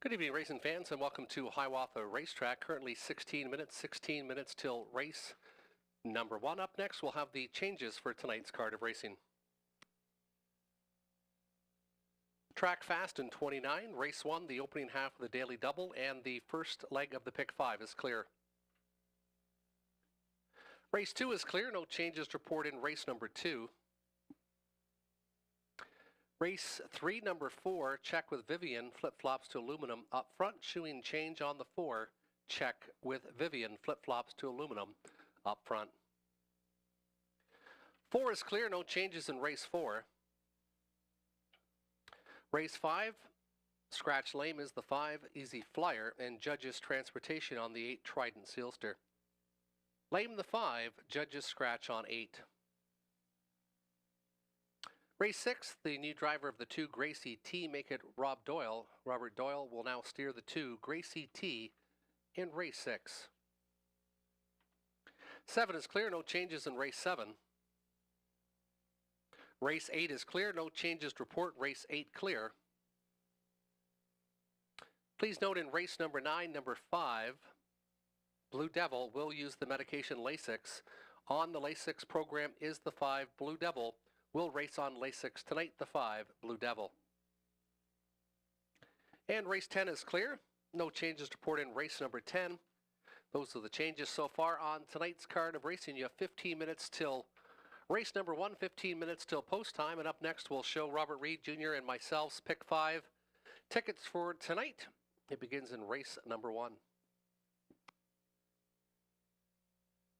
Good evening, racing fans, and welcome to Hiawatha Racetrack. Currently 16 minutes till race number 1. Up next, we'll have the changes for tonight's card of racing. Track fast in 29, race 1, the opening half of the daily double, and the first leg of the pick 5 is clear. Race 2 is clear, no changes to report in race number 2. Race 3, number 4, check with Vivian, flip-flops to aluminum. Up front, shoeing change on the 4, check with Vivian, flip-flops to aluminum. Up front. 4 is clear, no changes in race 4. Race 5, scratch lame is the 5, Easy Flyer, and judges transportation on the 8, Trident Sealster. Lame the 5, judges scratch on 8. Race 6, the new driver of the 2, Gracie T, make it Rob Doyle. Robert Doyle will now steer the 2, Gracie T, in race 6. 7 is clear, no changes in race 7. Race 8 is clear, no changes to report. Race 8 clear. Please note in race number 9, number 5, Blue Devil will use the medication Lasix. On the Lasix program is the 5, Blue Devil. Will race on Lasix tonight, the 5, Blue Devil. And race 10 is clear. No changes to report in race number 10. Those are the changes so far on tonight's card of racing. You have 15 minutes till race number 1, 15 minutes till post time. And up next, we'll show Robert Reed Jr. and myself's pick 5 tickets for tonight. It begins in race number 1.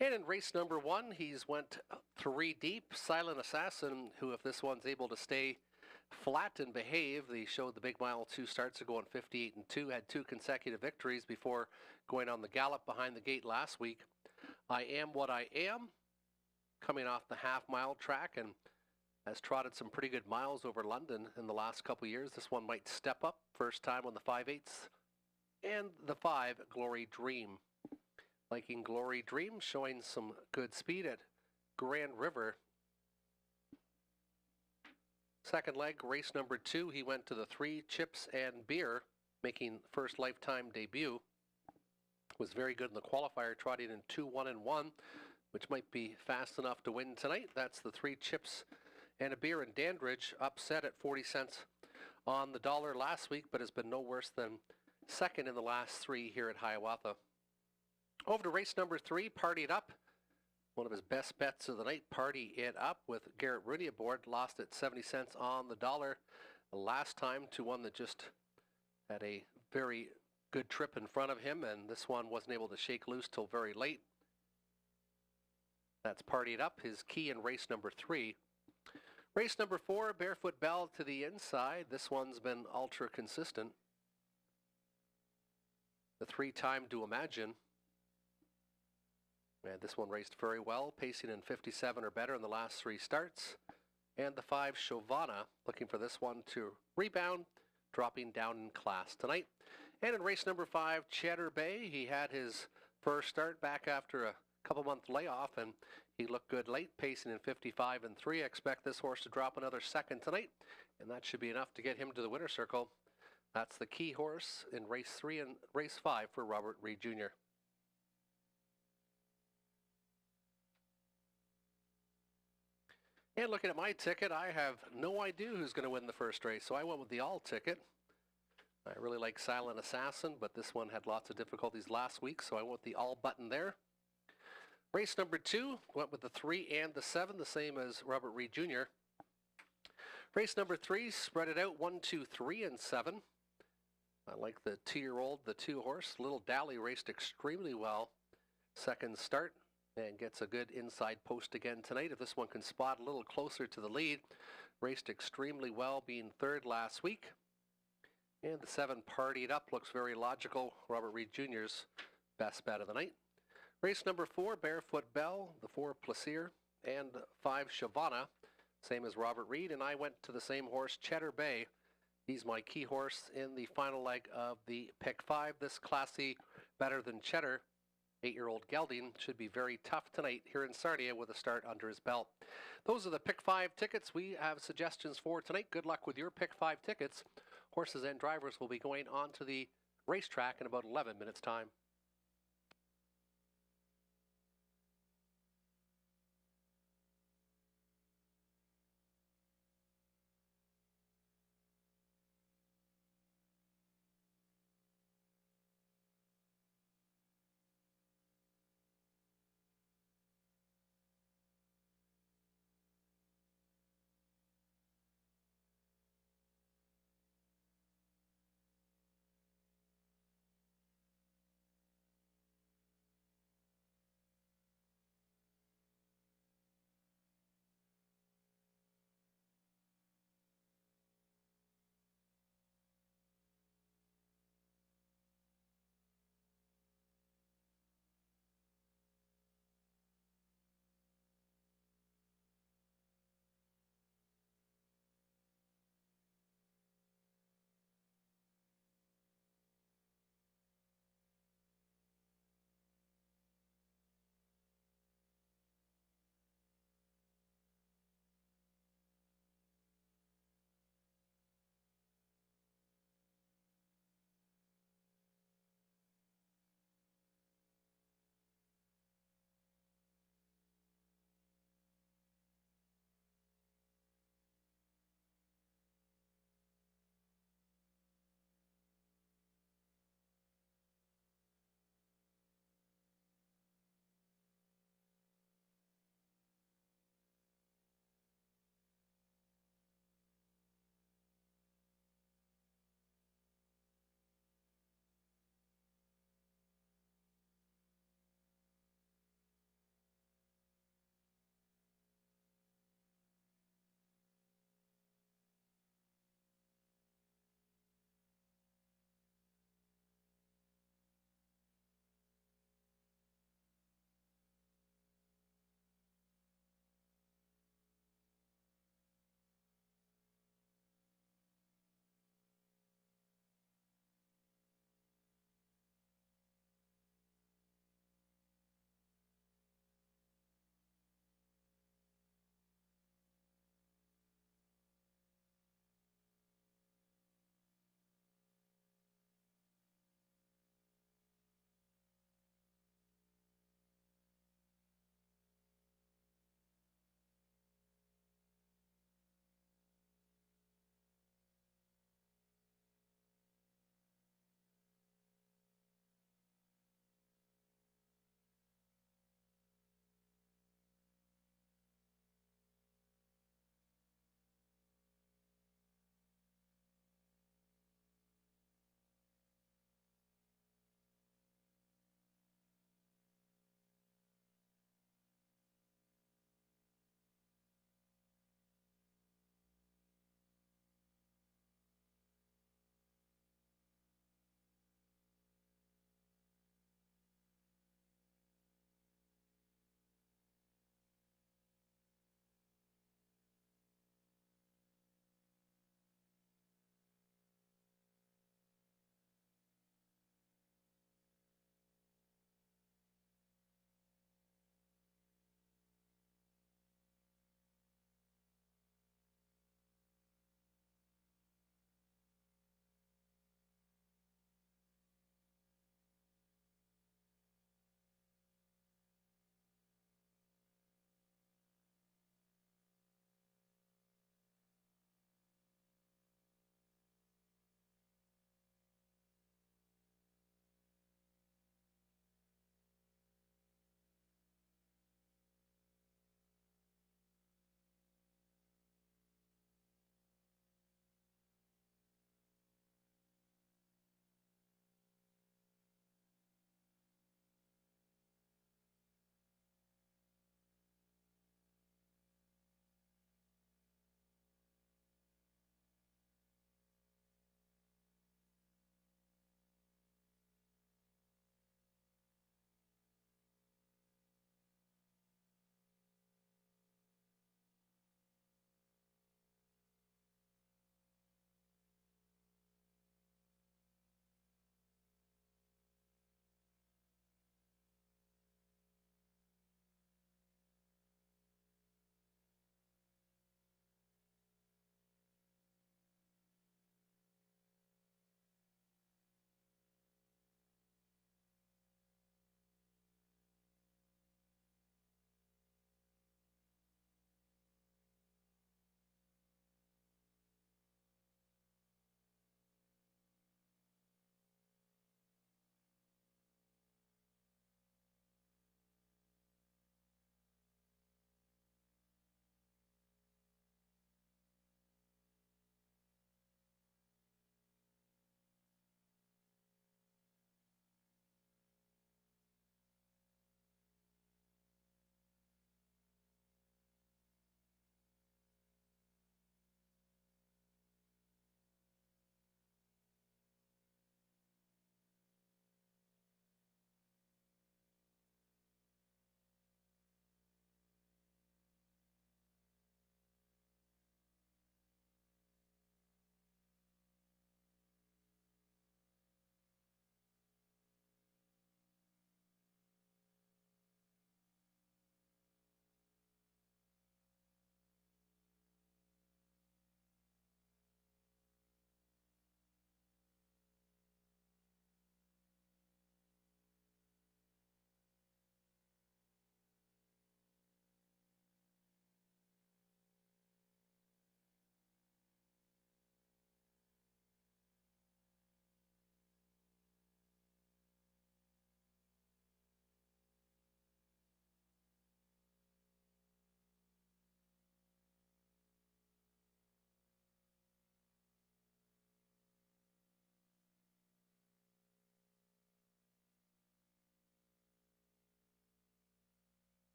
And in race number 1, he's went 3 deep. Silent Assassin, who if this one's able to stay flat and behave, they showed the big mile 2 starts to go on 58 and 2, had 2 consecutive victories before going on the gallop behind the gate last week. I Am What I Am, coming off the half-mile track and has trotted some pretty good miles over London in the last couple years. This one might step up, first time on the 5/8. And the 5, Glory Dream. Liking Glory Dream, showing some good speed at Grand River. Second leg, race number 2, he went to the 3, Chips and Beer, making first lifetime debut. Was very good in the qualifier, trotting in 2, 1, and 1, which might be fast enough to win tonight. That's the 3, Chips and a Beer, and Dandridge upset at 40 cents on the dollar last week, but has been no worse than second in the last 3 here at Hiawatha. Over to race number 3, Party It Up. One of his best bets of the night, Party It Up, with Garrett Rooney aboard. Lost at 70 cents on the dollar the last time to one that just had a very good trip in front of him, and this one wasn't able to shake loose till very late. That's Party It Up, his key in race number 3. Race number 4, Barefoot Bell to the inside. This one's been ultra consistent. The 3-time Do Imagine. And this one raced very well, pacing in 57 or better in the last 3 starts. And the 5, Hiawatha, looking for this one to rebound, dropping down in class tonight. And in race number 5, Cheddar Bay, he had his first start back after a couple-month layoff, and he looked good late, pacing in 55 and 3. I expect this horse to drop another second tonight, and that should be enough to get him to the winner's circle. That's the key horse in race 3 and race 5 for Robert Reed Jr. And looking at my ticket, I have no idea who's going to win the first race, so I went with the all ticket. I really like Silent Assassin, but this one had lots of difficulties last week, so I went with the all button there. Race number 2, went with the 3 and the 7, the same as Robert Reed Jr. Race number 3, spread it out, 1, 2, 3, and 7. I like the 2-year-old, the 2 horse. Little Dally raced extremely well. Second start. And gets a good inside post again tonight. If this one can spot a little closer to the lead. Raced extremely well, being 3rd last week. And the 7, Party It Up, looks very logical. Robert Reed Jr.'s best bet of the night. Race number 4, Barefoot Bell, the 4, Plaisir, and 5, Hiawatha, same as Robert Reed. And I went to the same horse, Cheddar Bay. He's my key horse in the final leg of the pick 5. This classy, better than Cheddar, 8-year-old gelding, should be very tough tonight here in Sarnia with a start under his belt. Those are the pick 5 tickets we have suggestions for tonight. Good luck with your pick 5 tickets. horses and drivers will be going onto the racetrack in about 11 minutes' time.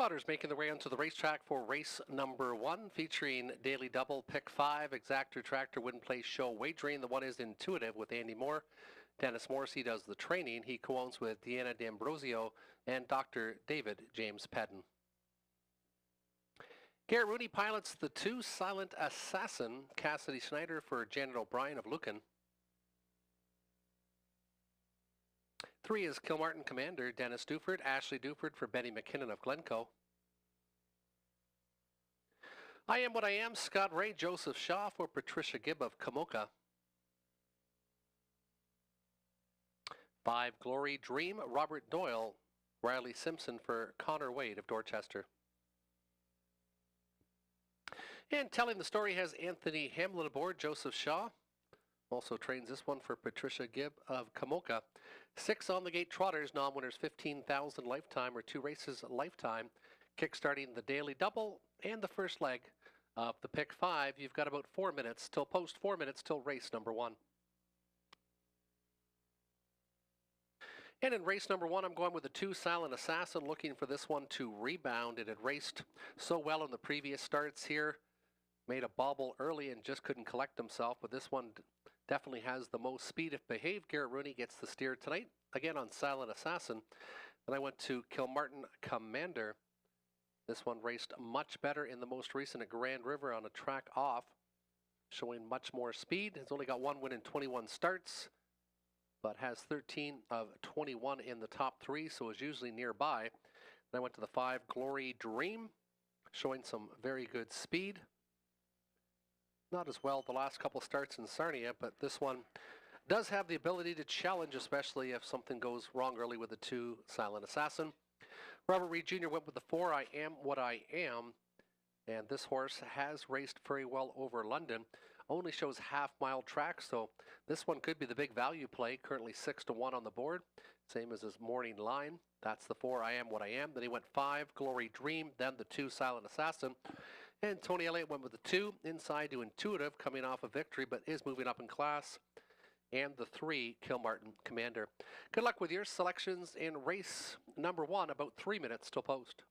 Trotters making their way onto the racetrack for race number 1, featuring Daily Double, Pick 5, Exactor, Tractor, Win, Play, Show, Wagering. The one is Intuitive with Andy Moore. Dennis Morrissey does the training. He co-owns with Deanna D'Ambrosio and Dr. David James Pedden. Garrett Rooney pilots the 2 Silent Assassin, Cassidy Schneider for Janet O'Brien of Lucan. 3 is Kilmartin Commander, Dennis Duford, Ashley Duford for Benny McKinnon of Glencoe. I Am What I Am, Scott Ray, Joseph Shaw for Patricia Gibb of Kamoka. 5 Glory Dream, Robert Doyle, Riley Simpson for Connor Wade of Dorchester. And Telling the Story has Anthony Hamlin aboard, Joseph Shaw. Also trains this one for Patricia Gibb of Kamoka. 6 On the Gate Trotters, non-winners 15,000 lifetime or 2 races lifetime. Kickstarting the Daily Double and the first leg of the Pick 5. You've got about 4 minutes till post, 4 minutes till race number 1. And in race number 1, I'm going with the 2 Silent Assassin, looking for this one to rebound. It had raced so well in the previous starts here. Made a bobble early and just couldn't collect himself, but this one definitely has the most speed if behaved. Garrett Rooney gets the steer tonight, again on Silent Assassin. Then I went to Kilmartin Commander. This one raced much better in the most recent at Grand River on a track off, showing much more speed. It's only got 1 win in 21 starts, but has 13 of 21 in the top 3, so is usually nearby. Then I went to the 5 Glory Dream, showing some very good speed. Not as well the last couple starts in Sarnia, but this one does have the ability to challenge, especially if something goes wrong early with the 2 Silent Assassin. Robert Reed Jr. went with the 4 I Am What I Am, and this horse has raced very well over London. Only shows half-mile track, so this one could be the big value play. Currently 6-1 on the board, same as his morning line. That's the 4 I Am What I Am. Then he went 5 Glory Dream, then the 2 Silent Assassin. And Tony Elliott went with the 2 inside to Intuitive, coming off a victory, but is moving up in class. And the 3 Kilmartin Commander. Good luck with your selections in race number 1, about 3 minutes till post.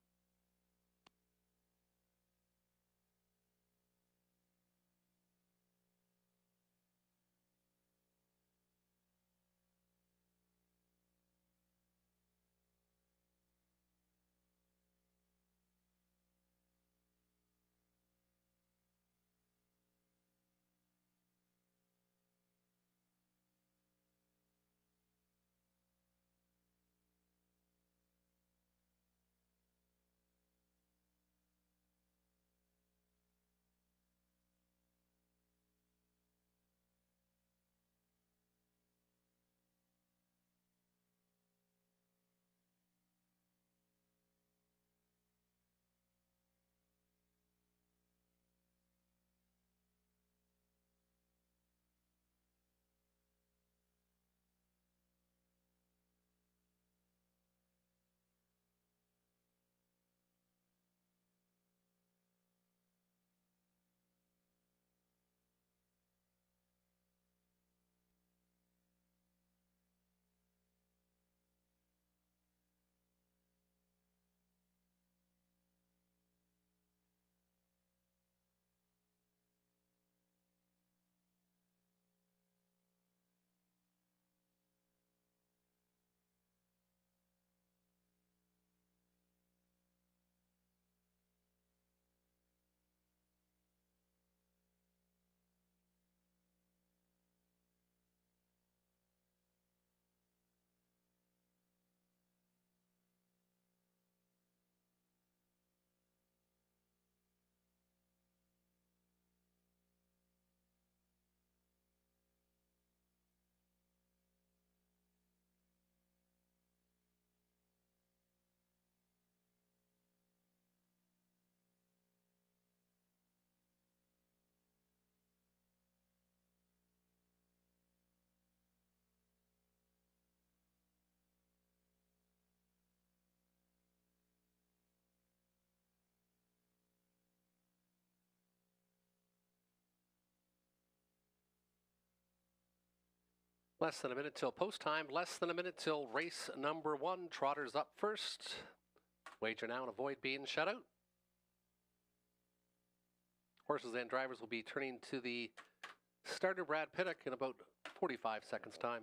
Less than a minute till post time, less than a minute till race number 1. Trotters up first. Wager now and avoid being shut out. Horses and drivers will be turning to the starter Brad Pinnock in about 45 seconds time.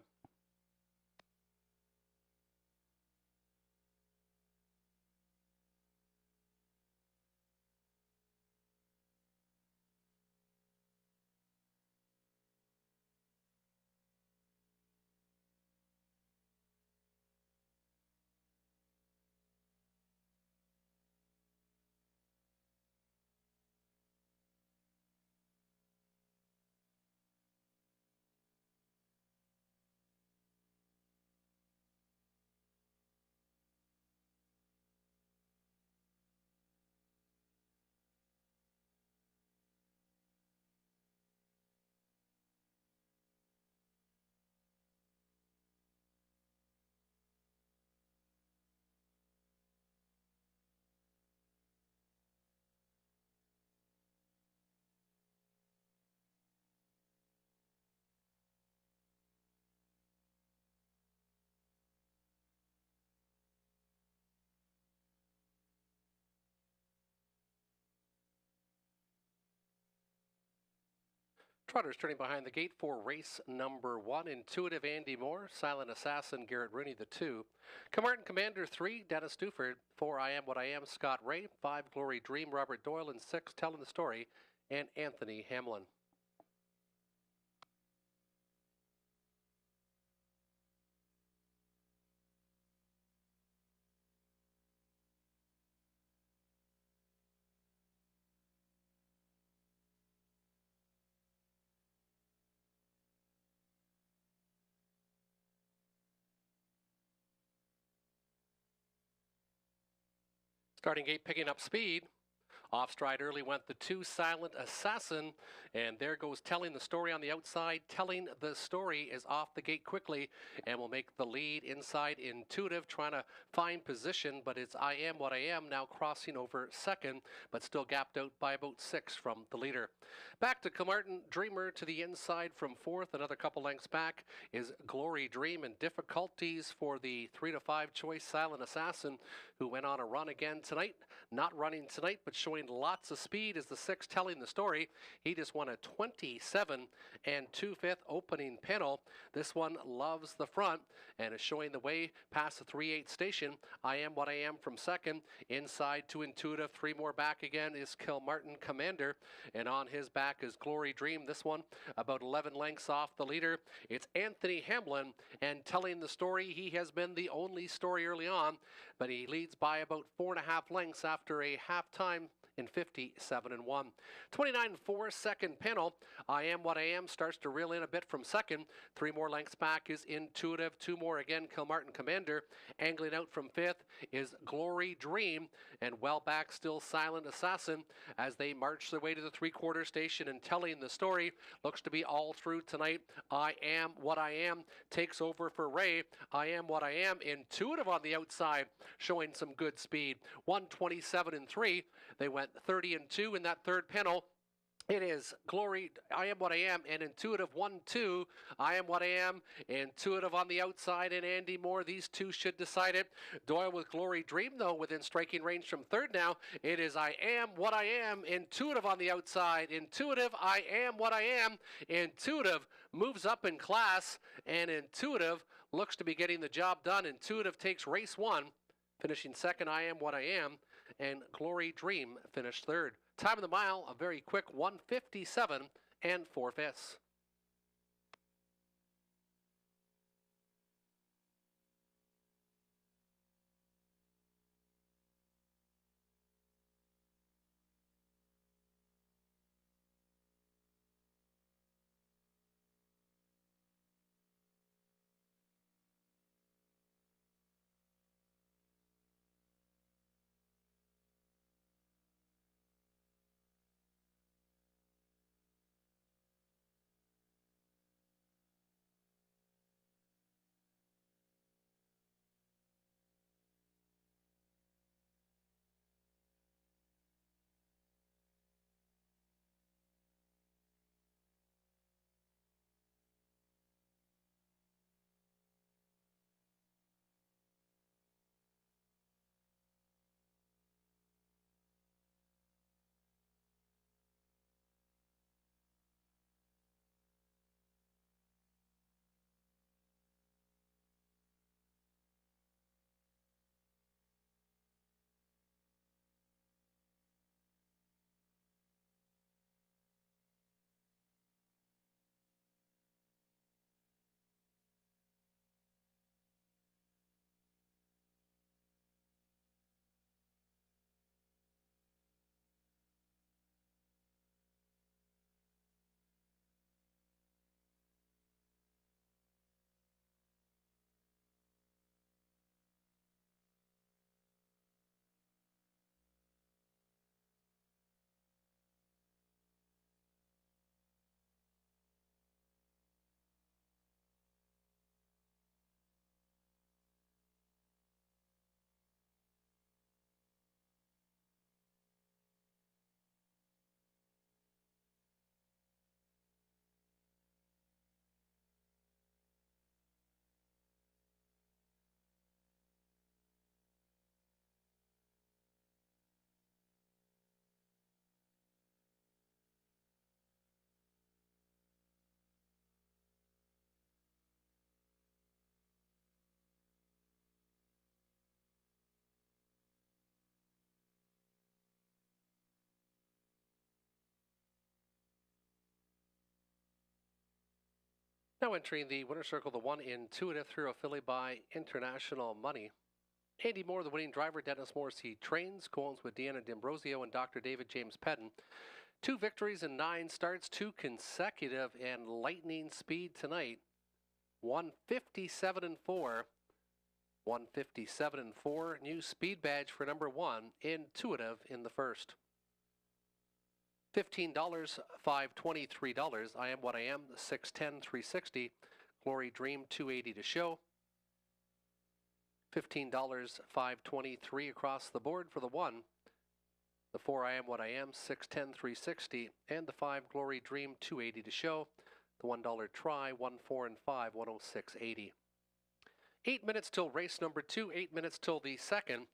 Trotters turning behind the gate for race number 1. Intuitive Andy Moore, Silent Assassin Garrett Rooney, the 2. Camartin Commander 3, Dennis Duford. 4, I Am What I Am, Scott Ray. 5, Glory Dream, Robert Doyle. And 6, Telling the Story, and Anthony Hamlin. Starting gate picking up speed. Off stride early went the 2, Silent Assassin, and there goes Telling the Story on the outside. Telling the Story is off the gate quickly and will make the lead inside. Intuitive trying to find position, but it's I Am What I Am now crossing over second, but still gapped out by about 6 from the leader. Back to Camartin Dreamer to the inside from 4th. Another couple lengths back is Glory Dream, and difficulties for the 3 to 5 choice Silent Assassin, who went on a run again tonight. Not running tonight, but showing lots of speed is the 6, Telling the Story. He just won a 27 and 2/5 opening panel. This one loves the front and is showing the way past the 3/8 station. I Am What I Am from second. Inside to Intuitive. 3 more back again is Camartin Commander, and on his back is Glory Dream. This one about 11 lengths off the leader. It's Anthony Hamlin, and Telling the Story, he has been the only story early on, but he leads by about 4.5 lengths after a half-time in 57-1. 29-4 second panel. I Am What I Am starts to reel in a bit from second. 3 more lengths back is Intuitive. 2 more again, Camartin Commander. Angling out from 5th is Glory Dream, and well back still Silent Assassin as they march their way to the 3/4 station. And Telling the Story looks to be all through tonight. I Am What I Am takes over for Ray. I Am What I Am. Intuitive on the outside, showing some good speed. 127-3. They went 30-2 in that third panel. It is Glory, I Am What I Am, and Intuitive 1-2. I Am What I Am, Intuitive on the outside, and Andy Moore. These two should decide it. Doyle with Glory Dream, though, within striking range from third now. It is I Am What I Am, Intuitive on the outside. Intuitive, I Am What I Am. Intuitive moves up in class, and Intuitive looks to be getting the job done. Intuitive takes race 1, finishing second, I Am What I Am, and Glory Dream finished third. Time of the mile, a very quick 1:57 and 4/5. Now entering the winner's circle, the one Intuitive through a filly by International Money. Andy Moore, the winning driver. Dennis Morris, he trains. Co-owns with Deanna D'Ambrosio and Dr. David James Pedden. 2 victories in 9 starts, 2 consecutive, and lightning speed tonight. 157 and 4. 157 and 4. New speed badge for number 1, Intuitive in the first. $15, $523. I Am What I Am, 610, 360. Glory Dream, 280 to show. $15, $523 across the board for the 1. The 4, I Am What I Am, 610, 360. And the 5, Glory Dream, 280 to show. The $1 try, 1, 4, and 5, 106.80. 8 minutes till race number 2, 8 minutes till the second.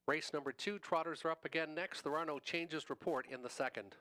Race number 2, trotters are up again next. There are no changes report in the second.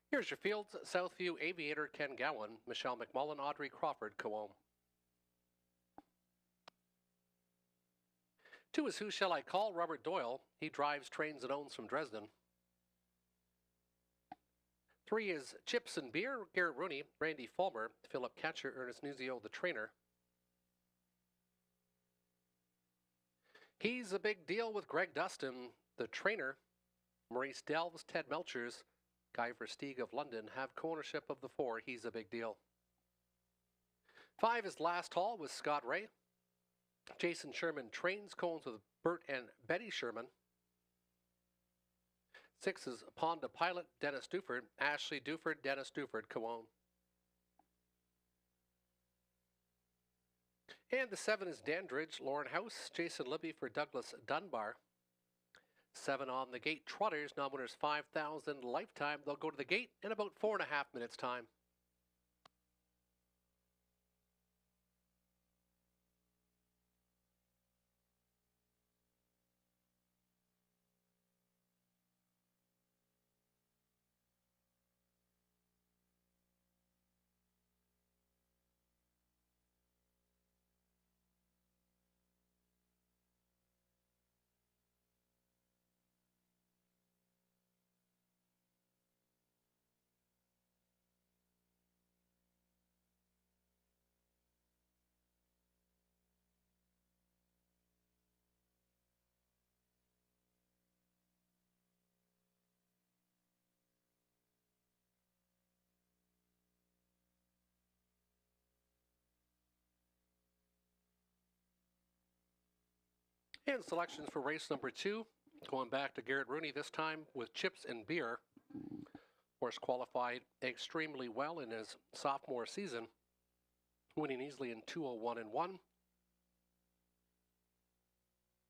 Here's your fields: Southview, Aviator, Ken Gowan, Michelle McMullen, Audrey Crawford, Coome. 2 is Who Shall I Call? Robert Doyle. He drives, trains, and owns from Dresden. 3 is Chips and Beer. Garrett Rooney, Randy Fulmer, Philip Catcher, Ernest Nuzio, the trainer. He's a Big Deal with Greg Dustin, the trainer. Maurice Delves, Ted Melchers, Guy Versteeg of London have co-ownership of the 4. He's a Big Deal. 5 is Last Haul with Scott Ray. Jason Sherman trains, co-owns with Bert and Betty Sherman. 6 is Ponda Pilot, Dennis Duford, Ashley Duford, Dennis Duford, co-own. And the 7 is Dandridge, Lauren House, Jason Libby for Douglas Dunbar. 7 on the gate, Trotters, non-winners 5,000 lifetime. They'll go to the gate in about 4.5 minutes time. And selections for race number 2, going back to Garrett Rooney, this time with Chips and Beer. Horse qualified extremely well in his sophomore season, winning easily in 2:01.1.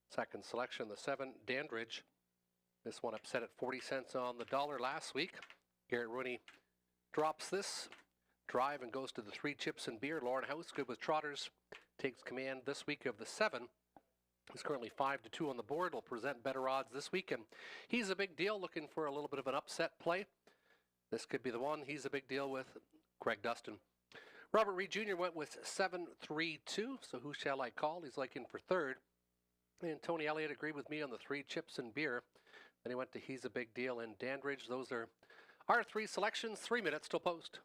Second selection, the 7, Dandridge. This one upset at 40 cents on the dollar last week. Garrett Rooney drops this drive and goes to the 3, Chips and Beer. Lauren House, good with Trotters, takes command this week of the 7. He's currently 5-2 on the board. Will present better odds this week, and he's a Big Deal, looking for a little bit of an upset play. This could be the one. He's a Big Deal with Greg Dustin. Robert Reed Jr. went with 7-3-2, so Who Shall I Call? He's looking for 3rd. And Tony Elliott agreed with me on the 3, Chips and Beer. Then he went to He's a Big Deal and Dandridge. Those are our 3 selections. 3 minutes till post.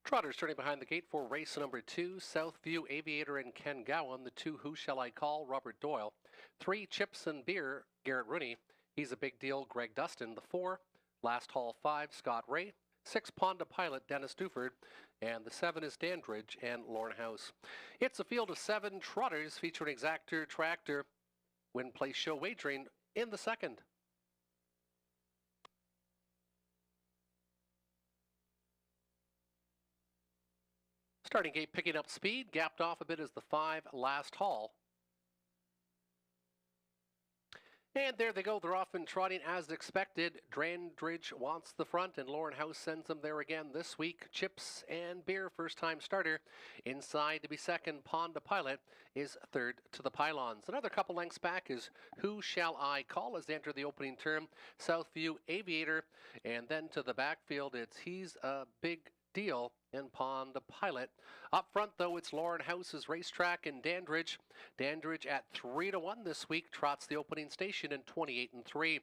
Trotters turning behind the gate for race number 2, Southview Aviator and Ken Gowan. The 2, Who Shall I Call, Robert Doyle. 3, Chips and Beer, Garrett Rooney. He's a Big Deal, Greg Dustin. The 4, Last Hall 5, Scott Ray. 6, Ponda Pilot, Dennis Duford. And the 7 is Dandridge and Lorne House. It's a field of 7 trotters featuring Exactor Tractor. Win Place Show wagering in the second. Starting gate picking up speed, gapped off a bit as the 5, Last Hall. And there they go, they're off and trotting as expected. Dandridge wants the front, and Lorne House sends them there again this week. Chips and Beer, first-time starter. Inside to be second, Ponda Pilot is third to the pylons. Another couple lengths back is Who Shall I Call as they enter the opening term. Southview Aviator, and then to the backfield, it's He's a Big Deal and Ponda Pilot. Up front, though, it's Lorne House's Racetrack and Dandridge. Dandridge at 3-1 this week trots the opening station in 28-3.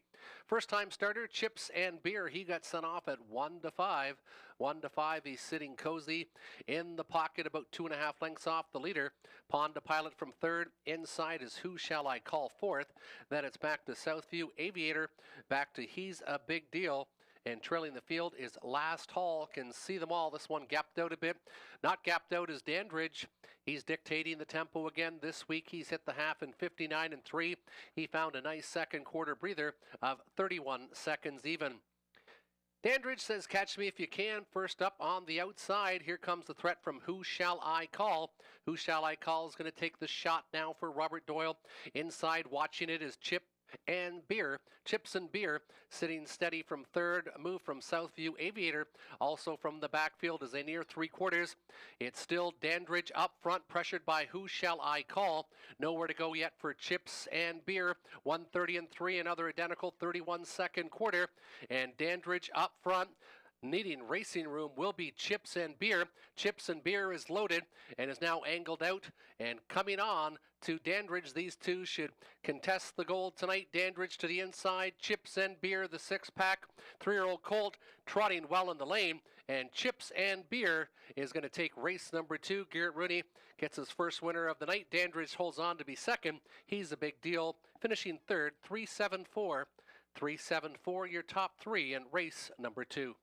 First-time starter, Chips and Beer. He got sent off at 1-5. 1-5, he's sitting cozy in the pocket, about 2.5 lengths off the leader. Ponda Pilot from third. Inside is Who Shall I Call fourth. Then it's back to Southview Aviator, back to He's a Big Deal. And trailing the field is Last Hall. Can see them all. This one gapped out a bit. Not gapped out is Dandridge. He's dictating the tempo again. This week he's hit the half in 59-3. He found a nice second quarter breather of 31 seconds even. Dandridge says, catch me if you can. First up on the outside, here comes the threat from Who Shall I Call. Who Shall I Call is going to take the shot now for Robert Doyle. Inside watching it is Chips and Beer, sitting steady from third, a move from Southview Aviator, also from the backfield as they near three quarters. It's still Dandridge up front, pressured by Who Shall I Call. Nowhere to go yet for Chips and Beer. 1:30-3, another identical 31-second quarter, and Dandridge up front. Needing racing room will be Chips and Beer. Chips and Beer is loaded and is now angled out and coming on to Dandridge. These two should contest the gold tonight. Dandridge to the inside. Chips and Beer, the six-pack. 3-year-old colt trotting well in the lane. And Chips and Beer is going to take race number 2. Garrett Rooney gets his first winner of the night. Dandridge holds on to be second. He's a Big Deal, finishing third. 3-7-4. 3-7-4, your top 3 in race number 2.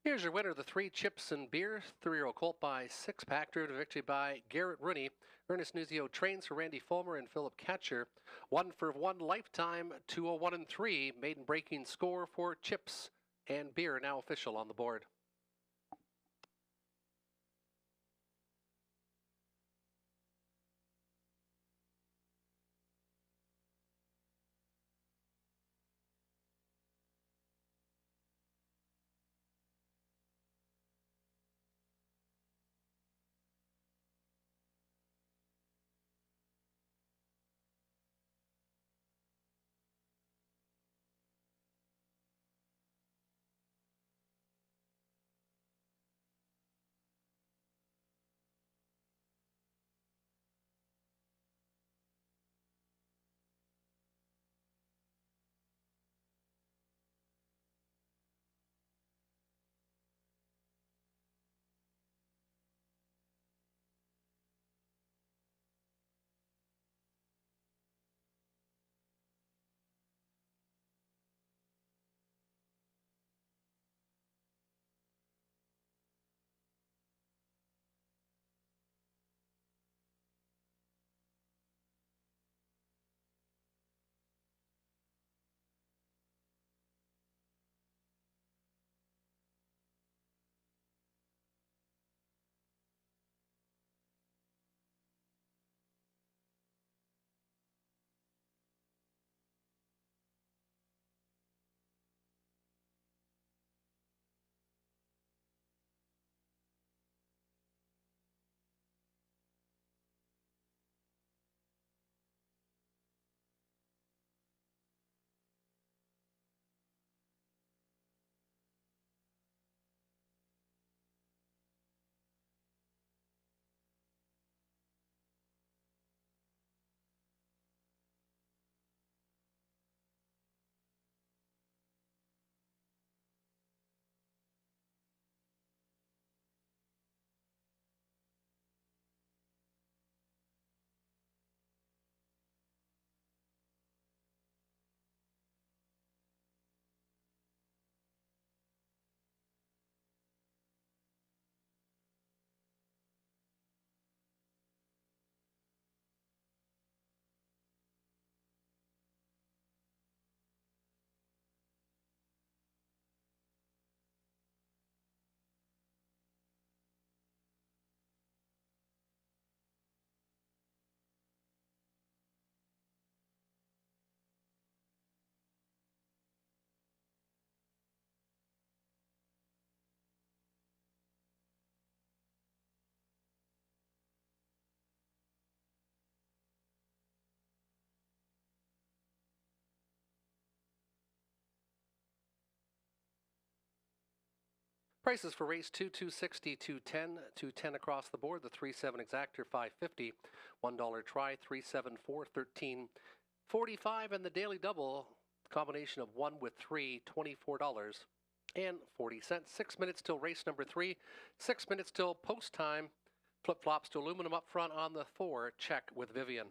Here's your winner, the 3 Chips and Beer 3-year-old colt by 6-pack, driven to victory by Garrett Rooney. Ernest Nuzio trains for Randy Fulmer and Philip Catcher. 1-for-1 lifetime, 201 and 3. Maiden breaking score for Chips and Beer, now official on the board. Prices for race 2, 260, 210, 210 across the board. The 3-7 exactor, $5.50. $1 try, 3-7-4, $13.45. And the daily double, combination of 1 with 3, $24.40. 6 minutes till race number 3. 6 minutes till post time. Flip flops to aluminum up front on the 4. Check with Vivian.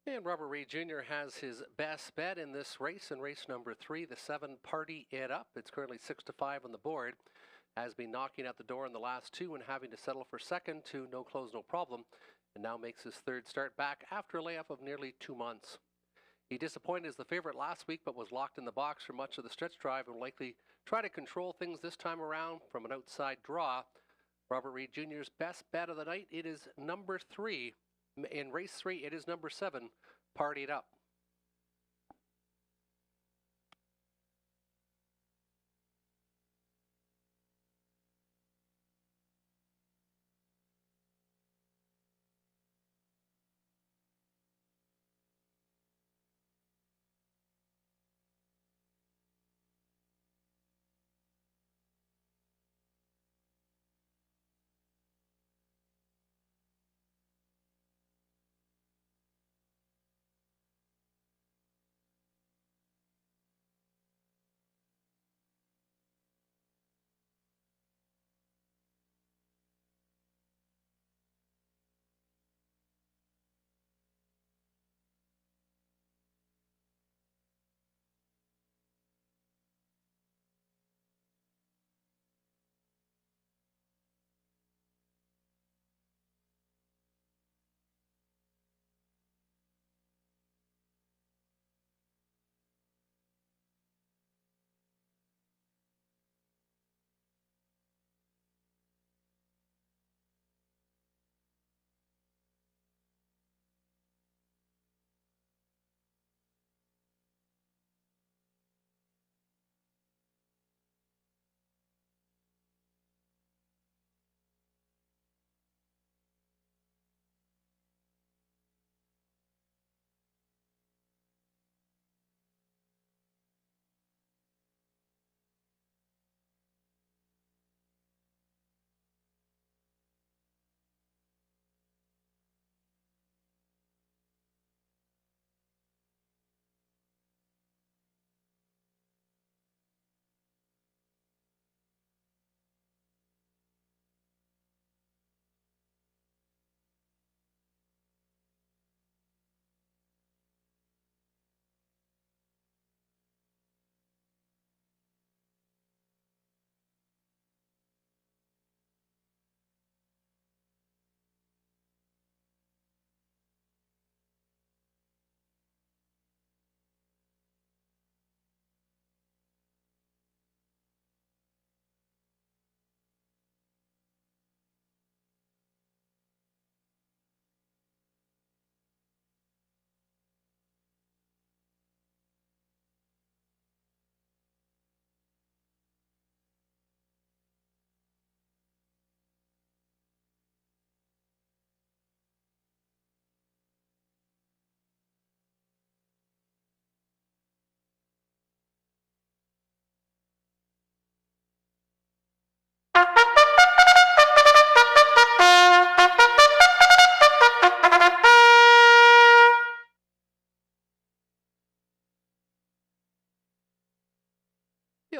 And Robert Reed Jr. has his best bet in this race, in race number 3, the 7 Party It Up. It's currently 6-5 on the board. Has been knocking at the door in the last 2 and having to settle for second to No Close No Problem, and now makes his 3rd start back after a layoff of nearly 2 months. He disappointed as the favorite last week, but was locked in the box for much of the stretch drive and will likely try to control things this time around from an outside draw. Robert Reed Jr.'s best bet of the night, it is number 3. In race 3, it is number 7, Party It Up.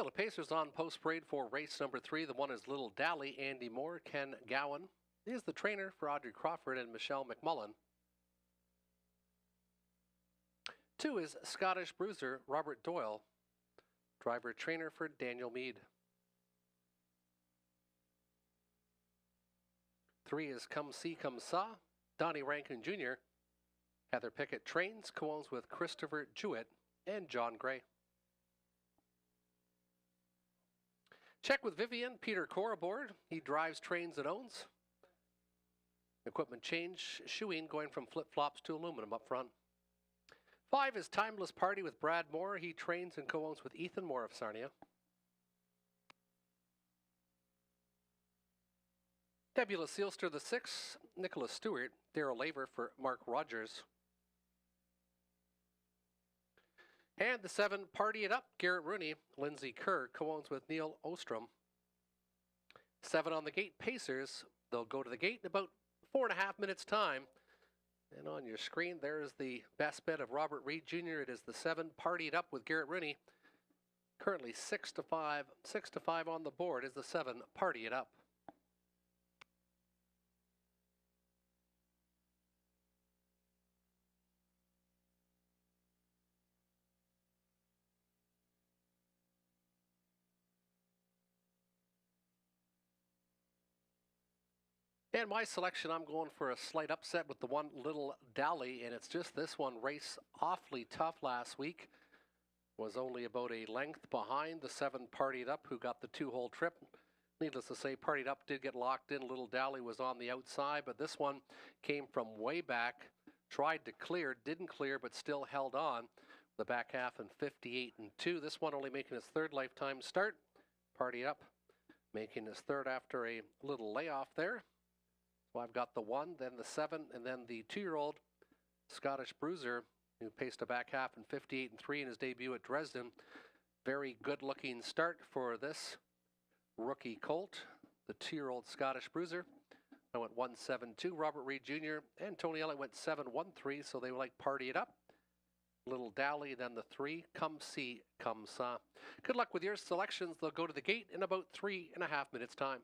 The Pacers on post parade for race number 3. The one is Little Dally, Andy Moore, Ken Gowan. He is the trainer for Audrey Crawford and Michelle McMullen. 2 is Scottish Bruiser, Robert Doyle, driver trainer for Daniel Meade. 3 is Come See Come Saw, Donnie Rankin Jr. Heather Pickett trains, co-owns with Christopher Jewett and John Gray. Check with Vivian, Peter Core aboard. He drives, trains, and owns. Equipment change, shoeing going from flip-flops to aluminum up front. 5 is Timeless Party with Brad Moore. He trains and co-owns with Ethan Moore of Sarnia. Nebula Sealster the 6, Nicholas Stewart, Daryl Laver for Mark Rogers. And the 7, Party It Up, Garrett Rooney, Lindsay Kerr, co-owns with Neil Ostrom. 7 on the gate, Pacers. They'll go to the gate in about 4.5 minutes' time. And on your screen, there's the best bet of Robert Reed Jr. It is the 7, Party It Up with Garrett Rooney. Currently 6-5. 6-5 on the board is the 7, Party It Up. And my selection, I'm going for a slight upset with the one Little Dally, and it's just this one race awfully tough last week. Was only about a length behind the 7 Partied Up, who got the 2-hole trip. Needless to say, Partied Up did get locked in. Little Dally was on the outside, but this one came from way back, tried to clear, didn't clear, but still held on. The back half in 58-2. This one only making his 3rd lifetime start. Partied Up making his 3rd after a little layoff there. So I've got the 1, then the 7, and then the 2-year-old Scottish Bruiser, who paced a back half in 58-3 in his debut at Dresden. Very good-looking start for this rookie colt, the 2-year-old Scottish Bruiser. I went 1-7-2. Robert Reed Jr. and Tony Elliott went 7-1-3, so they were like Party It Up. Little Dally, then the 3, Come See, Come Saw. Good luck with your selections. They'll go to the gate in about 3.5 minutes' time.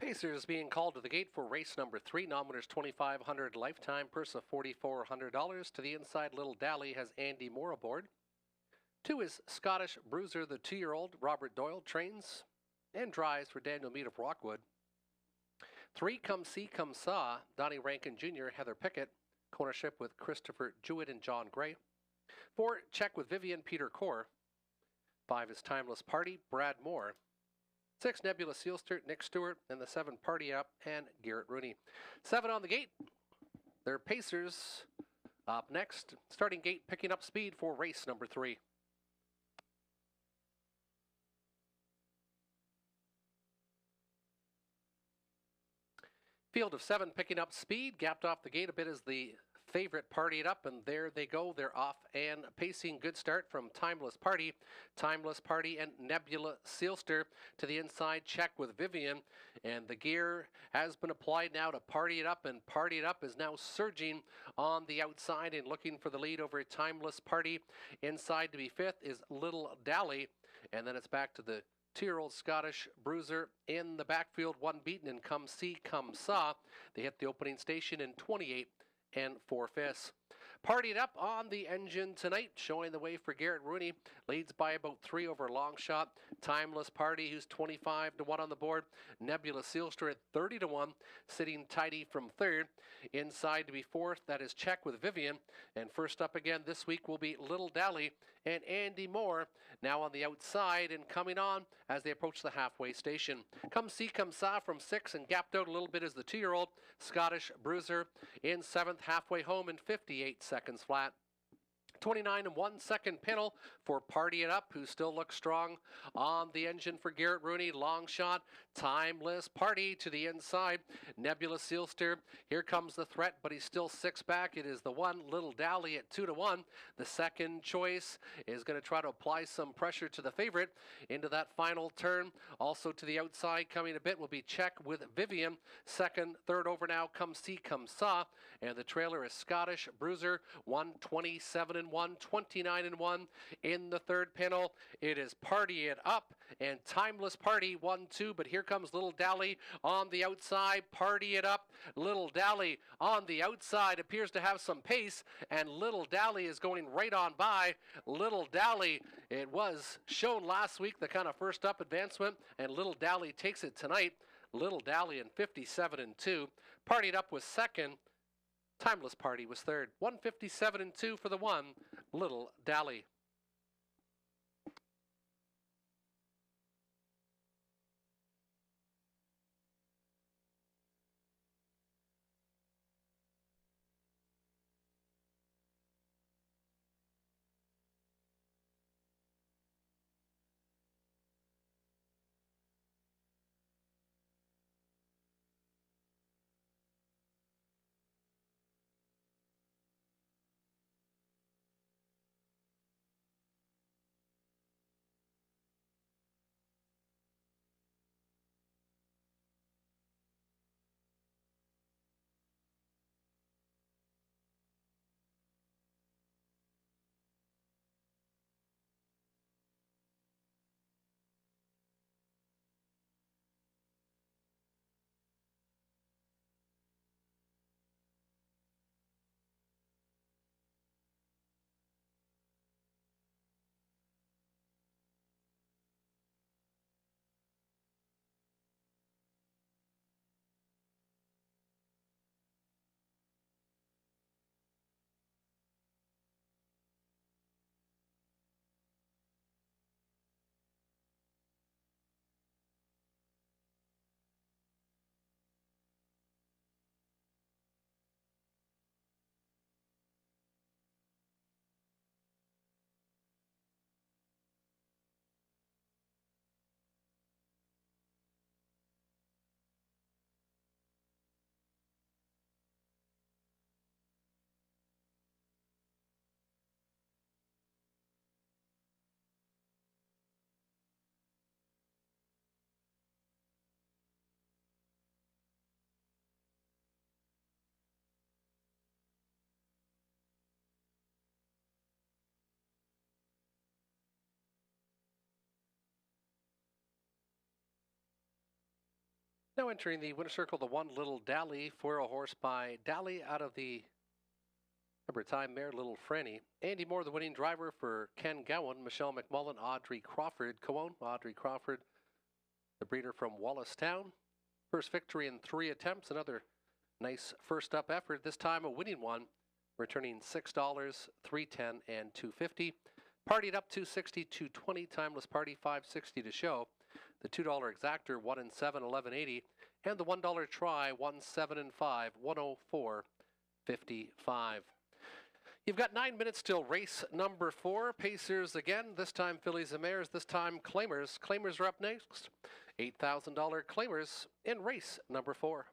Pacers being called to the gate for race number 3. Nominators $2,500, lifetime purse of $4,400. To the inside, Little Dally has Andy Moore aboard. 2 is Scottish Bruiser, the 2-year-old. Robert Doyle trains and drives for Daniel Meade of Rockwood. 3, Come See, Come Saw, Donnie Rankin Jr., Heather Pickett. Ownership with Christopher Jewett and John Gray. 4, Check with Vivian, Peter Core. 5 is Timeless Party, Brad Moore. 6, Nebula Sealster, Nick Stewart, and the 7, Party Up, and Garrett Rooney. 7 on the gate. Their Pacers up next. Starting gate picking up speed for race number 3. Field of 7 picking up speed, gapped off the gate a bit as the favorite Party It Up, and there they go. They're off and pacing. Good start from Timeless Party, and Nebula Sealster. To the inside, Check with Vivian, and the gear has been applied now to Party It Up, and Party It Up is now surging on the outside and looking for the lead over Timeless Party. Inside to be 5th is Little Dally, and then it's back to the 2-year-old Scottish Bruiser in the backfield, 1 beaten, and Come See, Come Saw. They hit the opening station in 28 and 4/5. Party It Up on the engine tonight, showing the way for Garrett Rooney. Leads by about 3 over Longshot. Timeless Party, who's 25-1 on the board. Nebula Sealster at 30-1, sitting tidy from 3rd. Inside to be 4th, that is Check with Vivian. And first up again this week will be Little Dally and Andy Moore, now on the outside and coming on as they approach the halfway station. Come See, Come Saw from 6 and gapped out a little bit as the 2-year-old Scottish Bruiser in 7th, halfway home in 58 seconds flat. 29 and 1 second panel for Party It Up, who still looks strong on the engine for Garrett Rooney. Long shot, Timeless Party to the inside. Nebula Sealster, here comes the threat, but he's still 6 back. It is the 1, Little Dally at 2-1. The second choice is going to try to apply some pressure to the favorite into that final turn. Also to the outside, coming a bit, will be Check with Vivian. 2nd, 3rd over now, Come See, Come Saw. And the trailer is Scottish Bruiser, 127-1, 29-1 in the 3rd panel. It is Party It Up and Timeless Party, 1-2, but here comes Little Dally on the outside. Party It Up, Little Dally on the outside, appears to have some pace, and Little Dally is going right on by. Little Dally, it was shown last week, the kind of first up advancement, and Little Dally takes it tonight. Little Dally in 57-2. Party It Up was 2nd. Timeless Party was 3rd. 157-2 for the 1, Little Dally. Now entering the winner circle, the one Little Dally, 4-year-old horse by Dally out of the number time mare Little Franny. Andy Moore, the winning driver for Ken Gowan. Michelle McMullen, Audrey Crawford co-own. Audrey Crawford, the breeder from Wallacestown. First victory in 3 attempts. Another nice first up effort. This time a winning one, returning $6, $3.10, and $2.50. Partied up $2.60, $2.20. Timeless party $5.60 to show. The $2 exactor 1 and 7, $11.80, and the $1 try 1, 7 and 5, $104.55. You've got 9 minutes till race number 4. Pacers again, this time fillies and mares, this time claimers. Claimers are up next. $8,000 claimers in race number 4.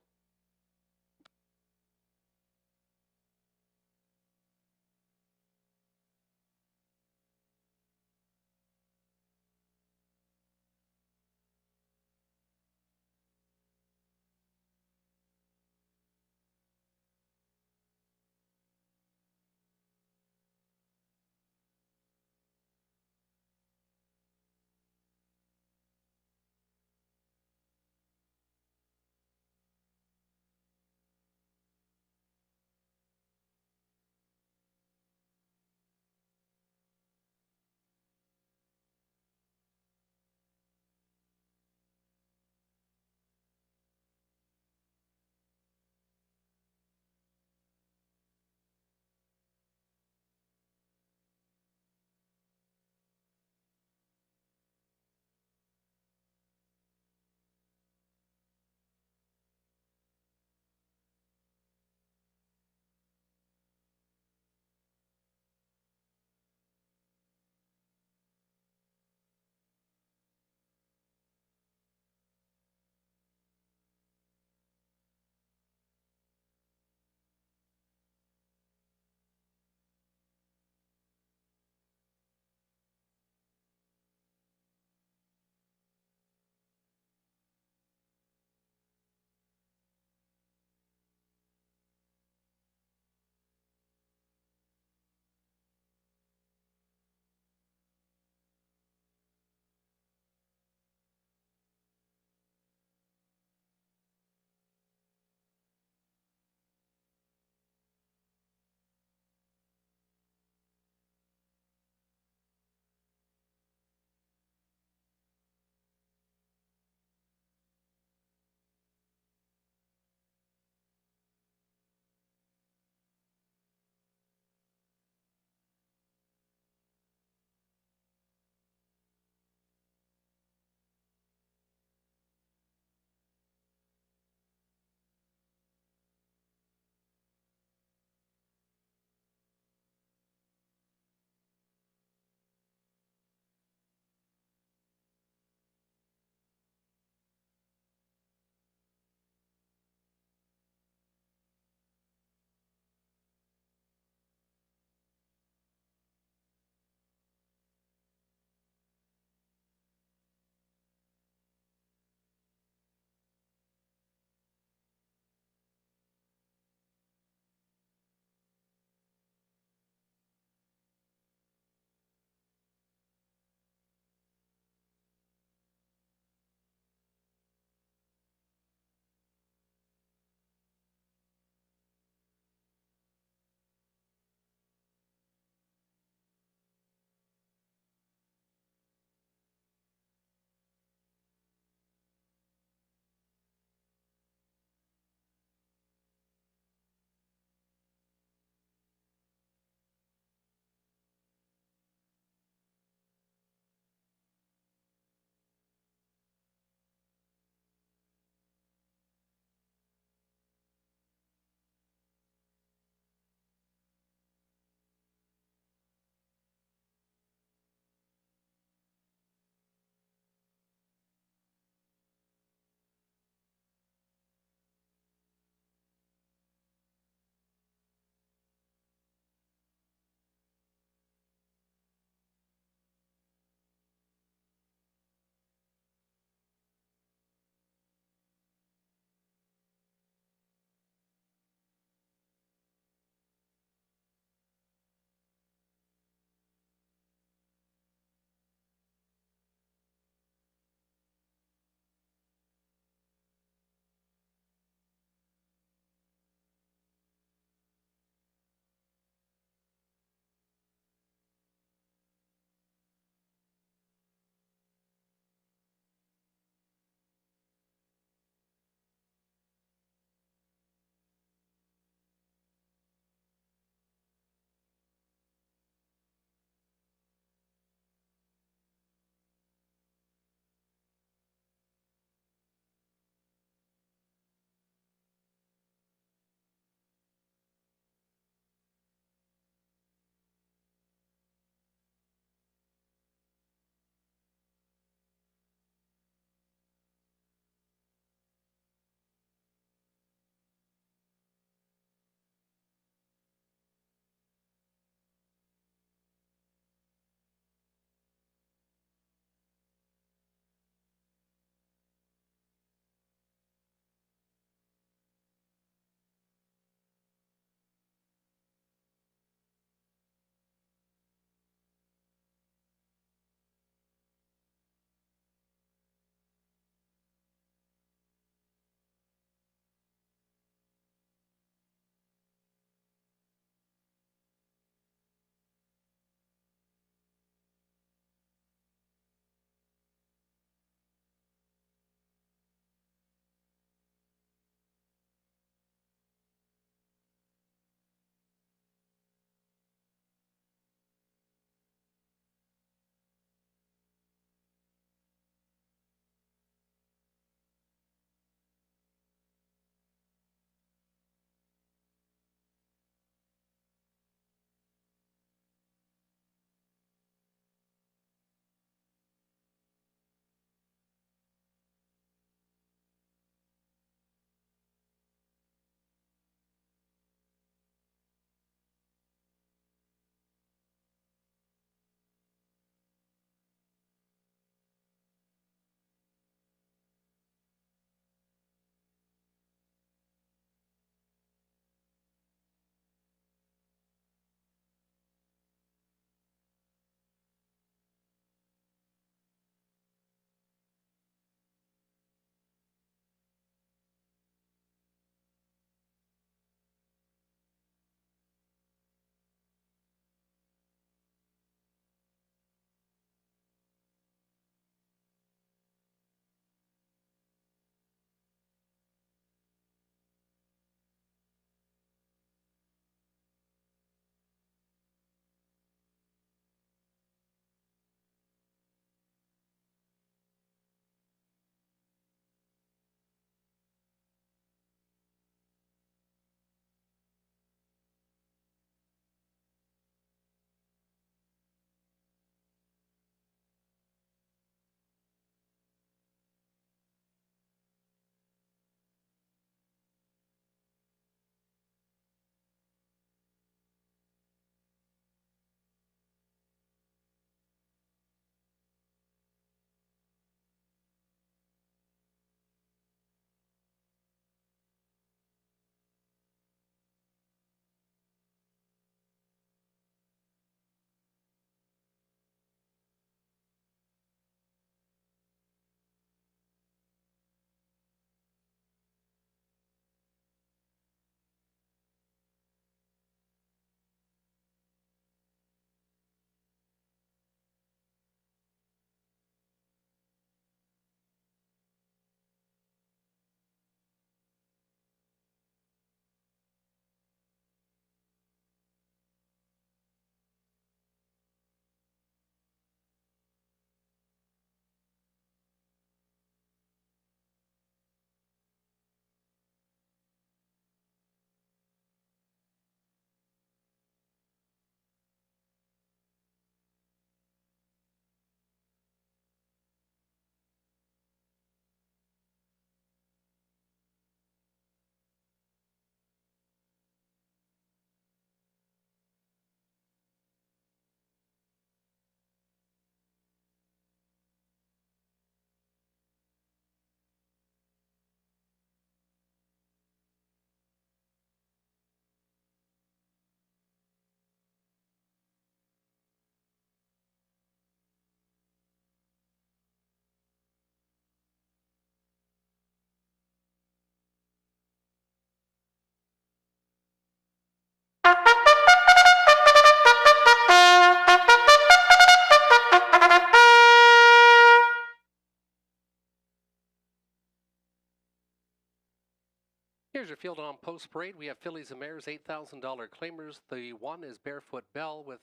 Here's your field on post parade. We have fillies and mares, $8,000 claimers. The one is Barefoot Belle with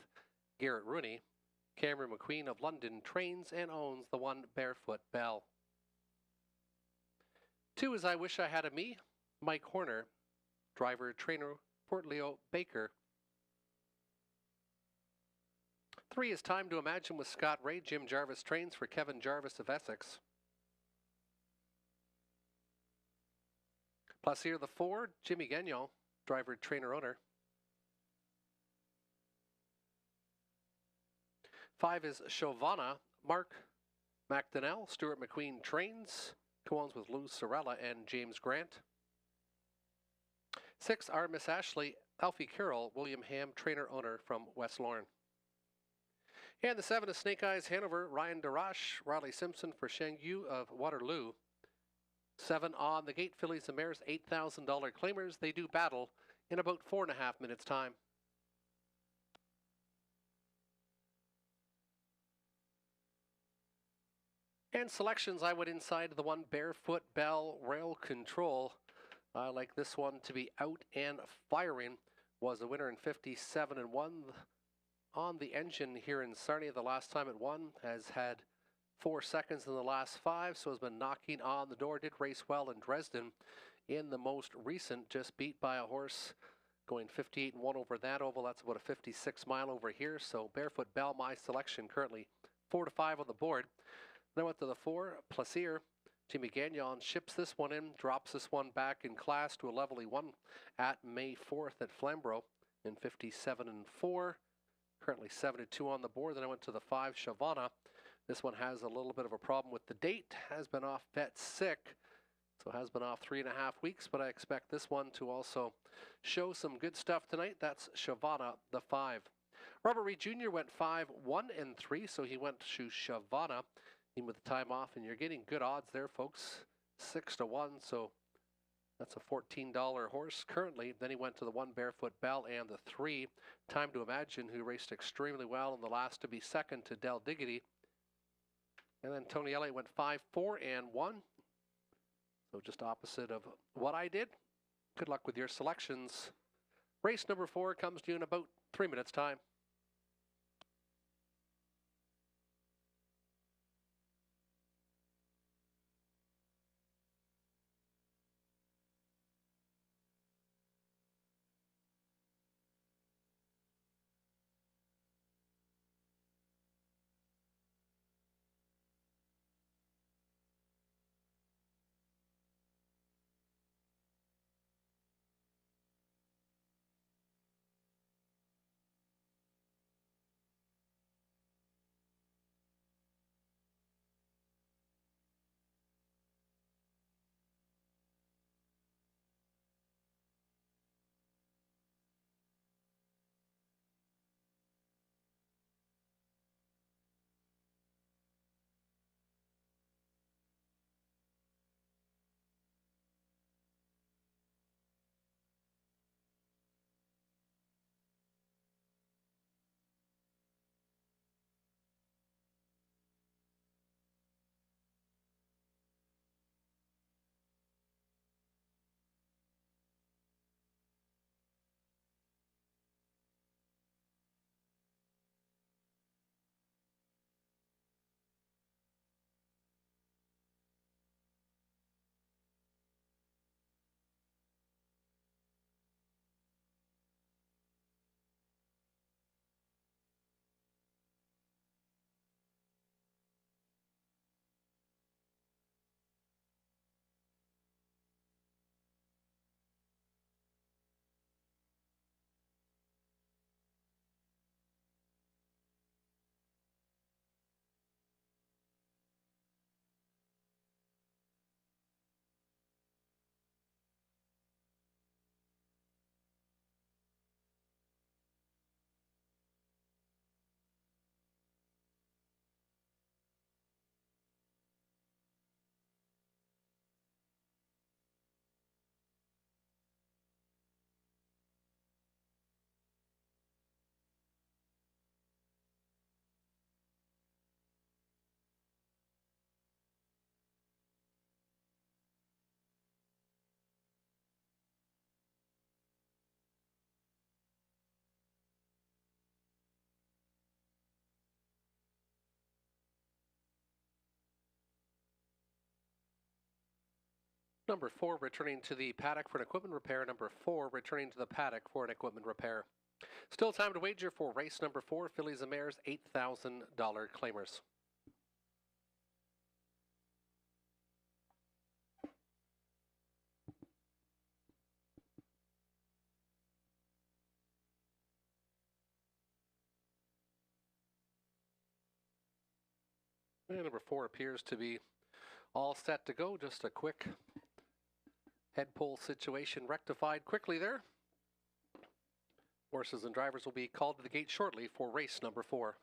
Garrett Rooney. Cameron McQueen of London trains and owns the one Barefoot Belle. 2 is I Wish I Had a Me, Mike Horner. Driver, trainer, Port Leo Baker. 3 is Time to Imagine with Scott Ray. Jim Jarvis trains for Kevin Jarvis of Essex. Plaisir the 4, Jimmy Gagnon, driver, trainer, owner. 5 is Chauvana, Mark McDonnell. Stuart McQueen trains, co-owns with Lou Sorella and James Grant. 6 are Miss Ashley, Alfie Carroll, William Ham, trainer, owner from West Lorne. And the 7 is Snake Eyes Hanover, Ryan Darash, Riley Simpson for Sheng Yu of Waterloo. 7 on the gate, fillies and mares, $8,000 claimers. They do battle in about 4.5 minutes' time. And selections, I went inside the one Barefoot Belle Rail Control. I like this one to be out and firing. Was a winner in 57 and 1 on the engine here in Sarnia. The last time it won has had 4 seconds in the last 5, so has been knocking on the door. Did race well in Dresden in the most recent, just beat by a horse going 58 and 1 over that oval. That's about a 56 mile over here. So Barefoot Belle, my selection, currently 4 to 5 on the board. Then went to the 4, Plaisir. Jimmy Gagnon ships this one in, drops this one back in class to a level he won at May 4th at Flamborough in 57 and 4. Currently 7 to 2 on the board. Then I went to the 5, Chauvana. This one has a little bit of a problem with the date. Has been off vet sick, so has been off 3.5 weeks, but I expect this one to also show some good stuff tonight. That's Chauvana, the 5. Robert Reed Jr. went 5, 1 and 3, so he went to Chauvana. Even with the time off, and you're getting good odds there, folks. 6 to 1, so that's a $14 horse currently. Then he went to the 1 Barefoot Belle and the 3 Time to Imagine, who raced extremely well in the last to be second to Del Diggity. And then Tony Elliott went 5, 4 and 1. So just opposite of what I did. Good luck with your selections. Race number 4 comes to you in about 3 minutes' time. Number 4, returning to the paddock for an equipment repair. Number 4, returning to the paddock for an equipment repair. Still time to wager for race number 4, Fillies and Mares, $8,000 claimers. And number 4 appears to be all set to go. Just a quick head pull situation rectified quickly there. Horses and drivers will be called to the gate shortly for race number 4.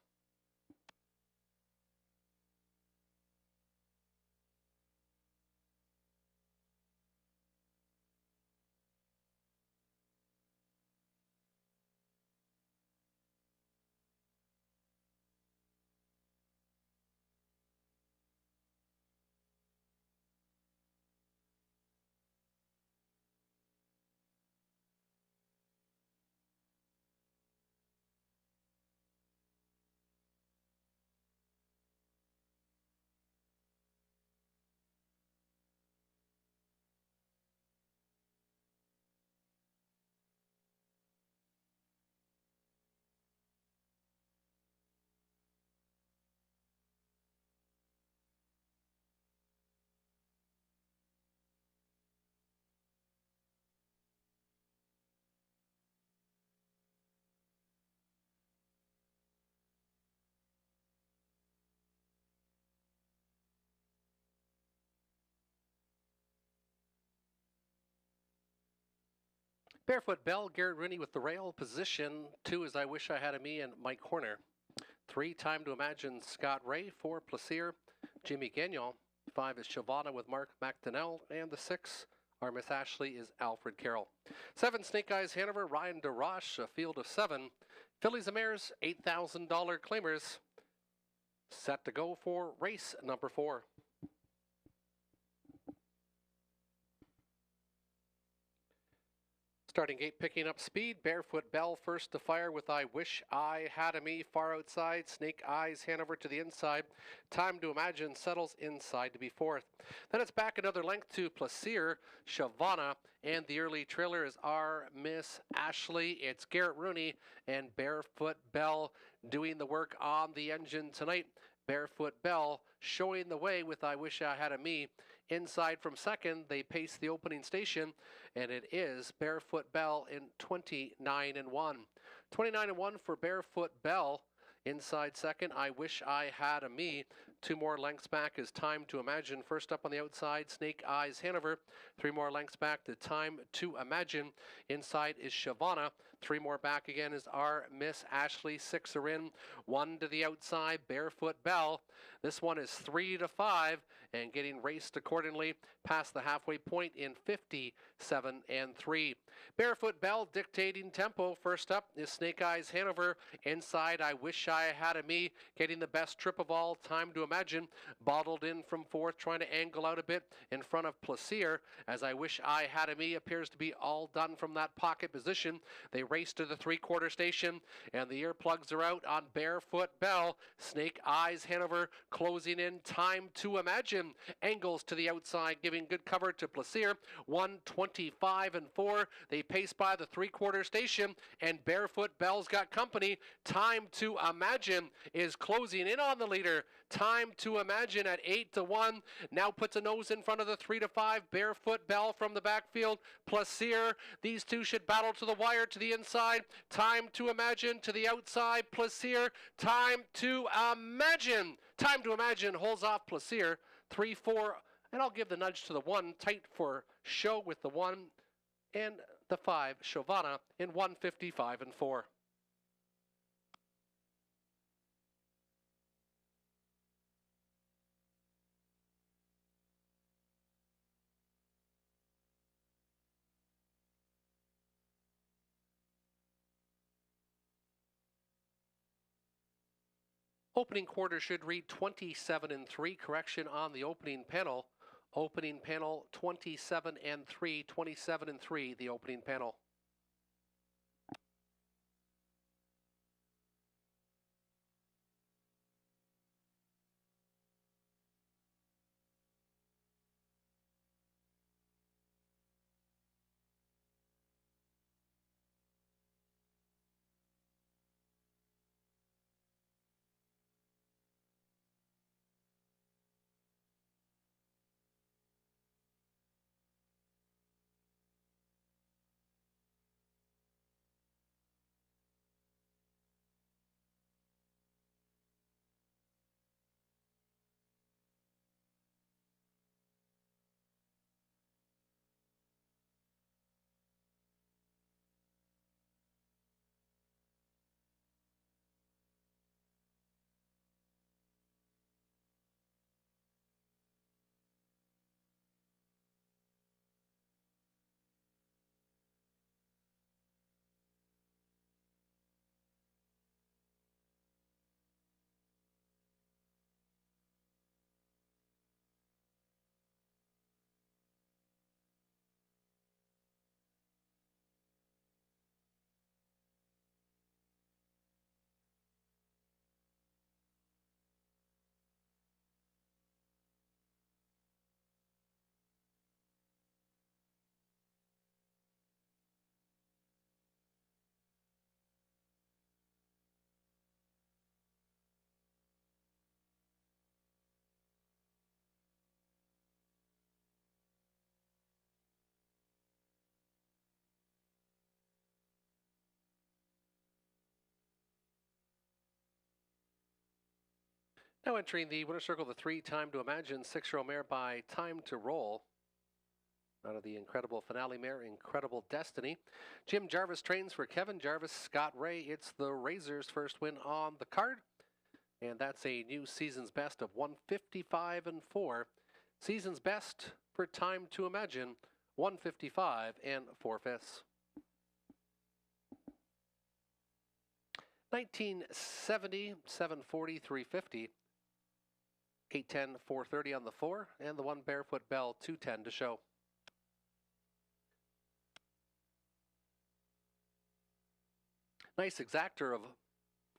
Barefoot Bell, Garrett Rooney with the rail. Position 2 is I Wish I Had a Me and Mike Horner. 3, Time to Imagine, Scott Ray. 4, Plaisir, Jimmy Gagnon. 5 is Hiawatha with Mark McDonnell. And the 6, our Miss Ashley, is Alfred Carroll. 7, Snake Eyes Hanover, Ryan DeRoche, a field of 7. Fillies and Mares, $8,000 claimers. Set to go for race number 4. Starting gate picking up speed. Barefoot Bell first to fire with I Wish I Had a Me far outside. Snake Eyes Hanover to the inside. Time to Imagine settles inside to be 4th. Then it's back another length to Plaisir, Hiawatha, and the early trailer is our Miss Ashley. It's Garrett Rooney and Barefoot Bell doing the work on the engine tonight. Barefoot Bell showing the way with I Wish I Had a Me. Inside from second, they pace the opening station, and it is Barefoot Bell in 29-1. 29-1 for Barefoot Bell. Inside second, I Wish I Had a Me. 2 more lengths back is Time to Imagine. First up on the outside, Snake Eyes Hanover. 3 more lengths back to Time to Imagine. Inside is Hiawatha. 3 more back again is our Miss Ashley. 6 are in. 1 to the outside, Barefoot Bell. This one is 3 to 5 and getting raced accordingly past the halfway point in 57-3. Barefoot Bell dictating tempo. First up is Snake Eyes Hanover. Inside, I Wish I Had a Me, getting the best trip of all. Time to Imagine, bottled in from 4th, trying to angle out a bit in front of Plaisir, as I Wish I Had a Me appears to be all done from that pocket position. They race to the 3/4 station, and the earplugs are out on Barefoot Bell. Snake Eyes Hanover closing in. Time to Imagine angles to the outside, giving good cover to Plaisir. 1:25-4. They pace by the 3/4 station, and Barefoot Bell's got company. Time to Imagine is closing in on the leader. Time to Imagine at 8-1. Now puts a nose in front of the 3-5. Barefoot Bell from the backfield. Plaisir. These two should battle to the wire to the inside. Time to Imagine to the outside. Plaisir. Time to Imagine. Time to Imagine holds off Plaisir. 3-4. And I'll give the nudge to the 1. Tight for show with the 1 and the 5. Hiawatha in 1:55-4. Opening quarter should read 27-3. Correction on the opening panel. Opening panel 27-3. 27-3, the opening panel. Now entering the winner circle, the 3 Time to Imagine 6-year-old mare by Time to Roll. Out of the incredible finale mare, Incredible Destiny. Jim Jarvis trains for Kevin Jarvis, Scott Ray. It's the Razors' first win on the card. And that's a new season's best of 155 and 4. Season's best for Time to Imagine, 155 and 4/5. 1970, 740, 350. 810, 430 on the 4, and the 1 Barefoot Bell, 210 to show. Nice exactor of,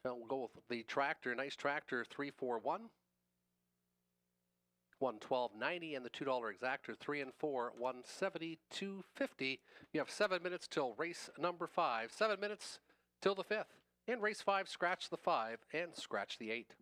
we'll go with the tractor, nice tractor, 341. 112.90, and the $2 exactor, 3 and 4, 172.50. You have 7 minutes till race number 5. 7 minutes till the 5th. In race 5, scratch the 5 and scratch the 8.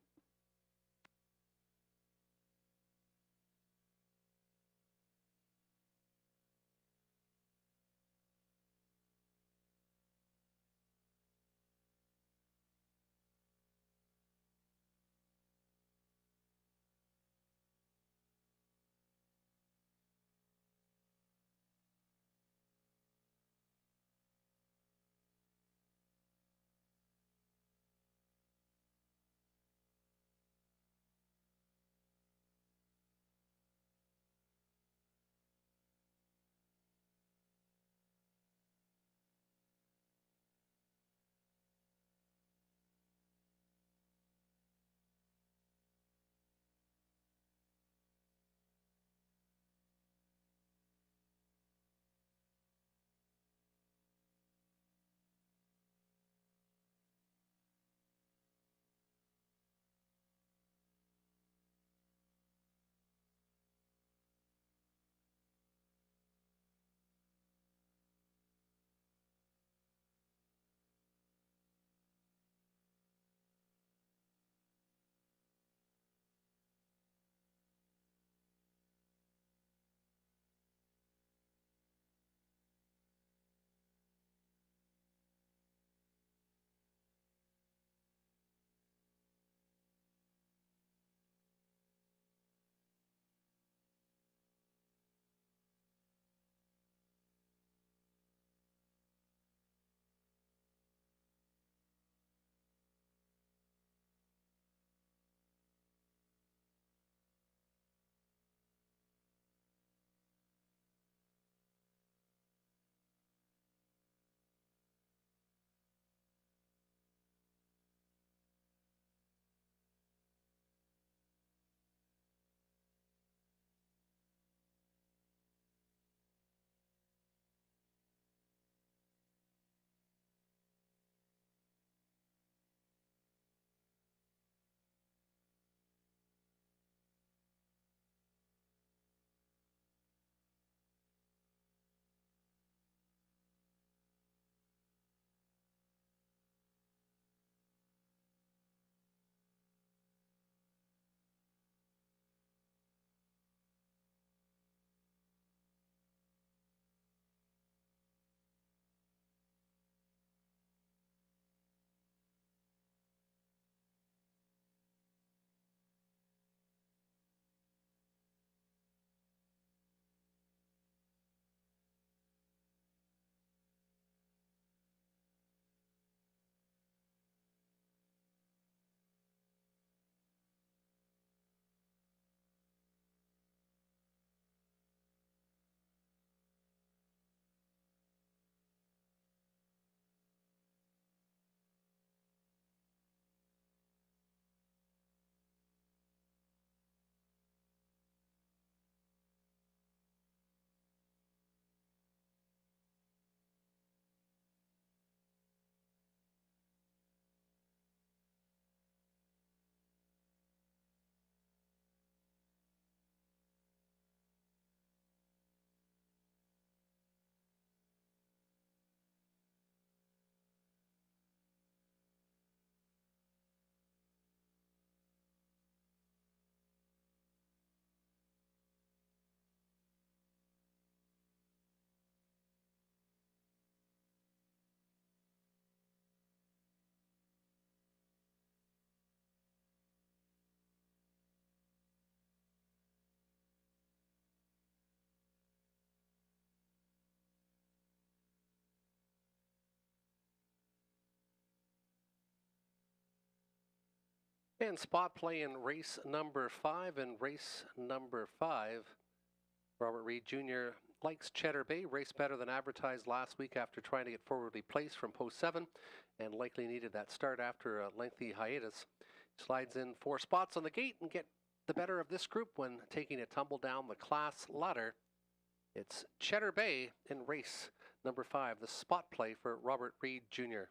And spot play in race number 5. In race number 5, Robert Reed Jr. likes Cheddar Bay, raced better than advertised last week after trying to get forwardly placed from post 7 and likely needed that start after a lengthy hiatus. Slides in 4 spots on the gate and get the better of this group when taking a tumble down the class ladder. It's Cheddar Bay in race number 5, the spot play for Robert Reed Jr.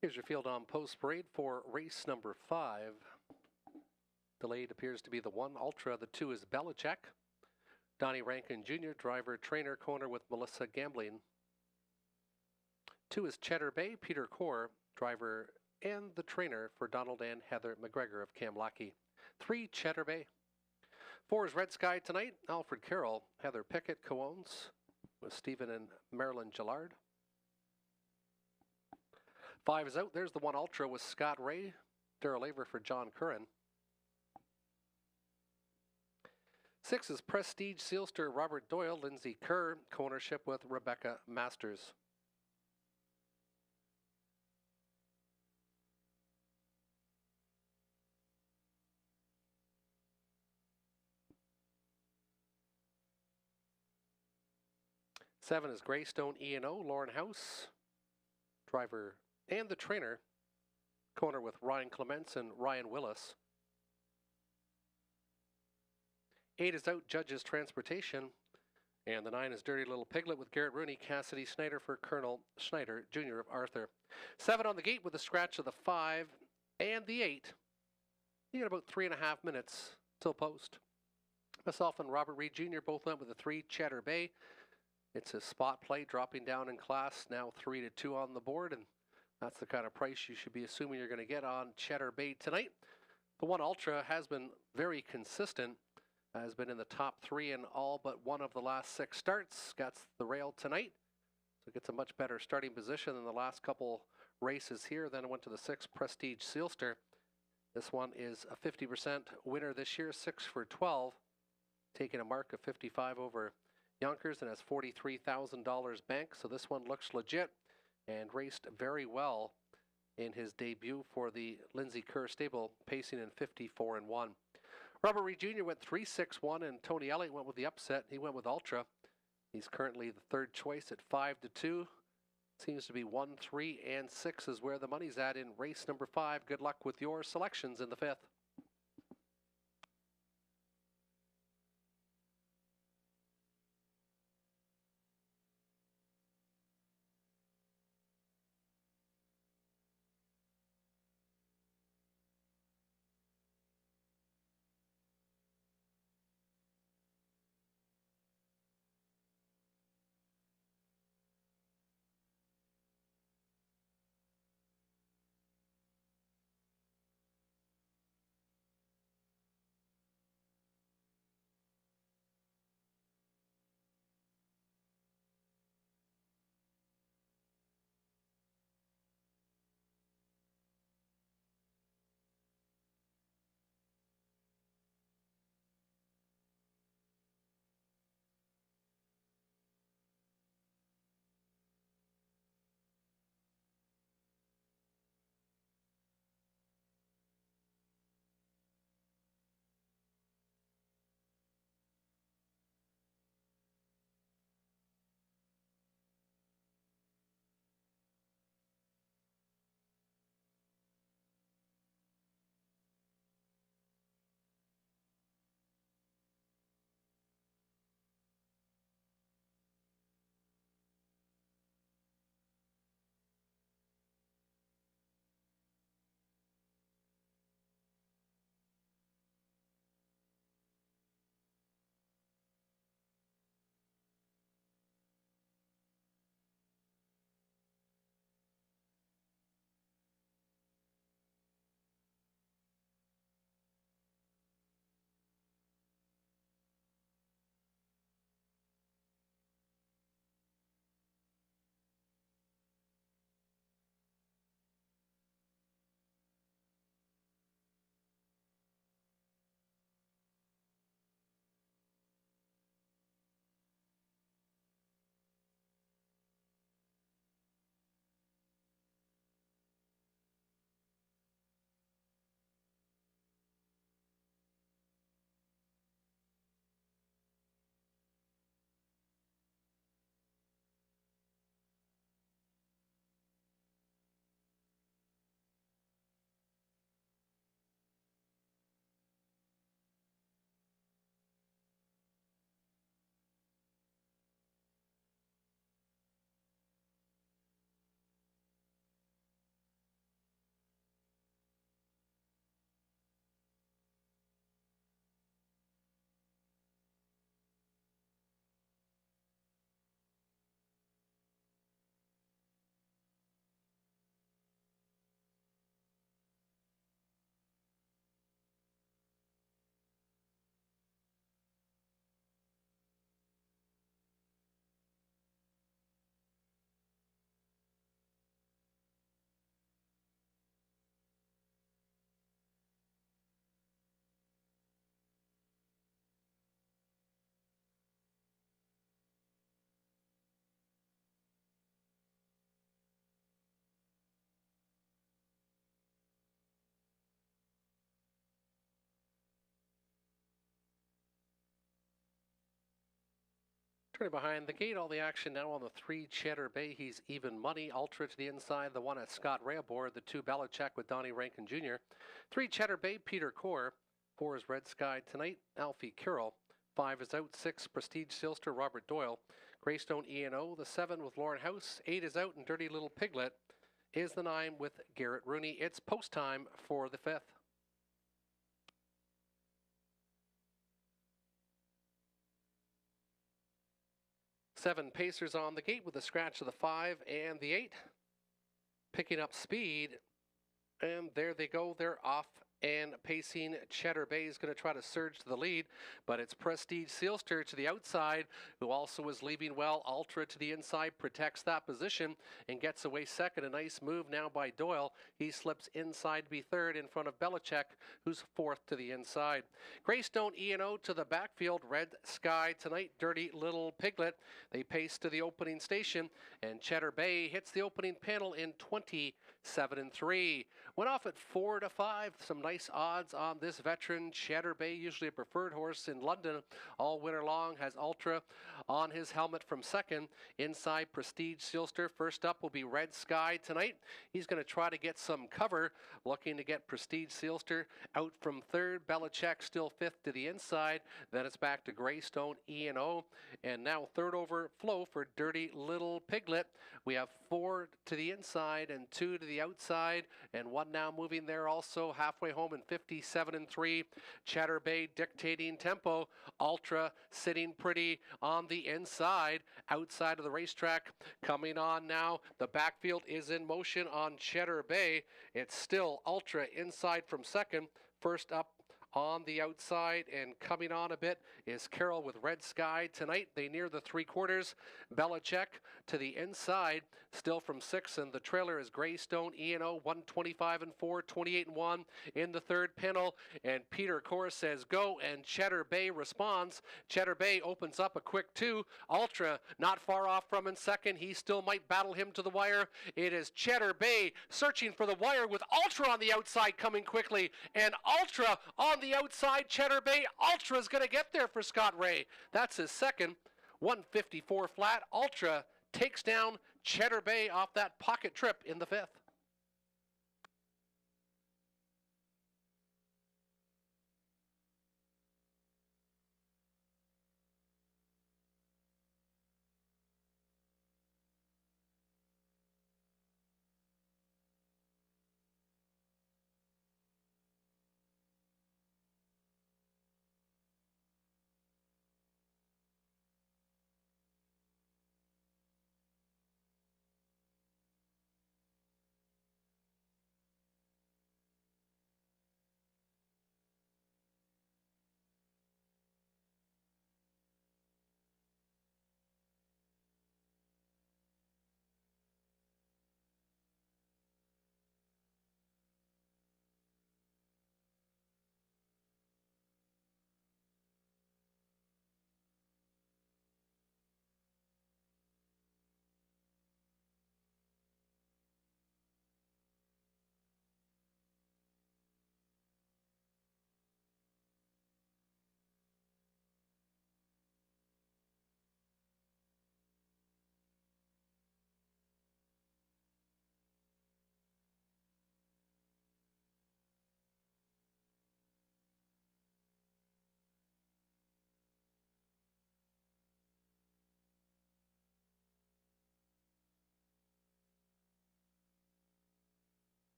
Here's your field on post parade for race number 5. Delayed appears to be the 1 Ultra. The 2 is Belichick. Donnie Rankin Jr., driver, trainer, corner with Melissa Gambling. 2 is Cheddar Bay. Peter Core, driver and the trainer for Donald and Heather McGregor of Kamlaki. 3, Cheddar Bay. 4 is Red Sky Tonight. Alfred Carroll, Heather Pickett co-owns with Stephen and Marilyn Gillard. 5 is out. There's the 1 Ultra with Scott Ray. Daryl Aver for John Curran. 6 is Prestige Sealster Robert Doyle, Lindsay Kerr, co-ownership with Rebecca Masters. Seven is Greystone E&O, Lauren House, driver and the trainer, co-owner with Ryan Clements and Ryan Willis. 8 is Out Judges Transportation, and the 9 is Dirty Little Piglet with Garrett Rooney, Cassidy Snyder for Colonel Schneider, Jr. of Arthur. 7 on the gate with a scratch of the 5 and the 8. You got about 3.5 minutes till post. Myself and Robert Reed Jr. both went with a 3, Cheddar Bay. It's a spot play, dropping down in class, now 3-2 on the board, and that's the kind of price you should be assuming you're going to get on Cheddar Bay tonight. The 1 Ultra has been very consistent, has been in the top 3 in all but one of the last 6 starts. Got the rail tonight, so it gets a much better starting position than the last couple races here. Then it went to the 6 Prestige Sealster. This one is a 50% winner this year, 6 for 12, taking a mark of 55 over Yonkers and has $43,000 bank. So this one looks legit and raced very well in his debut for the Lindsay Kerr stable, pacing in 54-1. Robert Reed Jr. went 3-6-1, and Tony Elliott went with the upset. He went with Ultra. He's currently the 3rd choice at 5-2. Seems to be 1, 3, and 6 is where the money's at in race number 5. Good luck with your selections in the 5th. Turning behind the gate, all the action now on the 3 Cheddar Bay. He's even money. Ultra to the inside, the 1 at Scott Ray aboard. The 2 Belichick with Donnie Rankin Jr. 3 Cheddar Bay, Peter Core. 4 is Red Sky Tonight, Alfie Carroll. 5 is out. 6 Prestige Silster, Robert Doyle. Greystone E&O. The 7 with Lauren House. 8 is out, and Dirty Little Piglet is the 9 with Garrett Rooney. It's post time for the 5th. Seven Pacers on the gate with a scratch of the 5 and the 8. Picking up speed. And there they go. They're off and pacing. Cheddar Bay is going to try to surge to the lead, but it's Prestige Sealster to the outside, who also is leaving well. Ultra to the inside, protects that position and gets away second. A nice move now by Doyle. He slips inside to be third in front of Belichick, who's fourth to the inside. Greystone E&O to the backfield. Red Sky Tonight, Dirty Little Piglet. They pace to the opening station, and Cheddar Bay hits the opening panel in 27-3. Went off at 4-5. Some nice odds on this veteran. Cheddar Bay, usually a preferred horse in London all winter long, has Ultra on his helmet from second. Inside, Prestige Sealster. First up will be Red Sky Tonight. He's going to try to get some cover, looking to get Prestige Sealster out from third. Belichick still fifth to the inside. Then it's back to Greystone E&O. And now third overflow for Dirty Little Piglet. We have 4 to the inside and 2 to the outside, and 1 now moving there also halfway home in 57-3. Cheddar Bay dictating tempo. Ultra sitting pretty on the inside, outside of the racetrack. Coming on now, the backfield is in motion on Cheddar Bay. It's still Ultra inside from second. First up on the outside and coming on a bit is Carroll with Red Sky Tonight. They near the 3/4. Belichick to the inside, still from 6, and the trailer is Greystone E&O, 125-4, 28-1 in the third panel. And Peter Core says go, and Cheddar Bay responds. Cheddar Bay opens up a quick 2. Ultra not far off from in second. He still might battle him to the wire. It is Cheddar Bay searching for the wire with Ultra on the outside coming quickly, and Ultra on the outside. Cheddar Bay, Ultra is going to get there for Scott Ray. That's his second. 154 flat. Ultra takes down Cheddar Bay off that pocket trip in the 5th.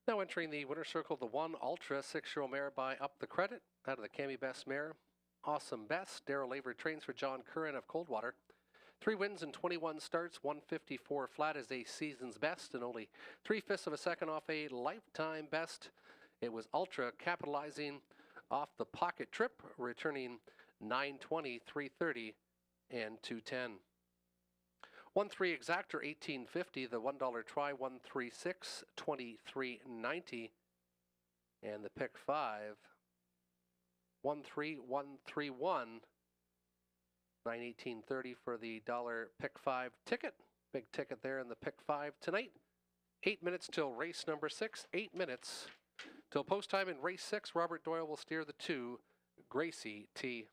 Now entering the winner's circle, the 1 Ultra 6-year-old mare by Up the Credit out of the Cami Best mare. Awesome Best. Daryl Laver trains for John Curran of Coldwater. 3 wins and 21 starts. 154 flat is a season's best, and only 3/5 of a second off a lifetime best. It was Ultra capitalizing off the pocket trip, returning 920, 330, and 210. 1-3 exactor 1850. The $1 try 136 23.90. And the pick 5 13131 918.30 for the dollar pick 5 ticket. Big ticket there in the pick 5 tonight. 8 minutes till race number 6. 8 minutes till post time in race 6. Robert Doyle will steer the 2, Gracie T.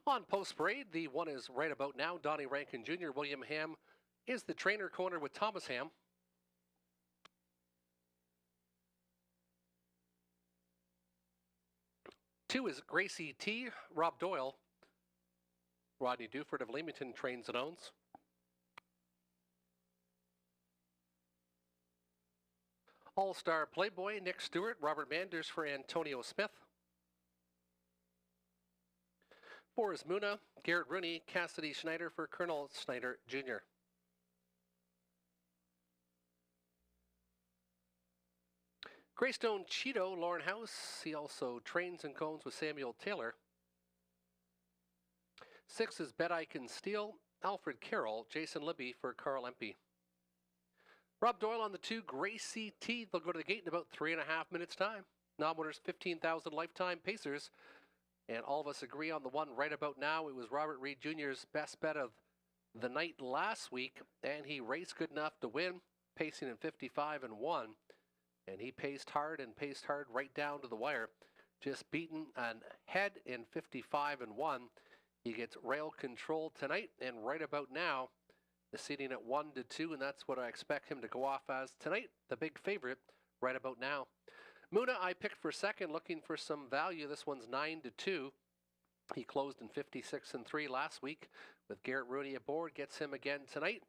On Post Parade, the one is right about now. Donnie Rankin Jr. William Ham is the trainer corner with Thomas Ham. Two is Gracie T. Rob Doyle. Rodney Duford of Leamington trains and owns. All-Star Playboy Nick Stewart, Robert Manders for Antonio Smith. 4 is Muna, Garrett Rooney, Cassidy Schneider for Colonel Schneider Jr. Greystone Cheeto, Lauren House. He also trains and cones with Samuel Taylor. 6 is Bet I Can Steal, Alfred Carroll, Jason Libby for Carl Empey. Rob Doyle on the 2, Gracie T. They'll go to the gate in about 3.5 minutes' time. Nominators 15,000 lifetime pacers. And all of us agree on the one right about now. It was Robert Reed Jr.'s best bet of the night last week, and he raced good enough to win, pacing in 55 and 1. And he paced hard right down to the wire. Just beaten and head in 55 and 1. He gets rail control tonight, and right about now, the seating at 1-2, and that's what I expect him to go off as tonight. The big favorite right about now. Muna, I picked for second, looking for some value. This one's 9-2. He closed in 56 and 3 last week with Garrett Rooney aboard. Gets him again tonight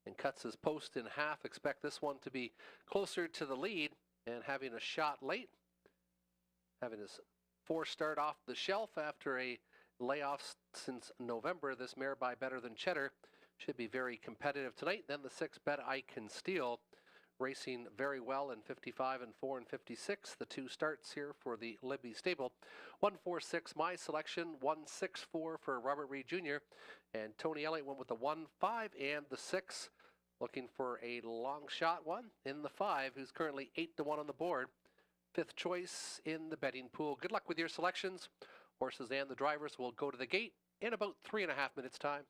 and cuts his post in half. Expect this one to be closer to the lead and having a shot late. Having his 4 start off the shelf after a layoff since November. This mare by Better Than Cheddar should be very competitive tonight. Then the 6 Bet I Can Steal, racing very well in 55 and 4 and 56. The 2 starts here for the Libby stable. 1-4-6 my selection. 1-6-4 for Robert Reed Jr. And Tony Elliott went with the 1-5 and the 6. Looking for a long shot one in the 5, who's currently 8-1 on the board. 5th choice in the betting pool. Good luck with your selections. Horses and the drivers will go to the gate in about 3.5 minutes' time.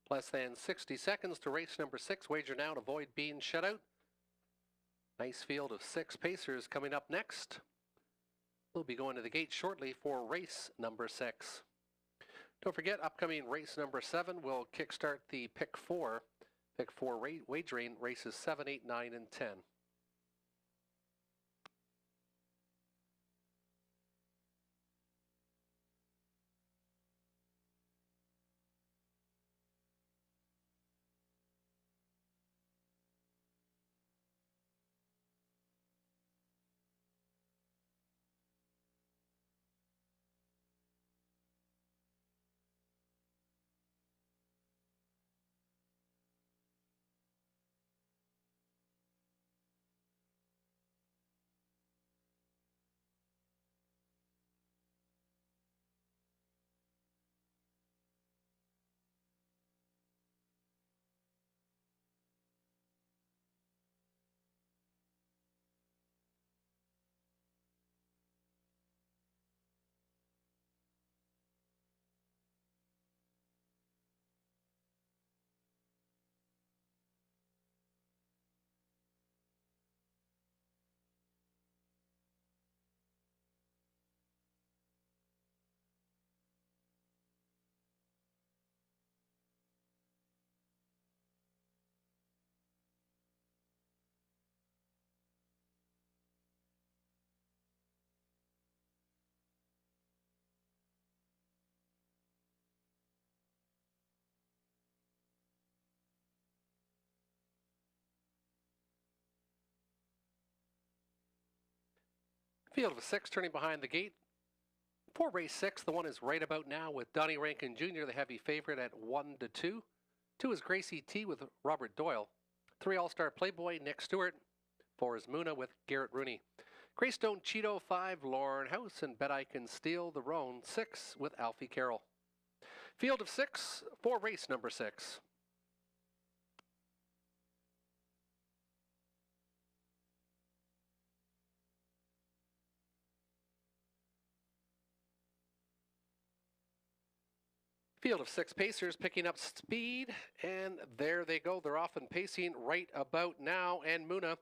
Less than 60 seconds to race number 6. Wager now to avoid being shut out. Nice field of 6 pacers coming up next. We'll be going to the gate shortly for race number 6. Don't forget, upcoming race number 7 will kickstart the Pick 4. Pick 4 wagering races 7, 8, 9, and 10. Field of 6 turning behind the gate. For race 6, the 1 is right about now with Donnie Rankin Jr., the heavy favorite at 1 to 2. 2 is Gracie T with Robert Doyle. 3 All-Star Playboy, Nick Stewart. 4 is Muna with Garrett Rooney. Greystone Cheeto, 5 Lauren House, and Bet I Can Steal the Roan, 6 with Alfie Carroll. Field of 6 for race number 6. Field of 6 pacers picking up speed, and there they go. They're off and pacing right about now, and Muna,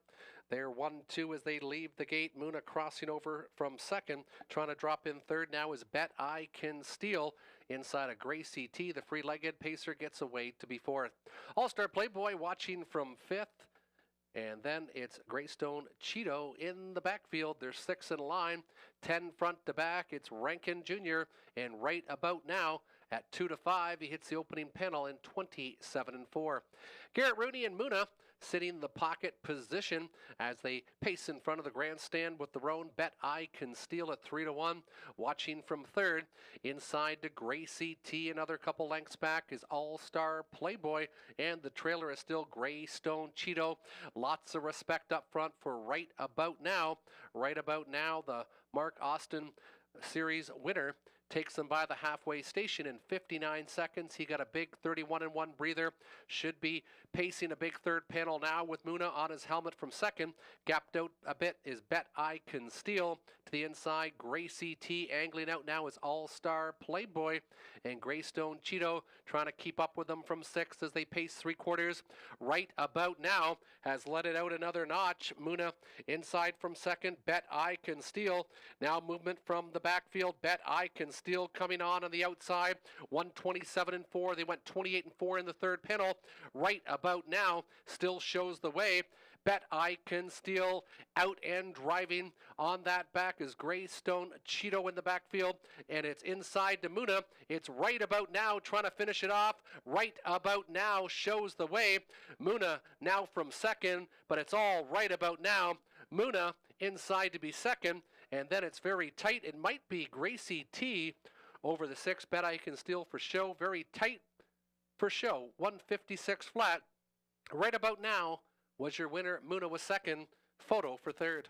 they're 1-2 as they leave the gate. Muna crossing over from second, trying to drop in third now is Bet I Can Steal. Inside of Gracie T, the free-legged pacer gets away to be fourth. All-Star Playboy watching from fifth. And then it's Greystone Cheeto in the backfield. There's 6 in line, 10 front to back. It's Rankin Jr. And right about now at 2 to 5, he hits the opening panel in 27-4. Garrett Rooney and Muna sitting in the pocket position as they pace in front of the grandstand with the Roan. Bet I Can Steal at 3 to 1. Watching from third, inside to Gracie T, another couple lengths back is All-Star Playboy, and the trailer is still Greystone Cheeto. Lots of respect up front for right about now. Right about now, the Mark Austin Series winner takes them by the halfway station in 59 seconds. He got a big 31-1 breather. Should be pacing a big third panel now with Muna on his helmet from second. Gapped out a bit is Bet I Can Steal. To the inside, Gracie T angling out now is All-Star Playboy. And Greystone Cheeto trying to keep up with them from sixth as they pace 3/4. Right about now has let it out another notch. Muna inside from second. Bet I Can Steal. Now movement from the backfield. Bet I Can Steal coming on the outside. 127-4. They went 28-4 in the third panel. Right about now still shows the way. Bet I Can Steal out and driving on that back is Greystone Cheeto in the backfield, and it's inside to Muna. It's right about now trying to finish it off. Right about now shows the way. Muna now from second, but it's all right about now. Muna inside to be second, and then it's very tight. It might be Gracie T over the 6. Bet I Can Steal for show. Very tight for show. 156 flat. Right about now was your winner. Muna was second. Photo for third.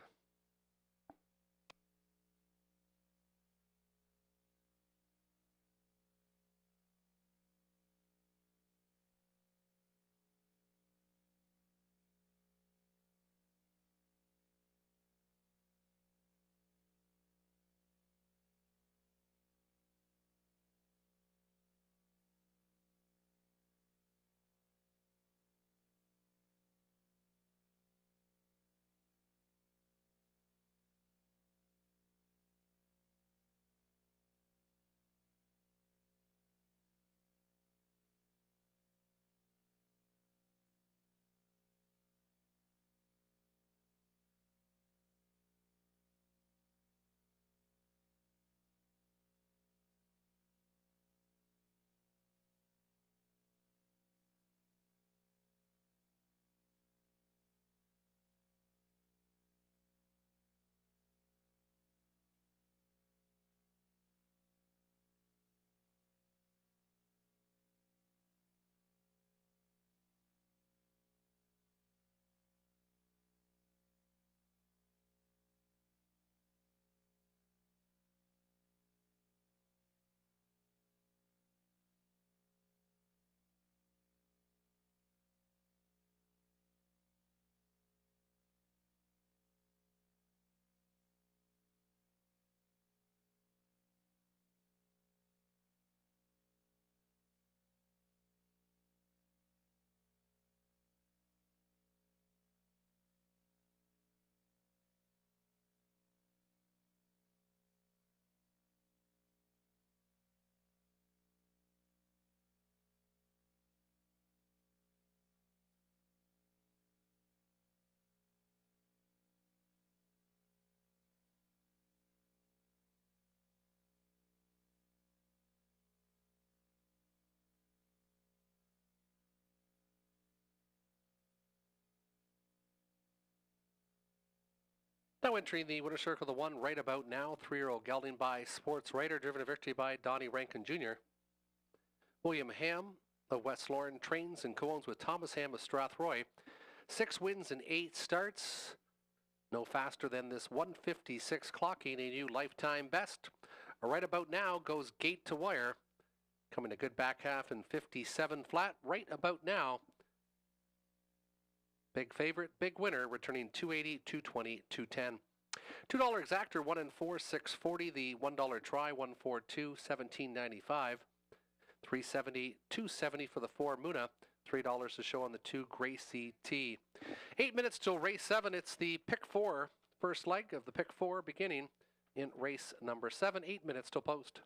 Now entering the winner's circle, the one right about now, 3-year-old gelding by Sports Writer, driven to victory by Donnie Rankin Jr. William Ham of West Lorne trains and co-owns with Thomas Ham of Strathroy. 6 wins in 8 starts. No faster than this 156, clocking a new lifetime best. Right about now goes Gate to Wire. Coming a good back half in 57 flat. Right about now. Big favorite, big winner, returning 280, 220, 210. $2 exactor, 1 and 4, 640. The $1 try, 142, 17.95. 370, 270 for the 4 Muna. $3 to show on the 2 Gracie T. 8 minutes till race 7. It's the pick 4, first leg of the pick 4 beginning in race number 7. 8 minutes till post.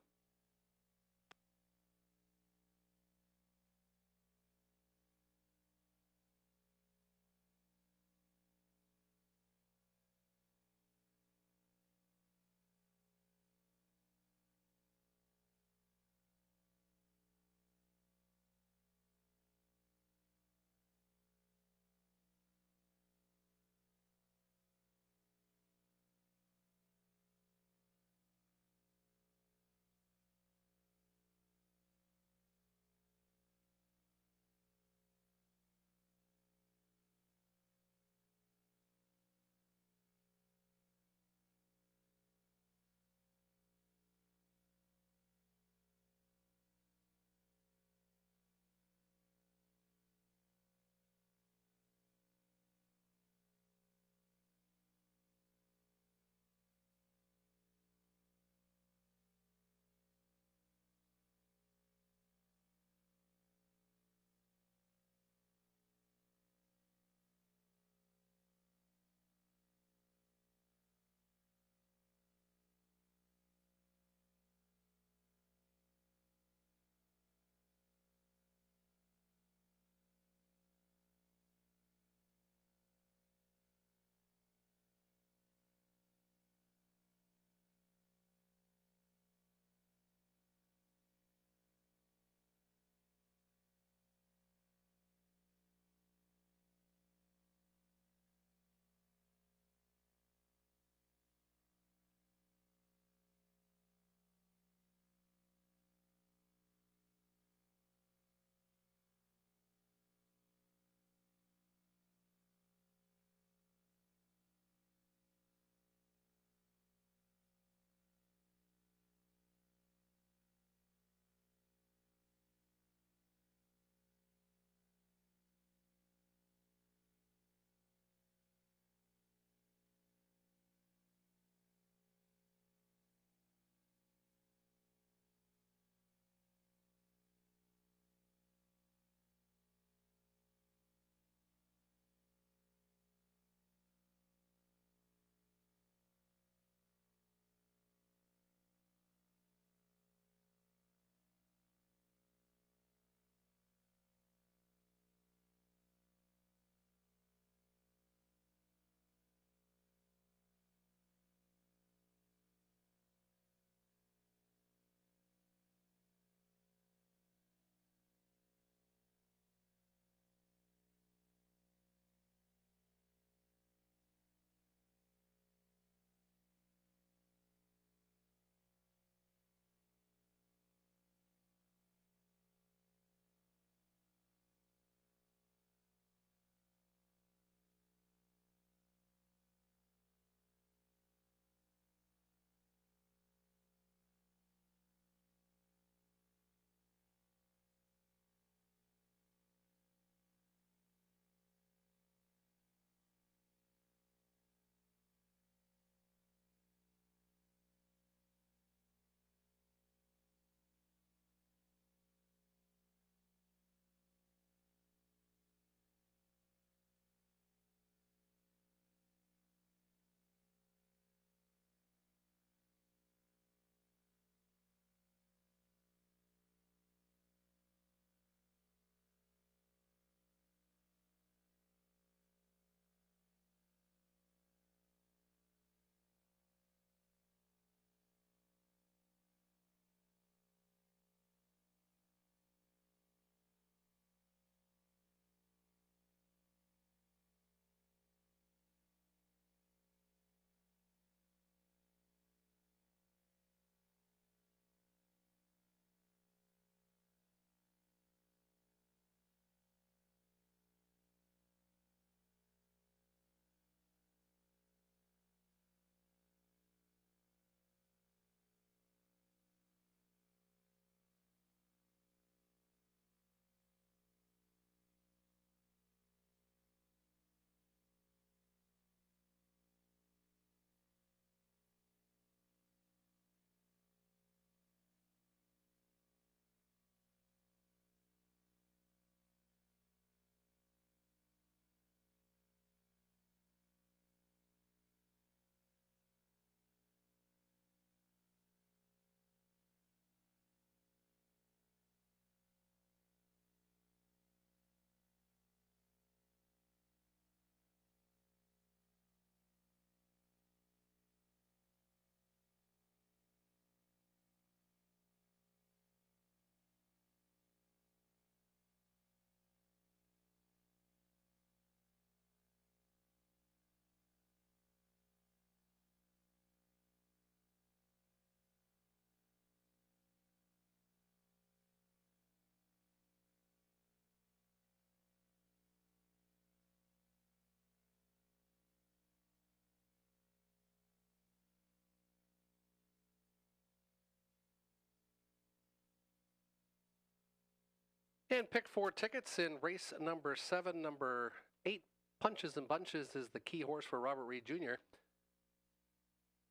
And pick 4 tickets in race number 7. Number 8, Punches and Bunches, is the key horse for Robert Reed Jr.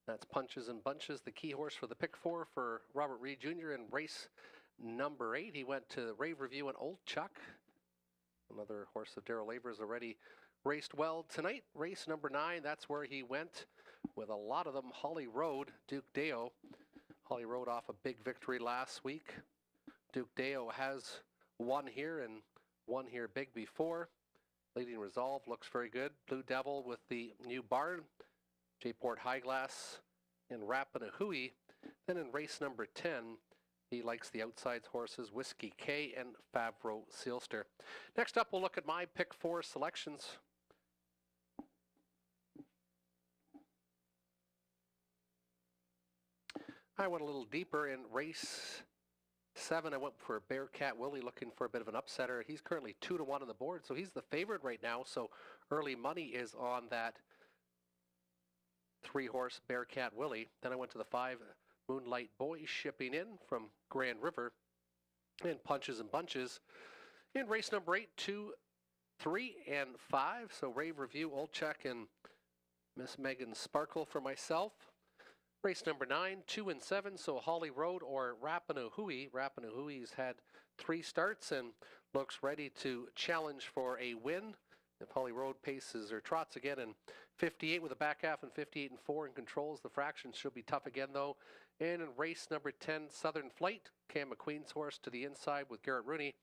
That's Punches and Bunches, the key horse for the pick 4 for Robert Reed Jr. in race number 8. He went to Rave Review and Old Chuck. Another horse of Darrell Labor's already raced well tonight. Race number 9, that's where he went with a lot of them. Holly Road, Duke Deo. Holly Road off a big victory last week. Duke Deo has won here and won here big before. Leading Resolve looks very good. Blue Devil with the new barn. J-Port High Glass and Rapanahui. Then in race number 10, he likes the outsides horses Whiskey K and Favreau Sealster. Next up, we'll look at my pick 4 selections. I went a little deeper in race 7. I went for Bearcat Willie, looking for a bit of an upsetter. He's currently 2-1 on the board, so he's the favorite right now. So early money is on that 3-horse Bearcat Willie. Then I went to the 5 Moonlight Boy, shipping in from Grand River, and Punches and Bunches in race number 8, 2, 3, and 5. So Rave Review, Old Check, and Miss Megan Sparkle for myself. Race number 9, 2 and 7, so Holly Road or Rapanahui. Rapanahui's had 3 starts and looks ready to challenge for a win. If Holly Road paces or trots again in 58 with a back half and 58 and 4 and controls the fractions, should be tough again though. And in race number 10, Southern Flight, Cam McQueen's horse to the inside with Garrett Rooney.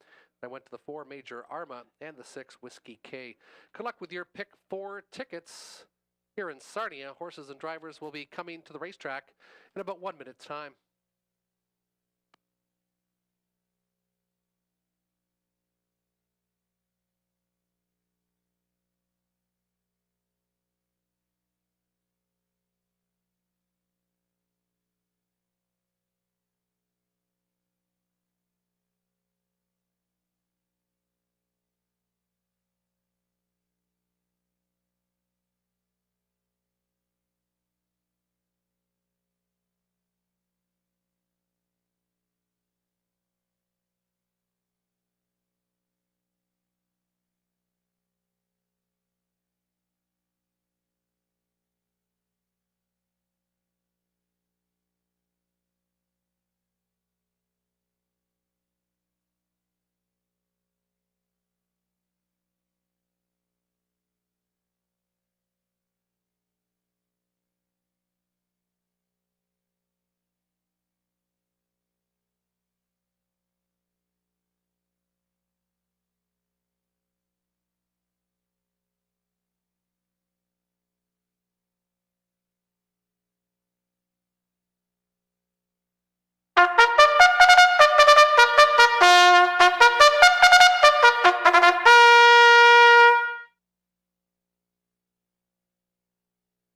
I went to the 4 Major Arma and the 6 Whiskey K. Good luck with your pick 4 tickets. Here in Sarnia, horses and drivers will be coming to the racetrack in about 1 minute's time.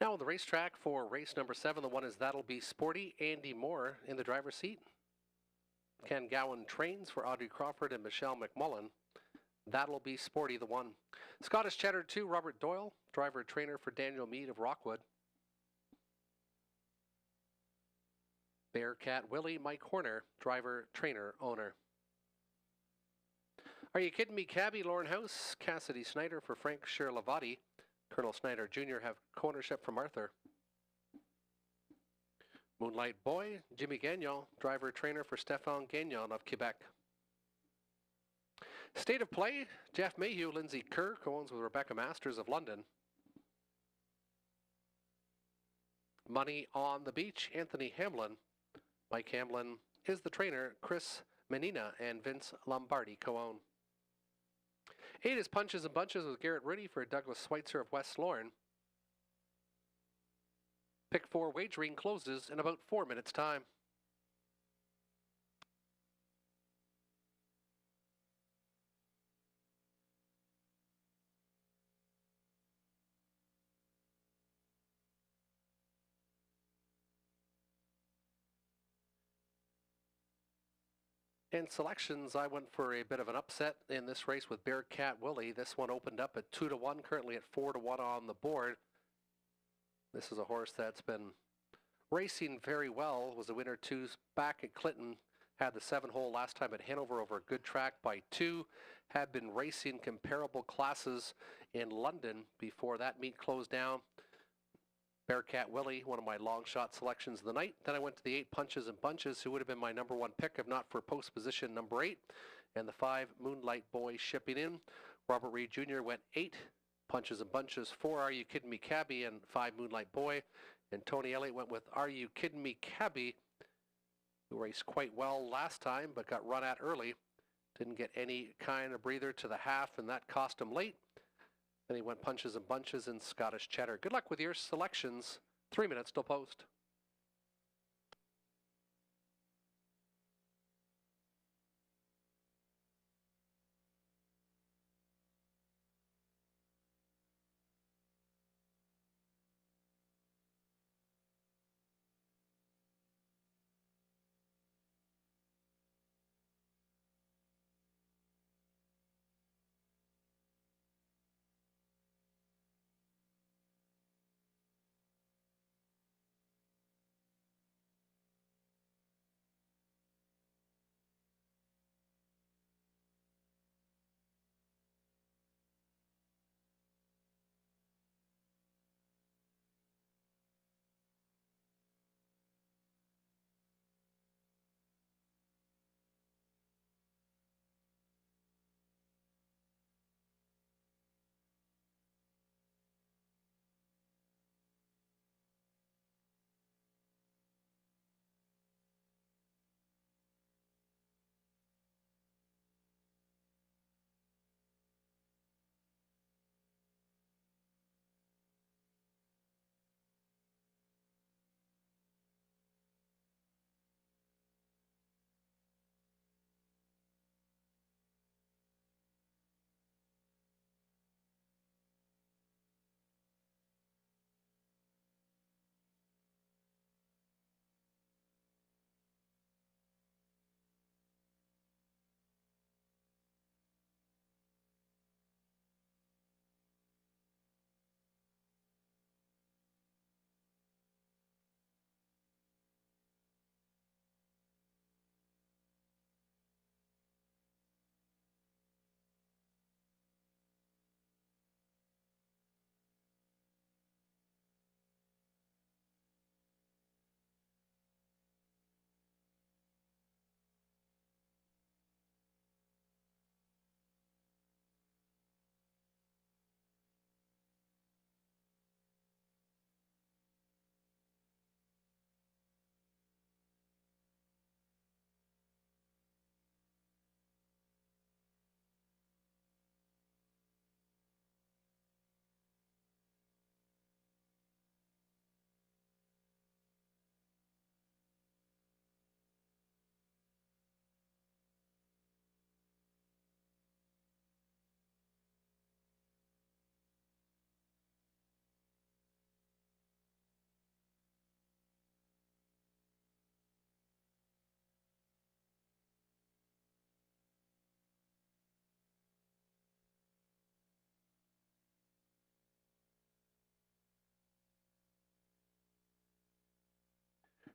Now on the racetrack for race number 7, the one is That'll Be Sporty. Andy Moore in the driver's seat. Ken Gowan trains for Audrey Crawford and Michelle McMullen. That'll Be Sporty, the 1. Scottish Cheddar 2, Robert Doyle, driver trainer for Daniel Meade of Rockwood. Bearcat Willie, Mike Horner, driver, trainer, owner. Are You Kidding Me Cabby, Lauren House, Cassidy Snyder for Frank Sherlavati. Colonel Snyder Jr. have co-ownership from Arthur. Moonlight Boy, Jimmy Gagnon, driver trainer for Stéphane Gagnon of Quebec. State of Play, Jeff Mayhew, Lindsay Kerr, co-owns with Rebecca Masters of London. Money on the Beach, Anthony Hamlin. Mike Hamlin is the trainer. Chris Menina and Vince Lombardi co-own. 8 is Punches and Bunches with Garrett Rooney for Douglas Schweitzer of West Lorne. Pick 4 wagering closes in about 4 minutes' time. In selections, I went for a bit of an upset in this race with Bearcat Willie. This one opened up at 2-1, currently at 4-1 on the board. This is a horse that's been racing very well. Was a winner 2 back at Clinton Had the 7-hole last time at Hanover over a good track by 2. Had been racing comparable classes in London before that meet closed down. Bearcat Willie, one of my long shot selections of the night. Then I went to the 8 Punches and Bunches, who would have been my number 1 pick if not for post position number 8. And the 5 Moonlight Boy shipping in. Robert Reed Jr. went 8 Punches and Bunches, 4 Are You Kidding Me Cabby, and 5 Moonlight Boy. And Tony Elliott went with Are You Kidding Me Cabby, who raced quite well last time but got run at early. Didn't get any kind of breather to the half, and that cost him late. Then he went Punches and Bunches and Scottish Cheddar. Good luck with your selections. 3 minutes till post.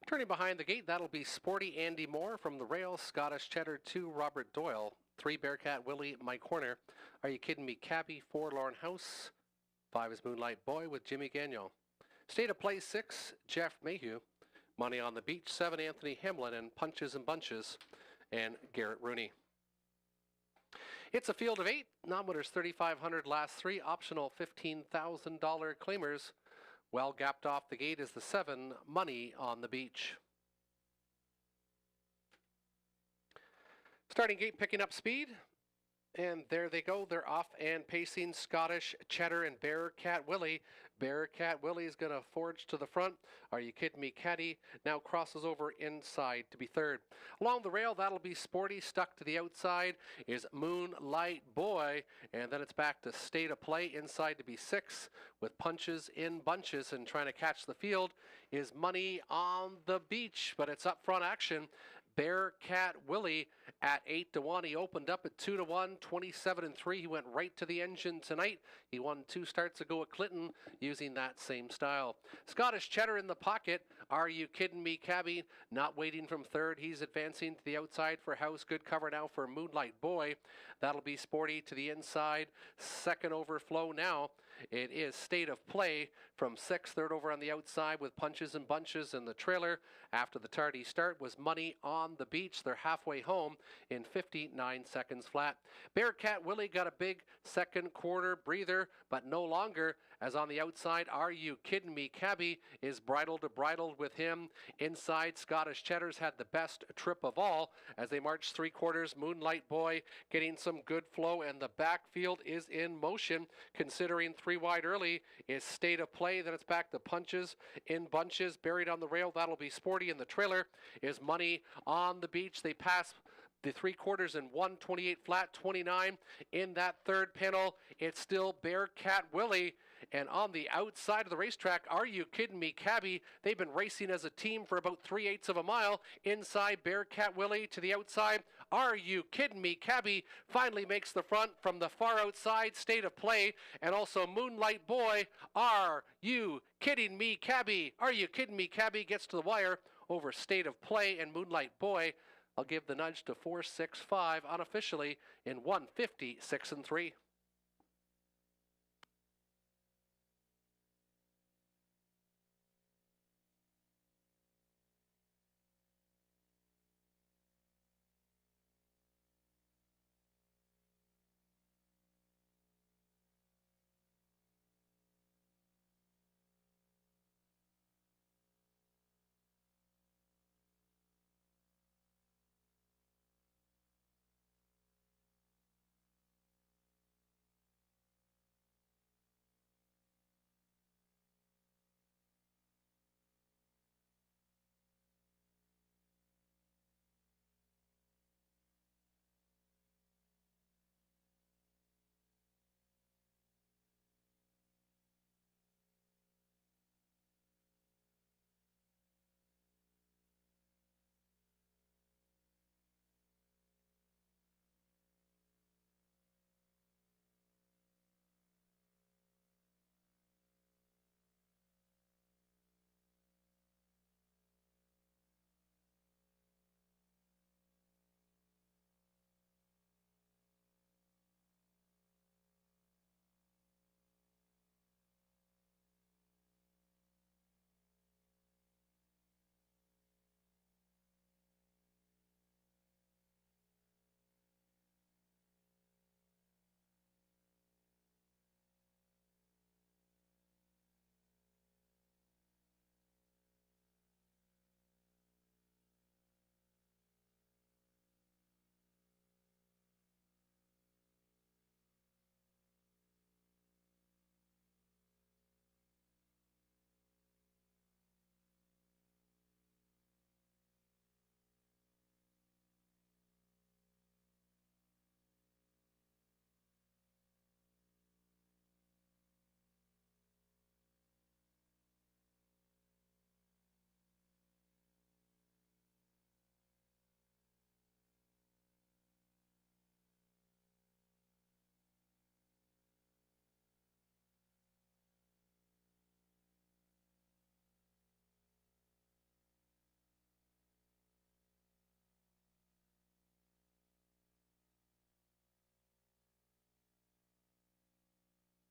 Turning behind the gate, that'll be Sporty Andy Moore from the rail. Scottish Cheddar 2, Robert Doyle. 3 Bearcat Willie, Mike Horner. Are You Kidding Me Cabby, 4 Lauren House. 5 is Moonlight Boy with Jimmy Gagnon. State of Play 6, Jeff Mayhew. Money on the Beach, 7 Anthony Hamlin, and Punches and Bunches, and Garrett Rooney. It's a field of 8. Non-winners $3,500 last 3. Optional $15,000 claimers. Well gapped off the gate is the 7, Money on the Beach. Starting gate picking up speed. And there they go. They're off and pacing. Scottish Cheddar and Bearcat Willie. Bearcat Willie is going to forge to the front. Are You Kidding Me Caddy now crosses over inside to be third. Along the rail, that'll be Sporty. Stuck to the outside is Moonlight Boy. And then it's back to State of Play inside to be 6 with Punches in Bunches. And trying to catch the field is Money on the Beach. But it's up front action. Bearcat Willie at 8-1. He opened up at 2-1, 27-3. He went right to the engine tonight. He won 2 starts ago at Clinton using that same style. Scottish Cheddar in the pocket. Are You Kidding Me Cabby? Not waiting from third. He's advancing to the outside for House. Good cover now for Moonlight Boy. That'll be Sporty to the inside. Second overflow now. It is State of Play from 6th, third over on the outside with Punches and Bunches in the trailer. After the tardy start was Money on the Beach. They're halfway home in 59 seconds flat. Bearcat Willie got a big second quarter breather, but no longer, as on the outside, Are You Kidding Me Cabby is bridle to bridle with him. Inside, Scottish Cheddars had the best trip of all as they marched 3 quarters. Moonlight Boy getting some good flow, and the backfield is in motion. Considering 3 wide early is State of Play. Then it's back to Punches in Bunches. Buried on the rail, that'll be Sporty. In the trailer is Money on the Beach. They pass the 3 quarters in 1:28 flat, 29 in that third panel. It's still Bearcat Willie. And on the outside of the racetrack, Are You Kidding Me Cabby? They've been racing as a team for about 3/8 of a mile. Inside, Bearcat Willie to the outside. Are You Kidding Me Cabby finally makes the front from the far outside. State of Play and also Moonlight Boy. Are You Kidding Me Cabby? Are You Kidding Me Cabby gets to the wire over State of Play and Moonlight Boy. I'll give the nudge to 4-6-5 unofficially in 1:56-3.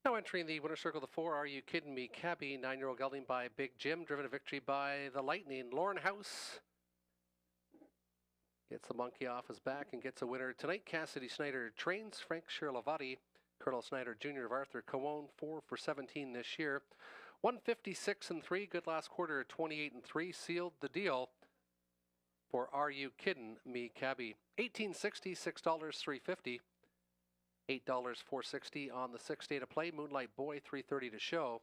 Now entering the winner's circle, the 4, Are You Kidding Me Cabby, 9-year-old gelding by Big Jim, driven to victory by the Lightning. Lauren House gets the monkey off his back and gets a winner tonight. Cassidy Snyder trains. Frank Shirlavati, Colonel Snyder Jr. of Arthur Coone, 4 for 17 this year. 156-3, good last quarter, 28-3, sealed the deal for Are You Kidding Me Cabby. 1860, $6, $3.50. $8, $4.60 on the 6 day to play. Moonlight Boy, $3.30 to show.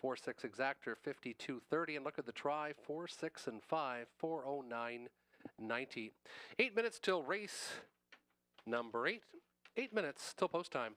4-6 exactor, $52.30. And look at the try, 4, 6, and 5, $409.90. 8 minutes till race number 8. 8 minutes till post time.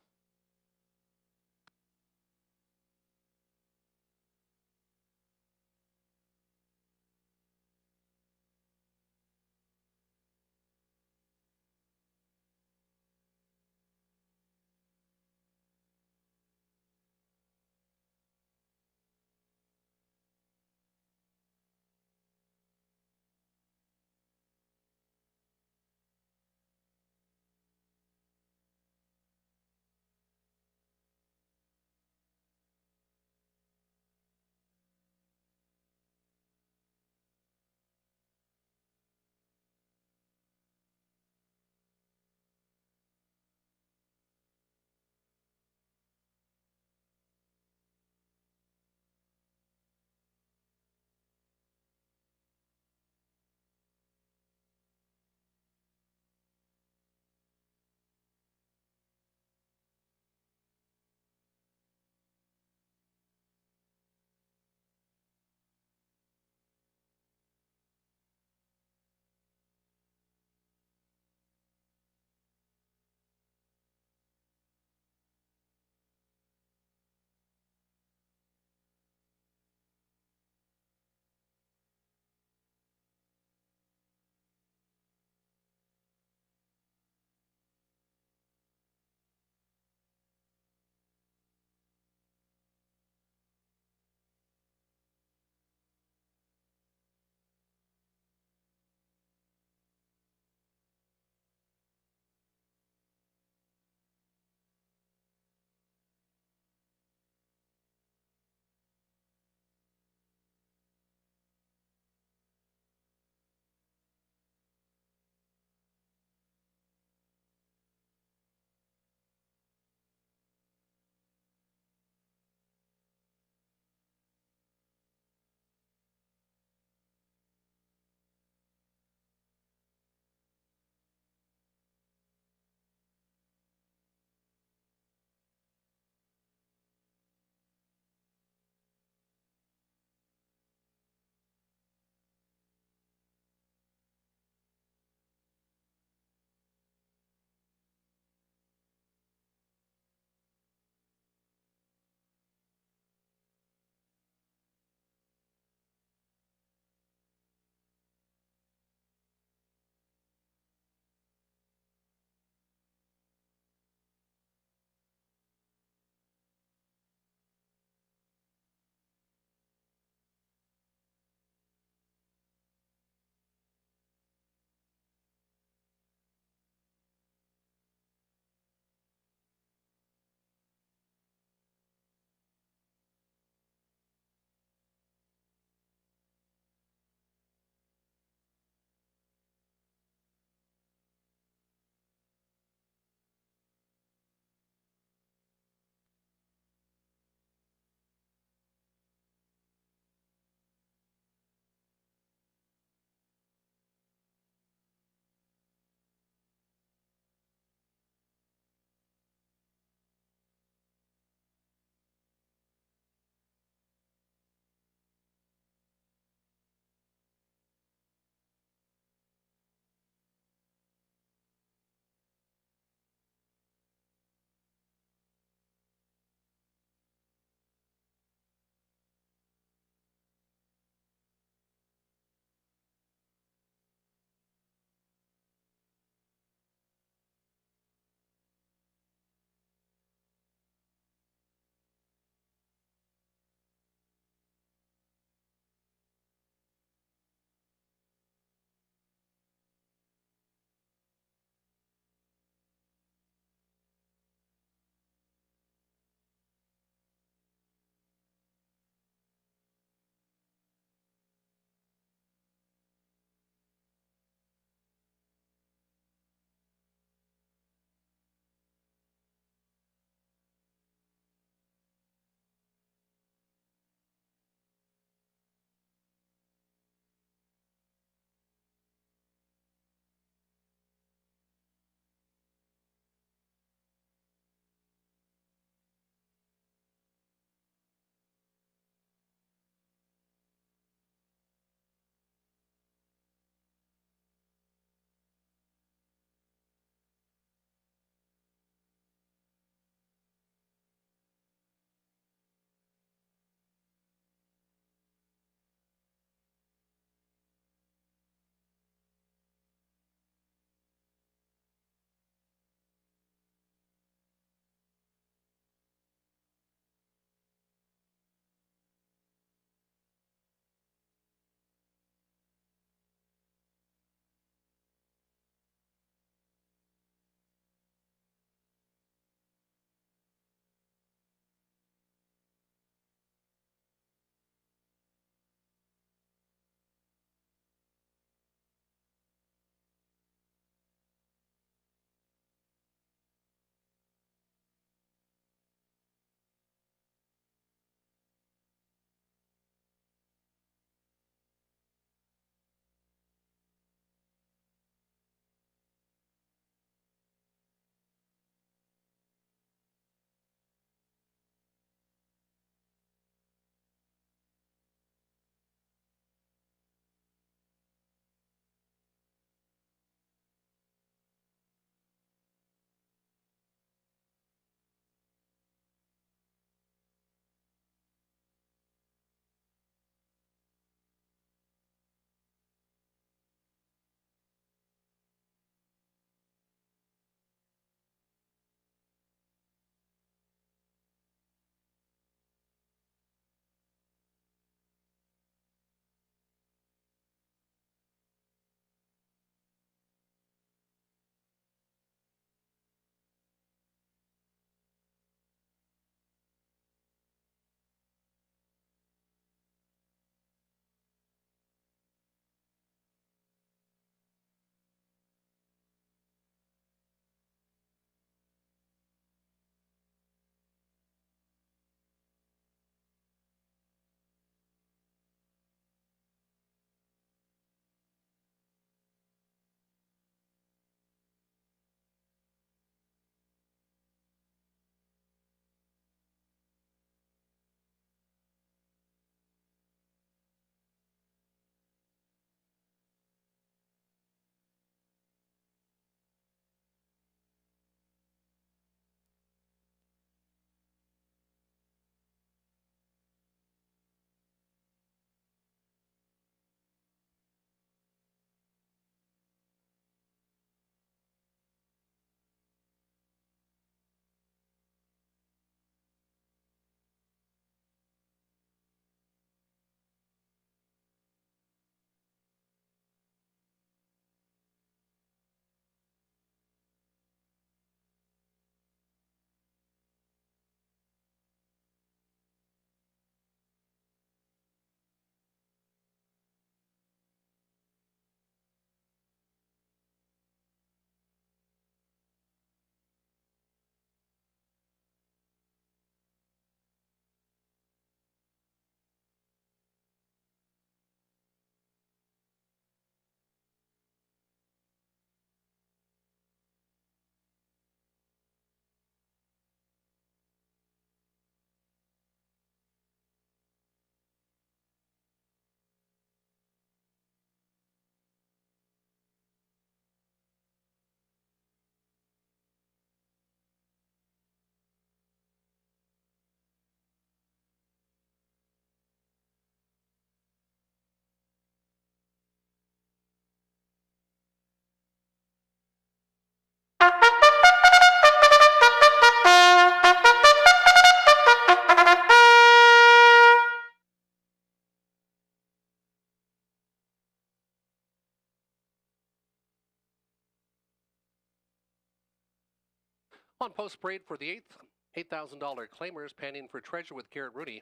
On post parade for the eighth, $8,000 claimers panning for treasure with Garrett Rooney.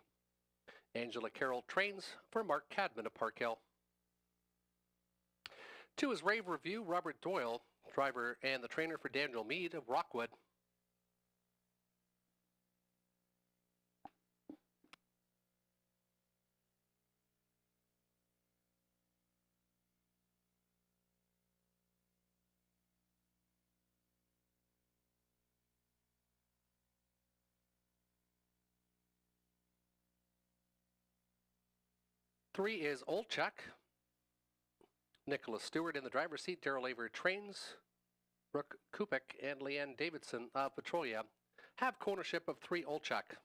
Angela Carroll trains for Mark Cadman of Park Hill. 2 is Rave Review, Robert Doyle, driver and the trainer for Daniel Mead of Rockwood. 3 is Old Chuck. Nicholas Stewart in the driver's seat. Daryl Aver trains. Brooke Kupik and Leanne Davidson of Petrolia have ownership of 3 Old Chuck.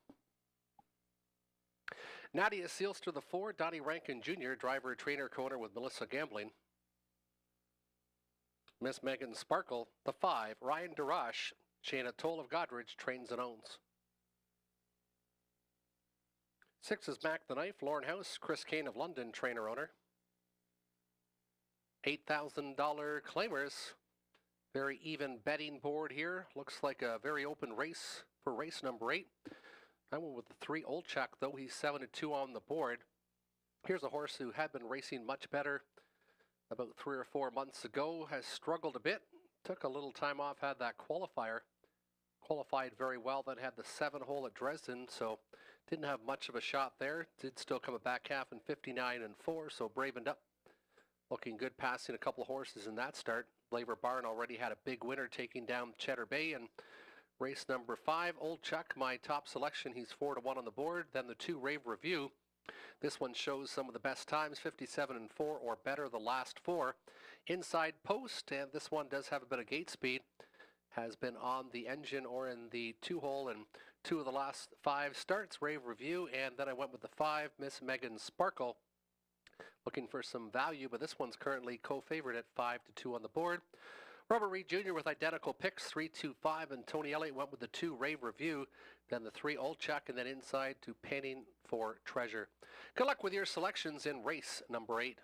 Nadia Sealster the 4, Donnie Rankin Jr., driver, trainer, co-owner with Melissa Gambling. Miss Megan Sparkle the 5, Ryan Darash, Shana Toll of Godridge trains and owns. 6 is Mac the Knife, Lauren House, Chris Kane of London, trainer owner. $8,000 claimers. Very even betting board here. Looks like a very open race for race number 8. I went with the 3 Old Chuck, though he's 7-2 on the board. Here's a horse who had been racing much better about 3 or 4 months ago, has struggled a bit, took a little time off, had that qualifier, qualified very well, then had the 7 hole at Dresden, so didn't have much of a shot there. Did still come a back half in 59-4, so bravened up. Looking good, passing a couple of horses in that start. Blaver Barn already had a big winner taking down Cheddar Bay, and race number 5, Old Chuck, my top selection. He's 4-1 on the board. Then the 2 Rave Review. This one shows some of the best times, 57-4 or better the last 4. Inside post, and this one does have a bit of gate speed. Has been on the engine or in the 2 hole in 2 of the last 5 starts. Rave Review, and then I went with the 5, Miss Megan Sparkle. Looking for some value, but this one's currently co-favorite at 5-2 on the board. Robert Reed Jr. with identical picks, 3, 2, 5, and Tony Elliott went with the 2 Rave Review, then the 3 Old Chuck, and then inside to Panning for Treasure. Good luck with your selections in race number 8.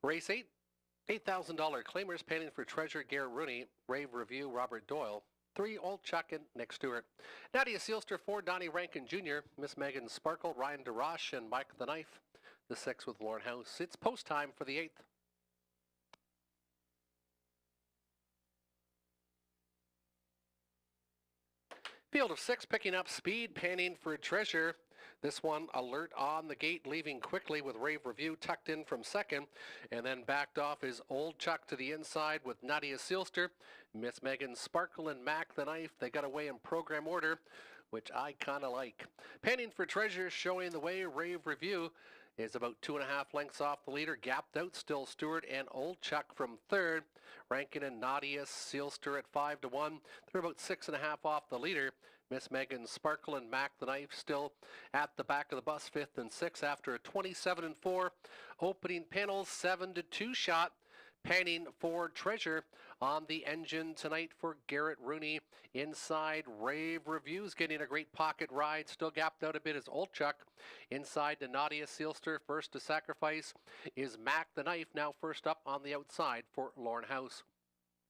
Race 8, $8,000 claimers painting for treasure Garrett Rooney, Rave Review Robert Doyle. 3, Old Chuck and Nick Stewart. Nadia Sealster, 4, Donnie Rankin Jr., Miss Megan Sparkle, Ryan DeRoche, and Mike the Knife. The 6 with Lauren House. It's post time for the 8th. Field of 6 picking up speed, panning for treasure. This one alert on the gate, leaving quickly with Rave Review tucked in from second, and then backed off is Old Chuck to the inside with Nadia Sealster, Miss Megan Sparkle and Mac the Knife. They got away in program order, which I kind of like. Panning for treasure showing the way. Rave Review is about 2.5 lengths off the leader. Gapped out still Stewart and Old Chuck from third. Rankin and Nadia Sealster at 5-1. They're about 6.5 off the leader. Miss Megan Sparkle and Mac the Knife still at the back of the bus, 5th and 6th after a 27-4 opening panel, 7-2 shot. Panning for treasure on the engine tonight for Garrett Rooney. Inside, Rave Reviews getting a great pocket ride. Still gapped out a bit is Old Chuck. Inside to Nadia Sealster. First to sacrifice is Mac the Knife. Now first up on the outside for Lauren House.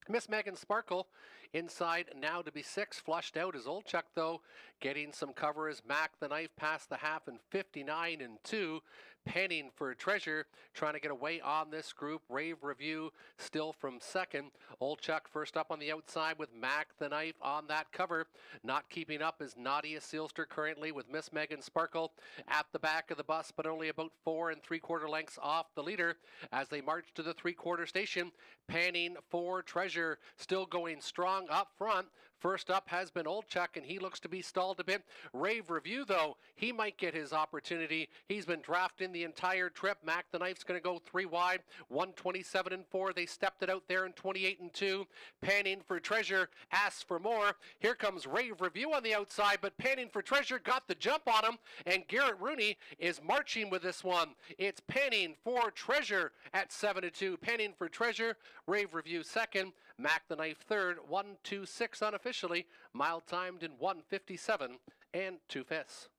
Miss Megan Sparkle inside now to be 6. Flushed out is Old Chuck, though. Getting some cover is Mac the Knife past the half and 59-2. Panning for treasure, trying to get away on this group. Rave Review still from second. Old Chuck first up on the outside with Mac the Knife on that cover. Not keeping up is Nadia Sealster currently with Miss Megan Sparkle at the back of the bus, but only about 4 3/4 lengths off the leader as they march to the 3/4 station. Panning for treasure, still going strong up front. First up has been Old Chuck, and he looks to be stalled a bit. Rave Review, though, he might get his opportunity. He's been drafting the entire trip. Mac the Knife's going to go 3 wide, 127-4. They stepped it out there in 28-2. Panning for treasure, asks for more. Here comes Rave Review on the outside, but Panning for treasure got the jump on him, and Garrett Rooney is marching with this one. It's Panning for treasure at 7-2. Panning for treasure, Rave Review second, Mac the Knife third, 1-2-6 unofficially, mile timed in 1:57 2/5.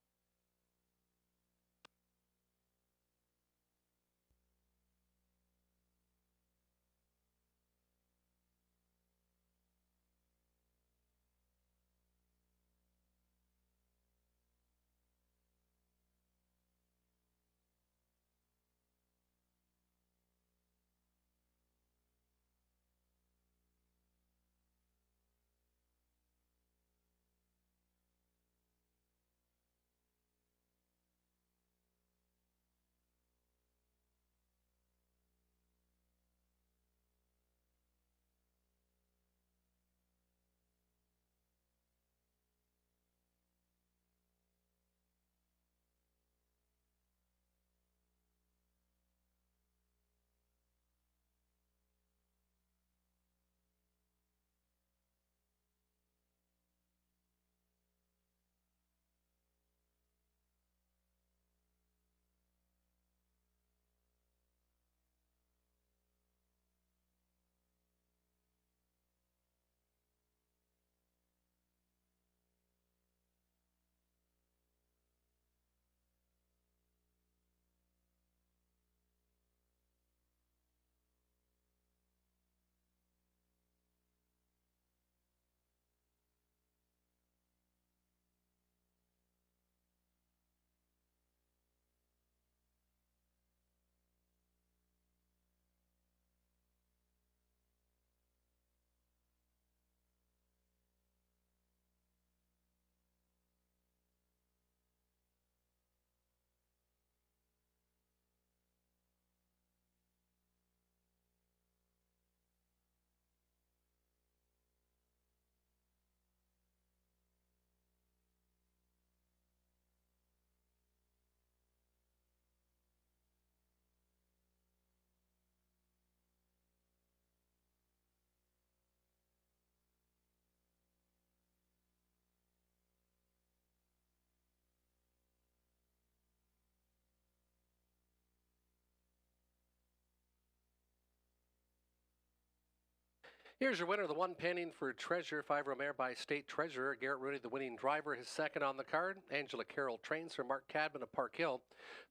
Here's your winner, the one pending for Treasure, 5 Romare by State Treasurer. Garrett Rooney, the winning driver, his second on the card. Angela Carroll trains for Mark Cadman of Park Hill.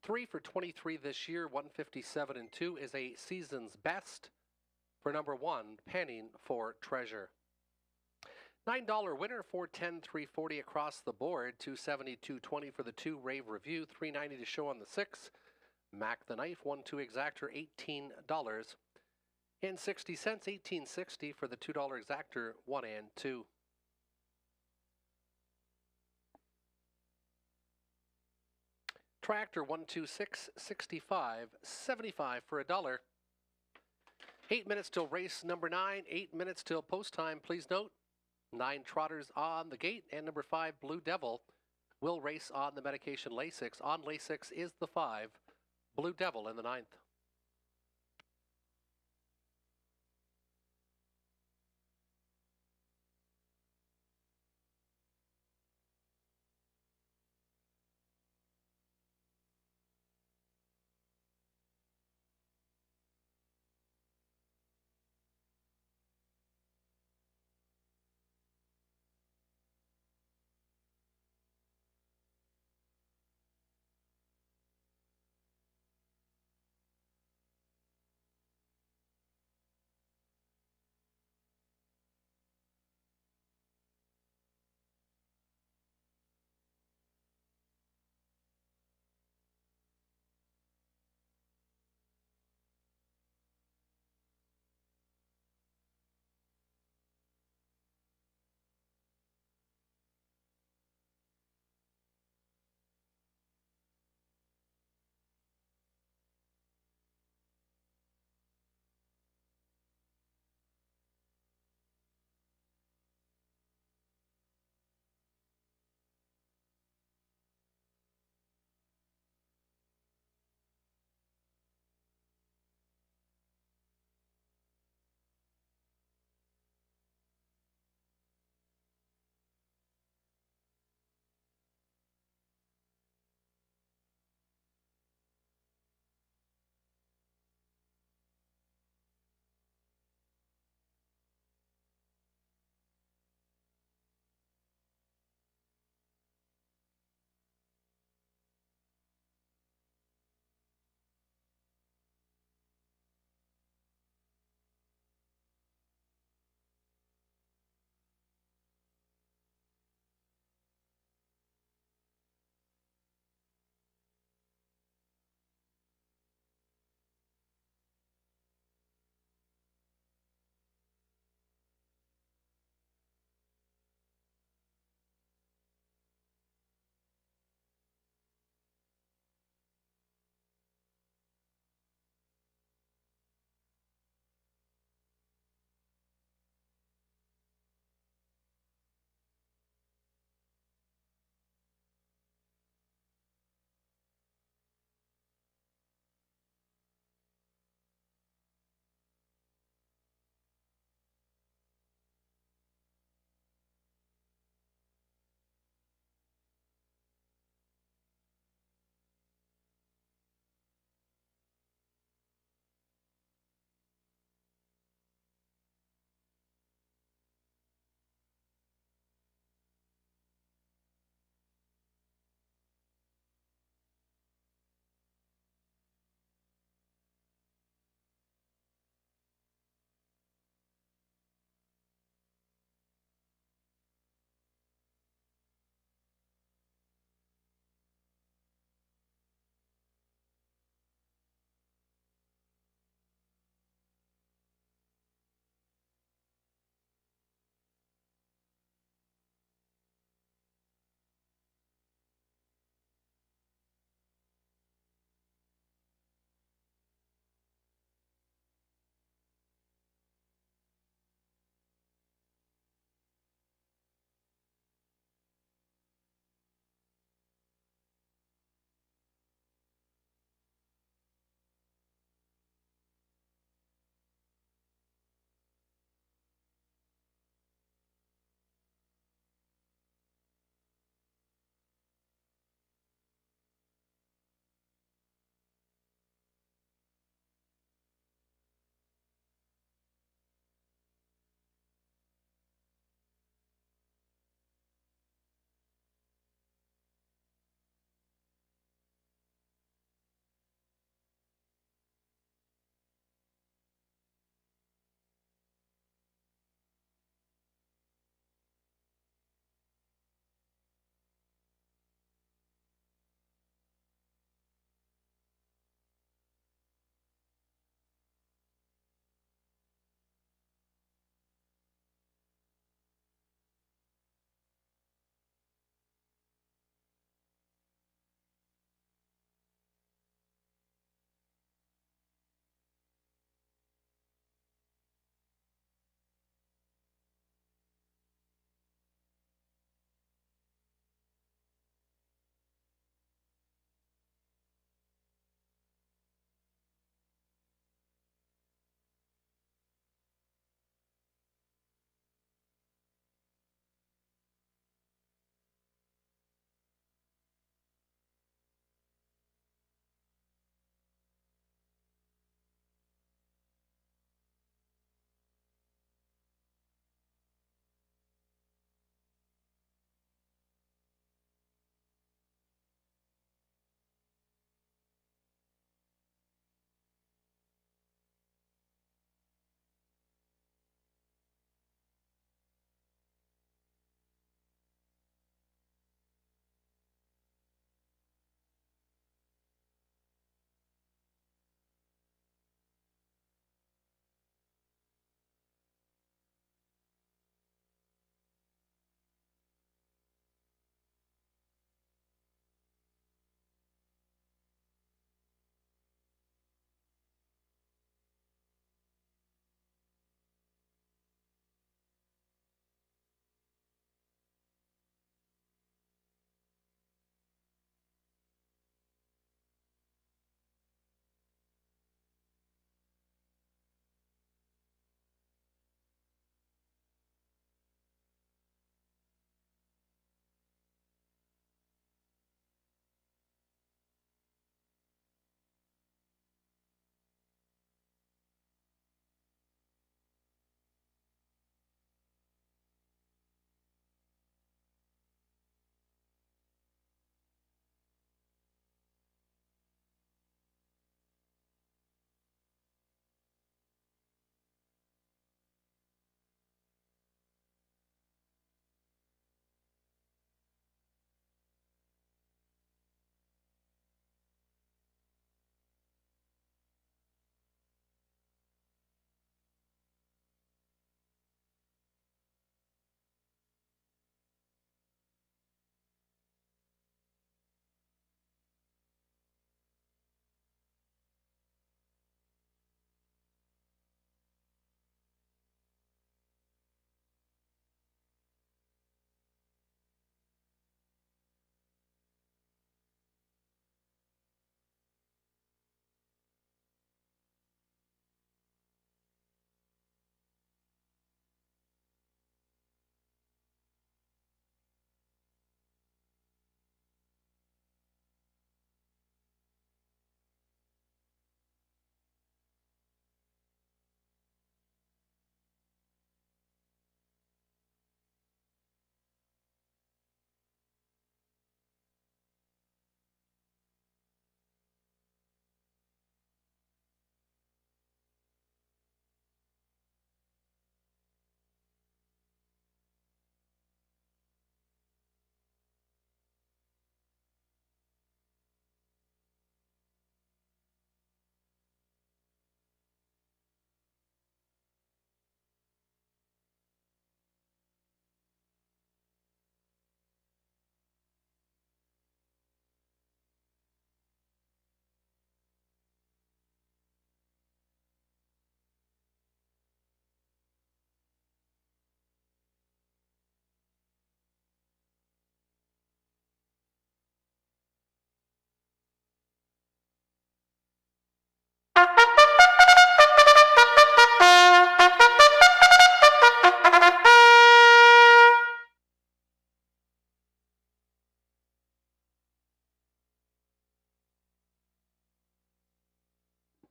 3 for 23 this year, 157 and 2 is a season's best for number 1, pending for Treasure. $9 winner, 410, 340 across the board, 270, 220 for the 2 Rave Review, 390 to show on the 6. Mac the Knife, 1-2 exactor, $18 and 60 cents, $18.60 for the $2 exactor, 1 and 2. Tractor 126, 65, 75 for $1. 8 minutes till race number 9, 8 minutes till post time. Please note, 9 trotters on the gate, and number 5 Blue Devil will race on the medication Lasix. On Lasix is the 5 Blue Devil in the 9th.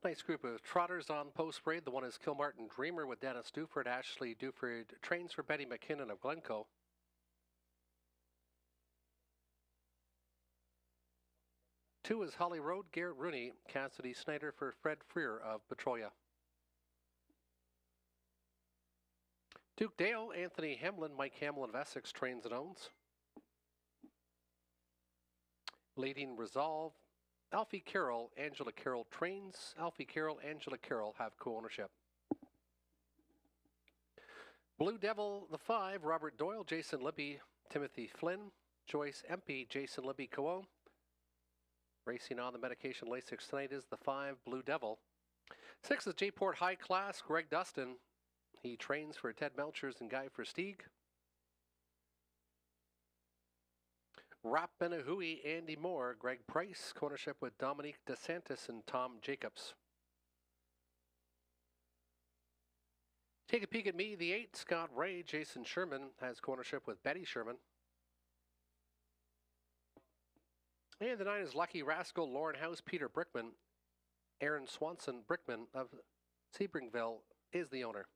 Nice group of trotters on post parade. The one is Kilmartin Dreamer with Dennis Duford. Ashley Duford trains for Betty McKinnon of Glencoe. 2 is Holly Road, Garrett Rooney, Cassidy Snyder for Fred Freer of Petrolia. Duke Dale, Anthony Hamlin, Mike Hamlin of Essex trains and owns. Leading Resolve, Alfie Carroll, Angela Carroll trains. Alfie Carroll, Angela Carroll have co-ownership. Blue Devil, the 5, Robert Doyle, Jason Libby, Timothy Flynn, Joyce Empey, Jason Libby co-own. Racing on the medication Lasix tonight is the 5, Blue Devil. 6 is J-Port High Class, Greg Dustin. He trains for Ted Melchers and Guy Versteeg. Rap Benahui, Andy Moore, Greg Price, co-ownership with Dominique DeSantis and Tom Jacobs. Take a peek at me, the 8, Scott Ray, Jason Sherman has co-ownership with Betty Sherman. And the 9 is Lucky Rascal, Lauren House, Peter Brickman. Aaron Swanson Brickman of Sebringville is the owner.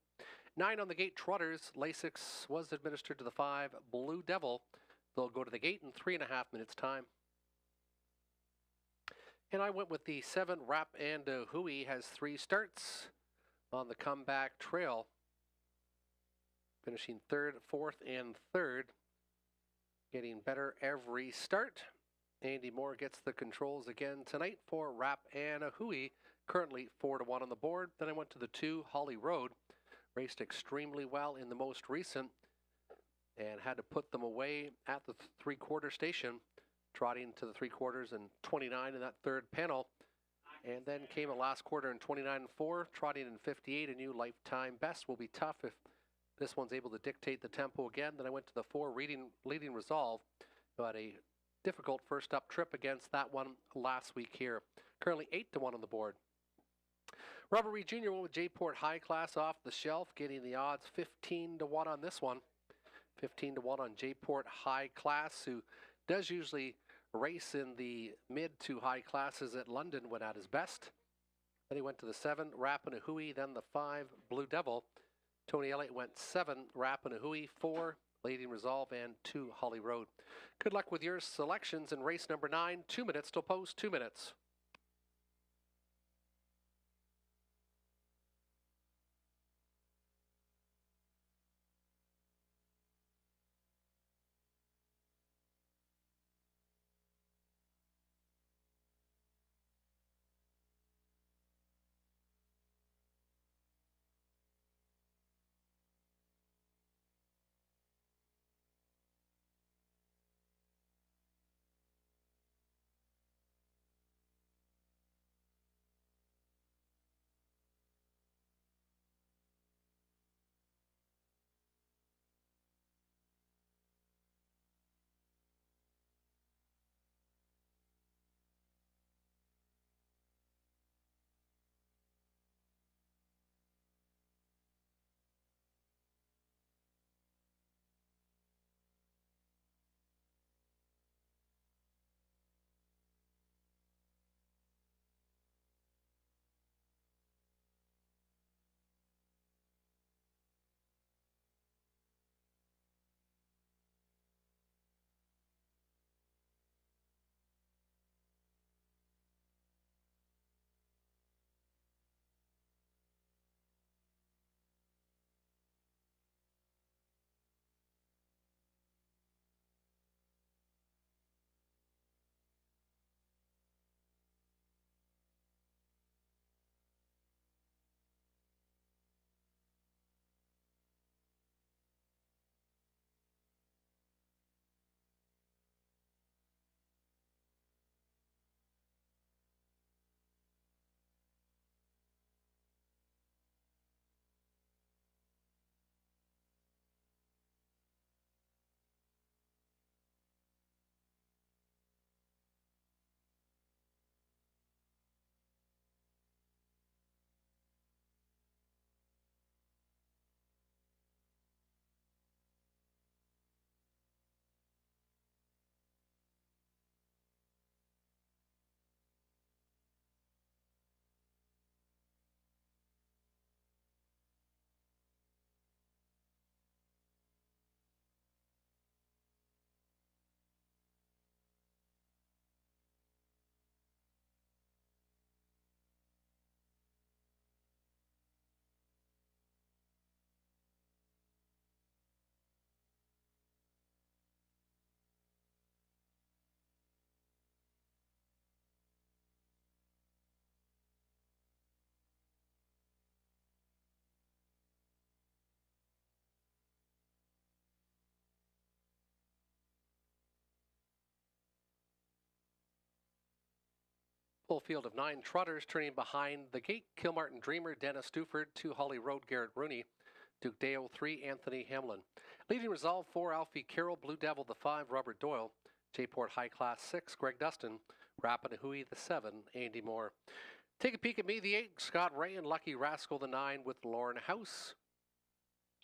9 on the gate, Trotters. Lasix was administered to the 5, Blue Devil. They'll go to the gate in 3.5 minutes' time. And I went with the 7, Rap and Hui has 3 starts on the comeback trail. Finishing 3rd, 4th, and 3rd. Getting better every start. Andy Moore gets the controls again tonight for Rap and Hui. Currently 4-1 on the board. Then I went to the 2, Holly Road. Raced extremely well in the most recent and had to put them away at the 3/4 station, trotting to the 3/4 and 29 in that 3rd panel. And then came a last quarter in 29-4, trotting in 58. A new lifetime best. Will be tough if this one's able to dictate the tempo again. Then I went to the 4, Leading Resolve. Got a difficult first up trip against that one last week here. Currently 8-1 on the board. Robert Reed Jr. went with J-Port High Class off the shelf, getting the odds 15-1 on this one. 15-1 on J-Port High Class, who does usually race in the mid to high classes at London when at his best. Then he went to the 7, Rap and Hui, then the 5, Blue Devil. Tony Elliott went 7, Rap and Hui, 4, Leading Resolve, and 2, Holly Road. Good luck with your selections in race number 9. 2 minutes till post, 2 minutes. Full field of 9 trotters turning behind the gate. Kilmartin Dreamer, Dennis Stuford, 2 Holly Road, Garrett Rooney. Duke Deo, 3 Anthony Hamlin. Leading Resolve, 4 Alfie Carroll, Blue Devil, the 5 Robert Doyle. J-Port High Class, 6 Greg Dustin. Rapanahui, the 7 Andy Moore. Take a Peek at Me, the 8 Scott Ray, and Lucky Rascal, the 9 with Lauren House.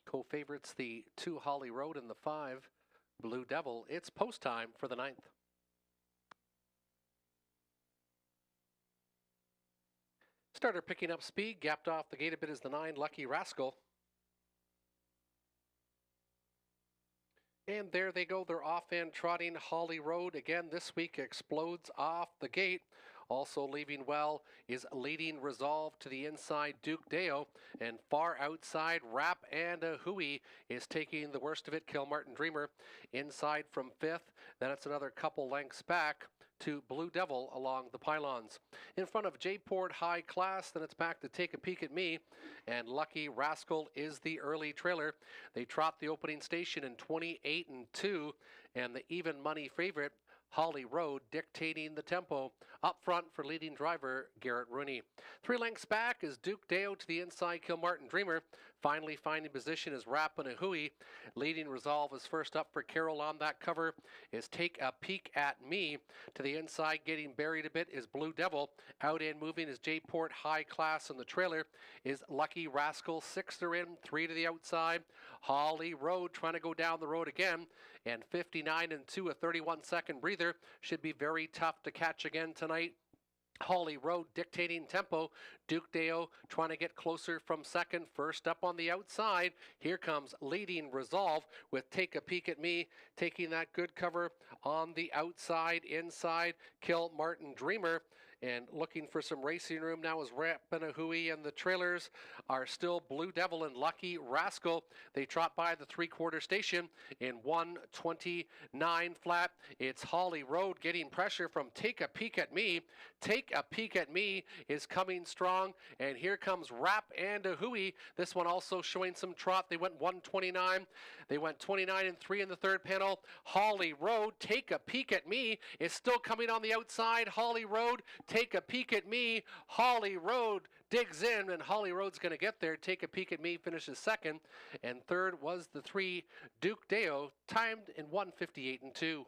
Co-favorites, the 2 Holly Road and the 5 Blue Devil. It's post time for the 9th. Starter picking up speed, gapped off the gate a bit is the 9 Lucky Rascal. And there they go, they're off and trotting. Holly Road again this week explodes off the gate. Also leaving well is Leading Resolve to the inside, Duke Deo, and far outside Rap and Hui is taking the worst of it. Kilmartin Dreamer inside from 5th, then it's another couple lengths back to Blue Devil along the pylons. In front of J-Port High Class, then it's back to Take a Peek at Me, and Lucky Rascal is the early trailer. They trot the opening station in 28 and 2, and the even money favorite, Holly Road, dictating the tempo. Up front for leading driver, Garrett Rooney. 3 lengths back is Duke Deo to the inside, Kilmartin Dreamer. Finally finding position is Rapanahui. Leading Resolve is first up for Carroll on that cover is Take a Peek at Me. To the inside, getting buried a bit is Blue Devil. Out and moving is J-Port High Class, and the trailer is Lucky Rascal. 6 are in, 3 to the outside. Holly Road trying to go down the road again. And 59 and 2, a 31-second breather. Should be very tough to catch again tonight. Holly Road dictating tempo. Duke Deo trying to get closer from second. First up on the outside. Here comes Leading Resolve with Take a Peek at Me. Taking that good cover on the outside. Inside, Kilmartin Dreamer. And looking for some racing room now is Rapanahui, and the trailers are still Blue Devil and Lucky Rascal. They trot by the 3/4 station in 1:29 flat. It's Holly Road getting pressure from Take a Peek at Me. Take a Peek at Me is coming strong, and here comes Rap and Hui. This one also showing some trot. They went 1:29. They went 29 and 3 in the third panel. Holly Road, Take a Peek at Me is still coming on the outside. Holly Road, Take a Peek at Me. Holly Road digs in, and Holly Road's going to get there. Take a Peek at Me finishes second, and third was the 3 Duke Deo, timed in 1:58 and 2.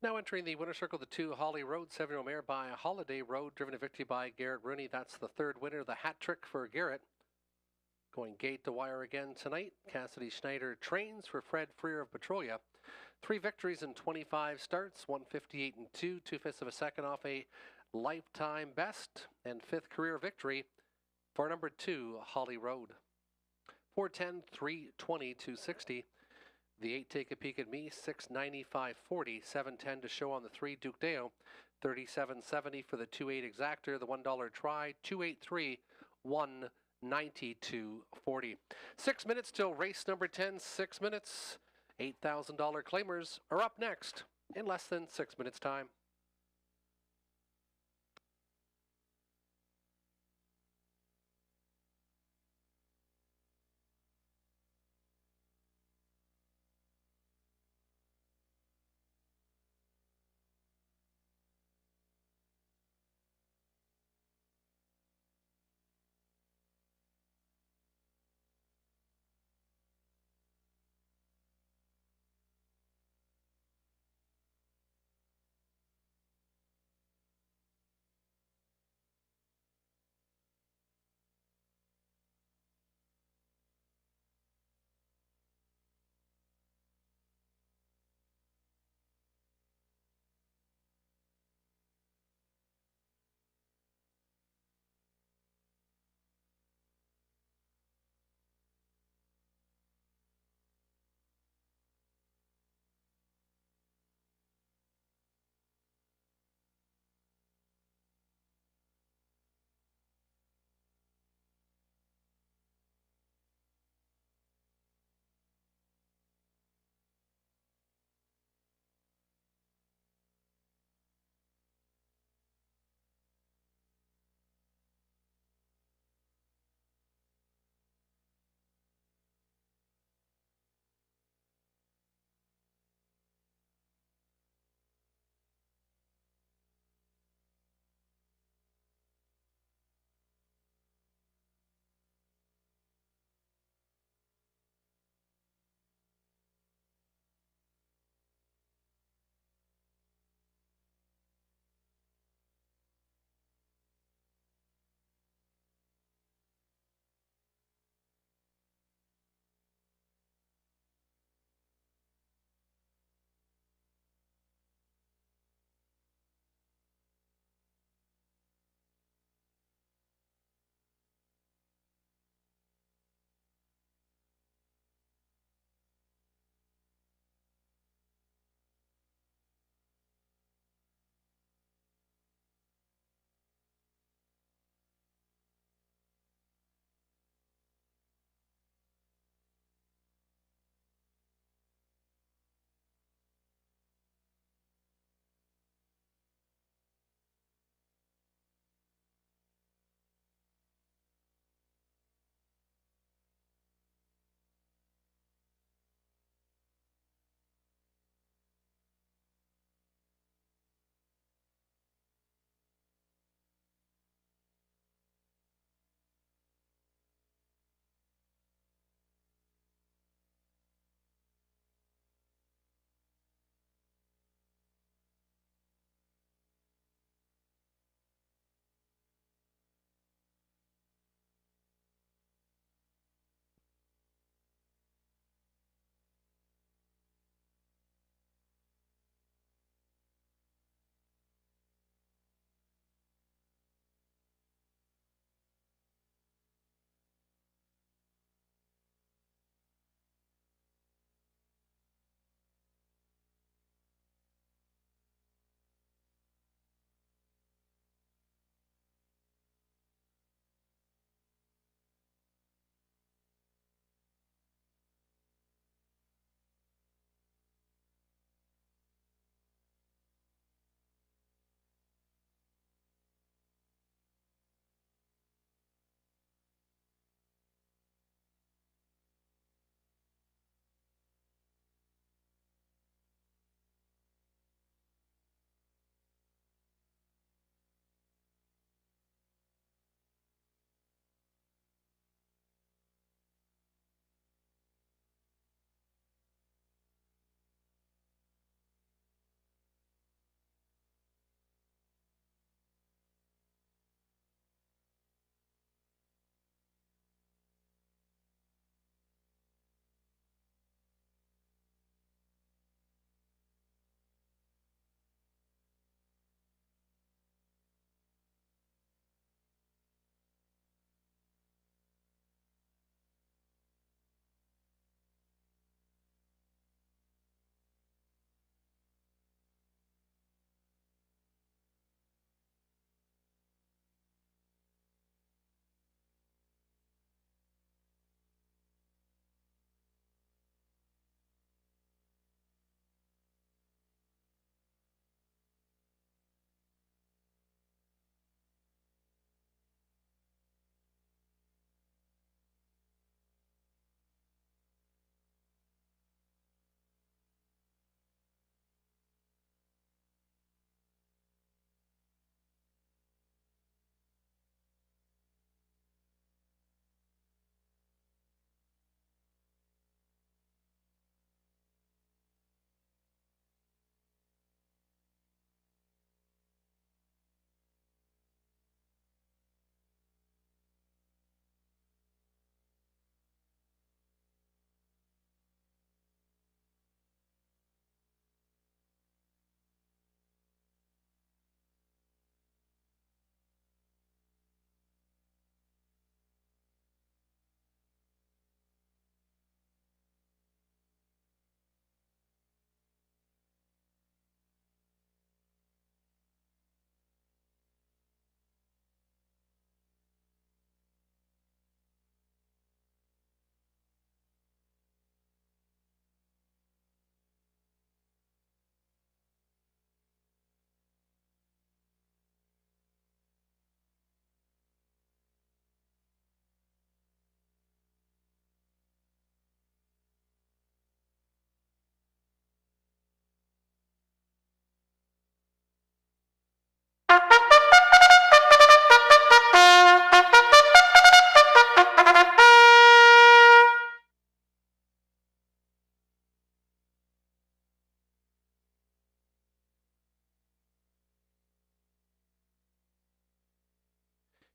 Now entering the winner's circle, the 2 Holly Road, 7-year-old mare by Holiday Road, driven to victory by Garrett Rooney. That's the 3rd winner, the hat trick for Garrett. Going gate to wire again tonight. Cassidy Schneider trains for Fred Freer of Petrolia. 3 victories in 25 starts, 158 and 2, 2/5 of a second off a lifetime best, and 5th career victory for number 2 Holly Road. 410, 320, 260. The 8 Take a Peek at Me, 695.40, 710 to show on the 3 Duke Deo, 37.70 for the 2/8 Exactor, the $1 try, 283, 192.40. 6 minutes till race number 10. 6 minutes. $8,000 claimers are up next in less than 6 minutes' time.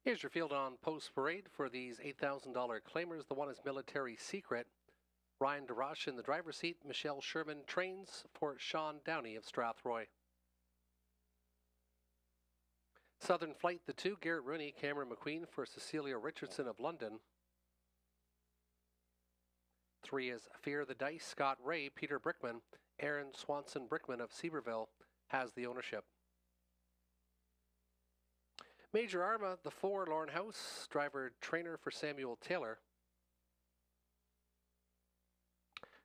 Here's your field on post parade for these $8,000 claimers. The one is Military Secret. Ryan DeRoche in the driver's seat. Michelle Sherman trains for Sean Downey of Strathroy. Southern Flight, the 2, Garrett Rooney, Cameron McQueen for Cecilia Richardson of London. 3 is Fear the Dice, Scott Ray, Peter Brickman. Aaron Swanson Brickman of Seaverville has the ownership. Major Arma, the 4, Lauren House, driver trainer for Samuel Taylor.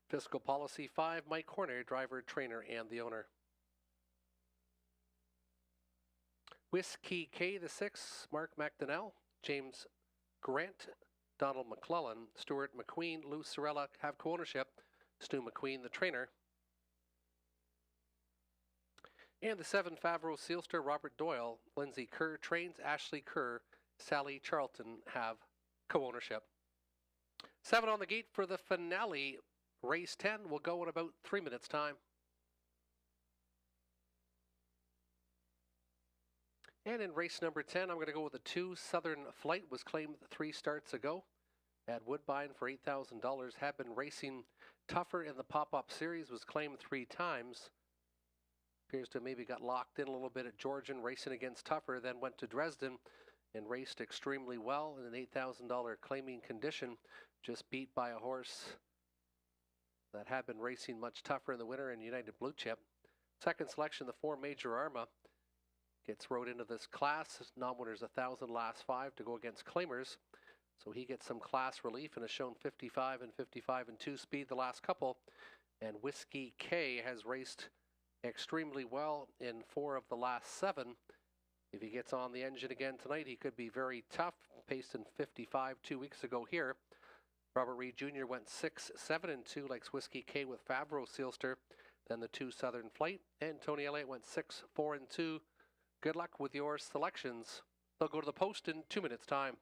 Fiscal Policy 5, Mike Horner, driver trainer and the owner. Whiskey K, the 6, Mark McDonnell, James Grant, Donald McClellan, Stuart McQueen, Lou Sorella have co-ownership. Stu McQueen, the trainer. And the 7, Favreau Sealster, Robert Doyle, Lindsay Kerr trains, Ashley Kerr, Sally Charlton have co-ownership. 7 on the gate for the finale. Race 10 will go in about 3 minutes' time. And in race number 10, I'm going to go with the 2, Southern Flight, was claimed 3 starts ago at Woodbine for $8,000. Had been racing tougher in the pop-up series, was claimed 3 times. Appears to have maybe got locked in a little bit at Georgian, racing against tougher, then went to Dresden and raced extremely well in an $8,000 claiming condition. Just beat by a horse that had been racing much tougher in the winter in United Blue Chip. Second selection, the 4, Major Arma, gets rode into this class. Non-winners 1,000 last 5 to go against claimers. So he gets some class relief and has shown 55 and 55 and 2 speed the last couple. And Whiskey K has raced extremely well in 4 of the last 7. If he gets on the engine again tonight, he could be very tough. Paced in 55 2 weeks ago here. Robert Reed Jr. went 6, 7 and 2, likes Whiskey K with Favreau Sealster. Then the 2, Southern Flight. And Tony Elliott went 6, 4 and 2. Good luck with your selections. They'll go to the post in 2 minutes' time.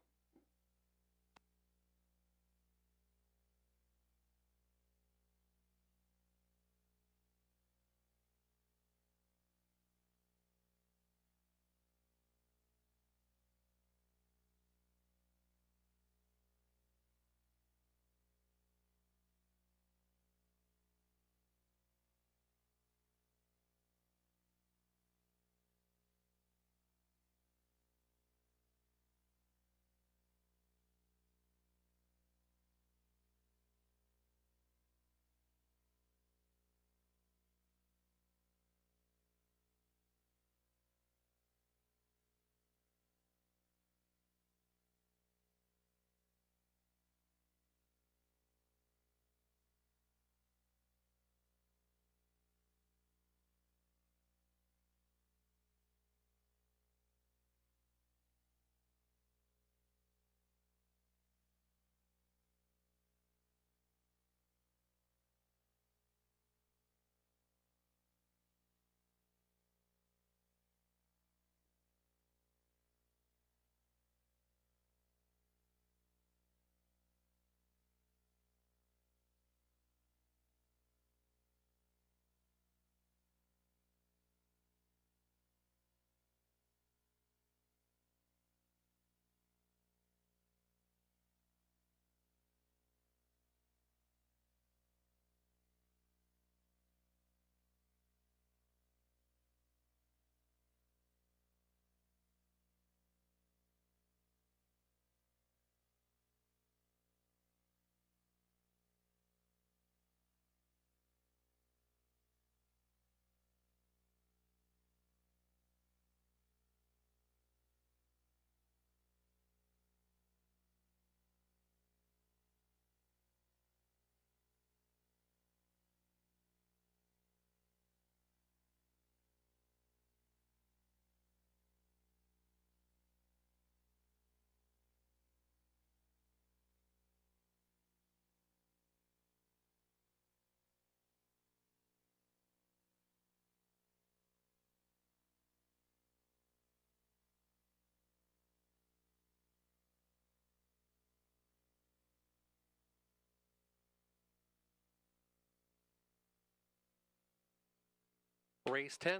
Race 10.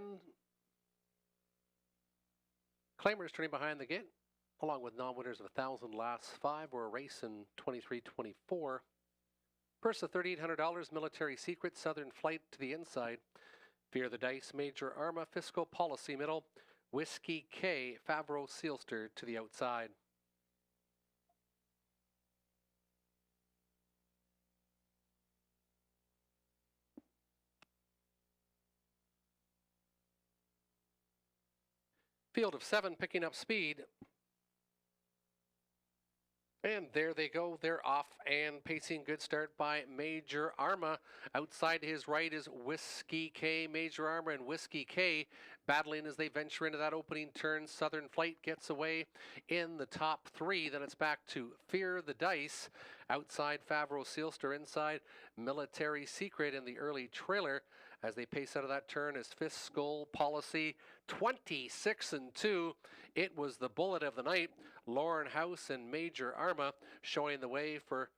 Claimers turning behind the gate, along with non-winners of 1,000 last 5 or a race in 23-24. Purse of $3,800, Military Secret, Southern Flight to the inside. Fear the Dice, Major Arma, Fiscal Policy middle. Whiskey K, Favreau Sealster to the outside. Field of 7 picking up speed. And there they go. They're off and pacing. Good start by Major Arma. Outside to his right is Whiskey K. Major Arma and Whiskey K battling as they venture into that opening turn. Southern Flight gets away in the top 3. Then it's back to Fear the Dice. Outside Favreau Sealster. Inside Military Secret in the early trailer. As they pace out of that turn is Fiscal Policy. 26-2. It was the bullet of the night. Lauren House and Major Arma showing the way for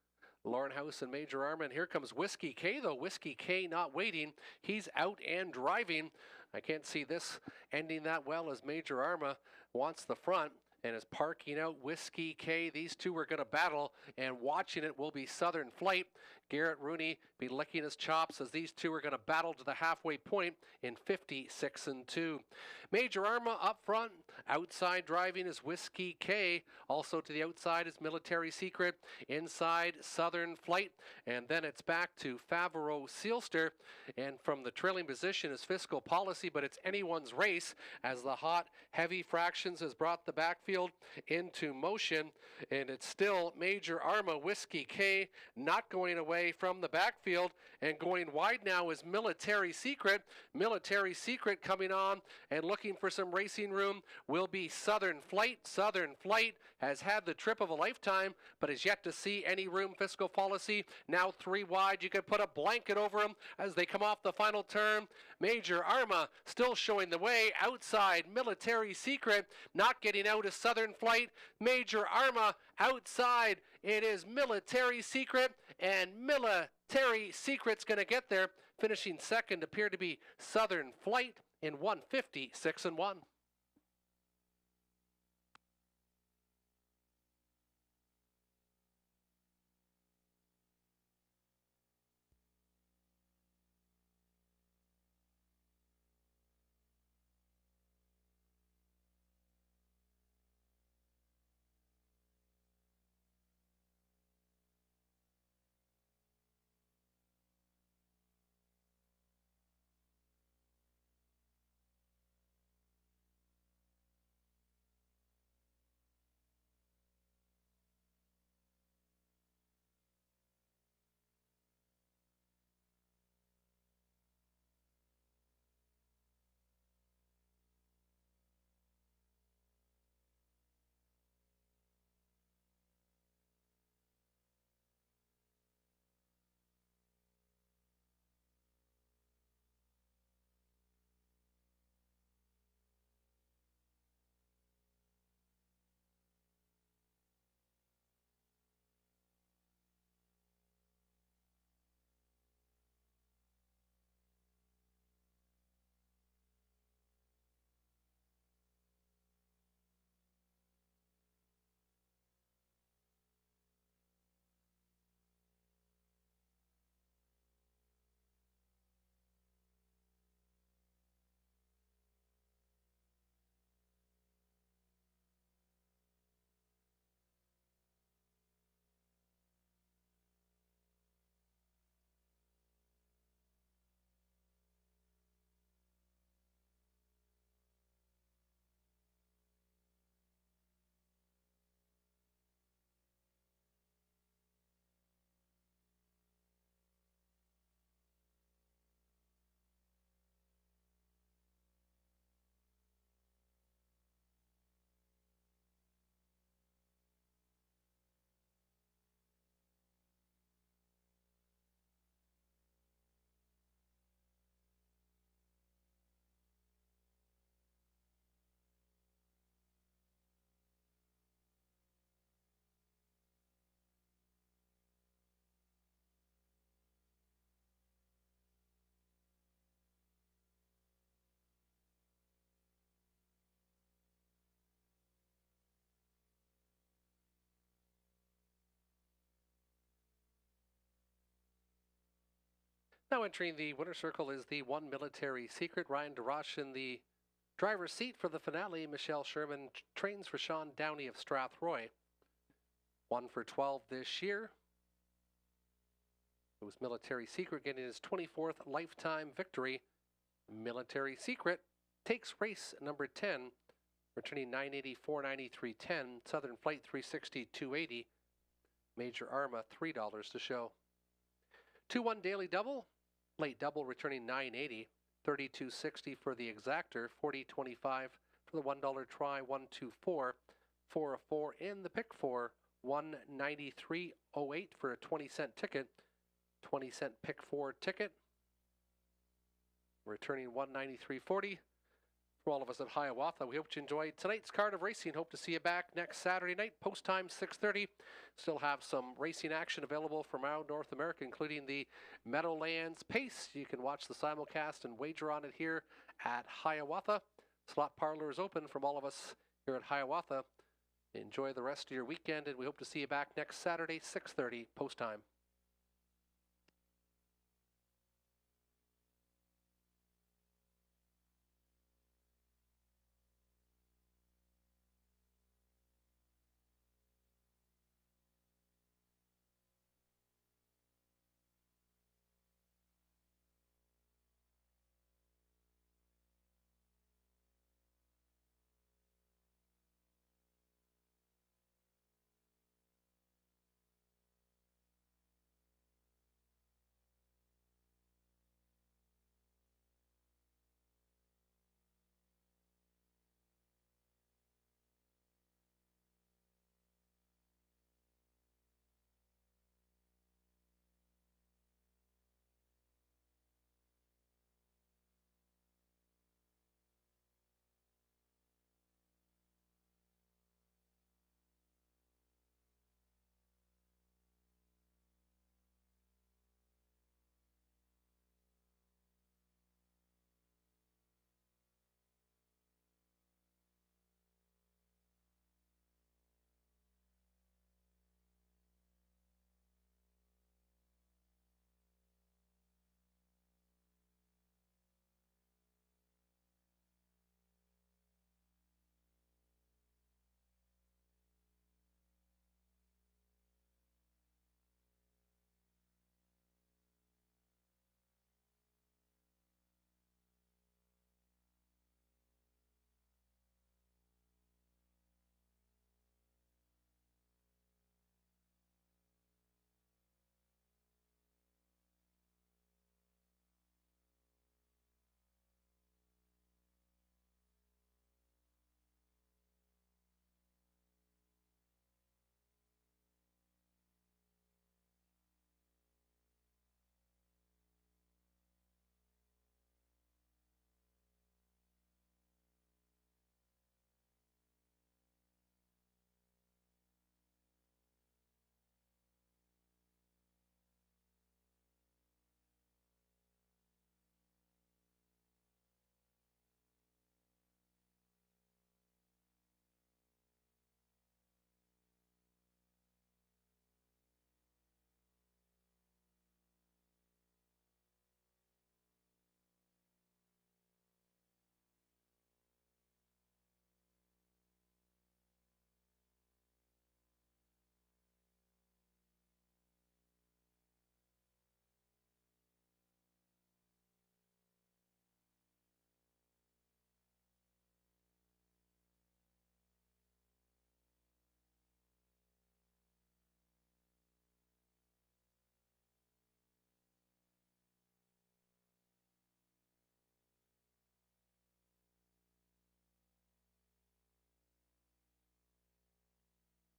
Lauren House and Major Arma. And here comes Whiskey K, though. Whiskey K not waiting. He's out and driving. I can't see this ending that well as Major Arma wants the front and is parking out Whiskey K. These two are going to battle, and watching it will be Southern Flight. Garrett Rooney be licking his chops as these two are going to battle to the halfway point in 56-2. Major Arma up front. Outside driving is Whiskey K. Also to the outside is Military Secret. Inside Southern Flight. And then it's back to Favreau Sealster. And from the trailing position is Fiscal Policy, but it's anyone's race as the hot, heavy fractions has brought the backfield into motion. And it's still Major Arma, Whiskey K, not going away from the backfield, and going wide now is Military Secret. Military Secret coming on and looking for some racing room will be Southern Flight. Southern Flight has had the trip of a lifetime, but has yet to see any room. Fiscal Policy now 3 wide. You could put a blanket over them as they come off the final turn. Major Arma still showing the way. Outside Military Secret not getting out is Southern Flight. Major Arma outside. It is Military Secret, and Military Secret's going to get there. Finishing second appeared to be Southern Flight in 156-1. Now entering the winner's circle is the one Military Secret. Ryan DeRoche in the driver's seat for the finale. Michelle Sherman trains for Sean Downey of Strathroy. 1 for 12 this year. It was Military Secret getting his 24th lifetime victory. Military Secret takes race number 10, returning 980, 493, 10. Southern Flight 360, 280. Major Arma $3 to show. 2-1 daily double. Late double returning 980, 32.60 for the exactor, 40.25 for the $1 try, 124, 4-4 in the pick four, 193.08 for a 20-cent ticket, 20-cent pick four ticket, returning 193.40. For all of us at Hiawatha, we hope you enjoyed tonight's card of racing. Hope to see you back next Saturday night, post time 6:30. Still have some racing action available from around North America, including the Meadowlands Pace. You can watch the simulcast and wager on it here at Hiawatha. Slot parlor is open from all of us here at Hiawatha. Enjoy the rest of your weekend, and we hope to see you back next Saturday, 6:30, post time.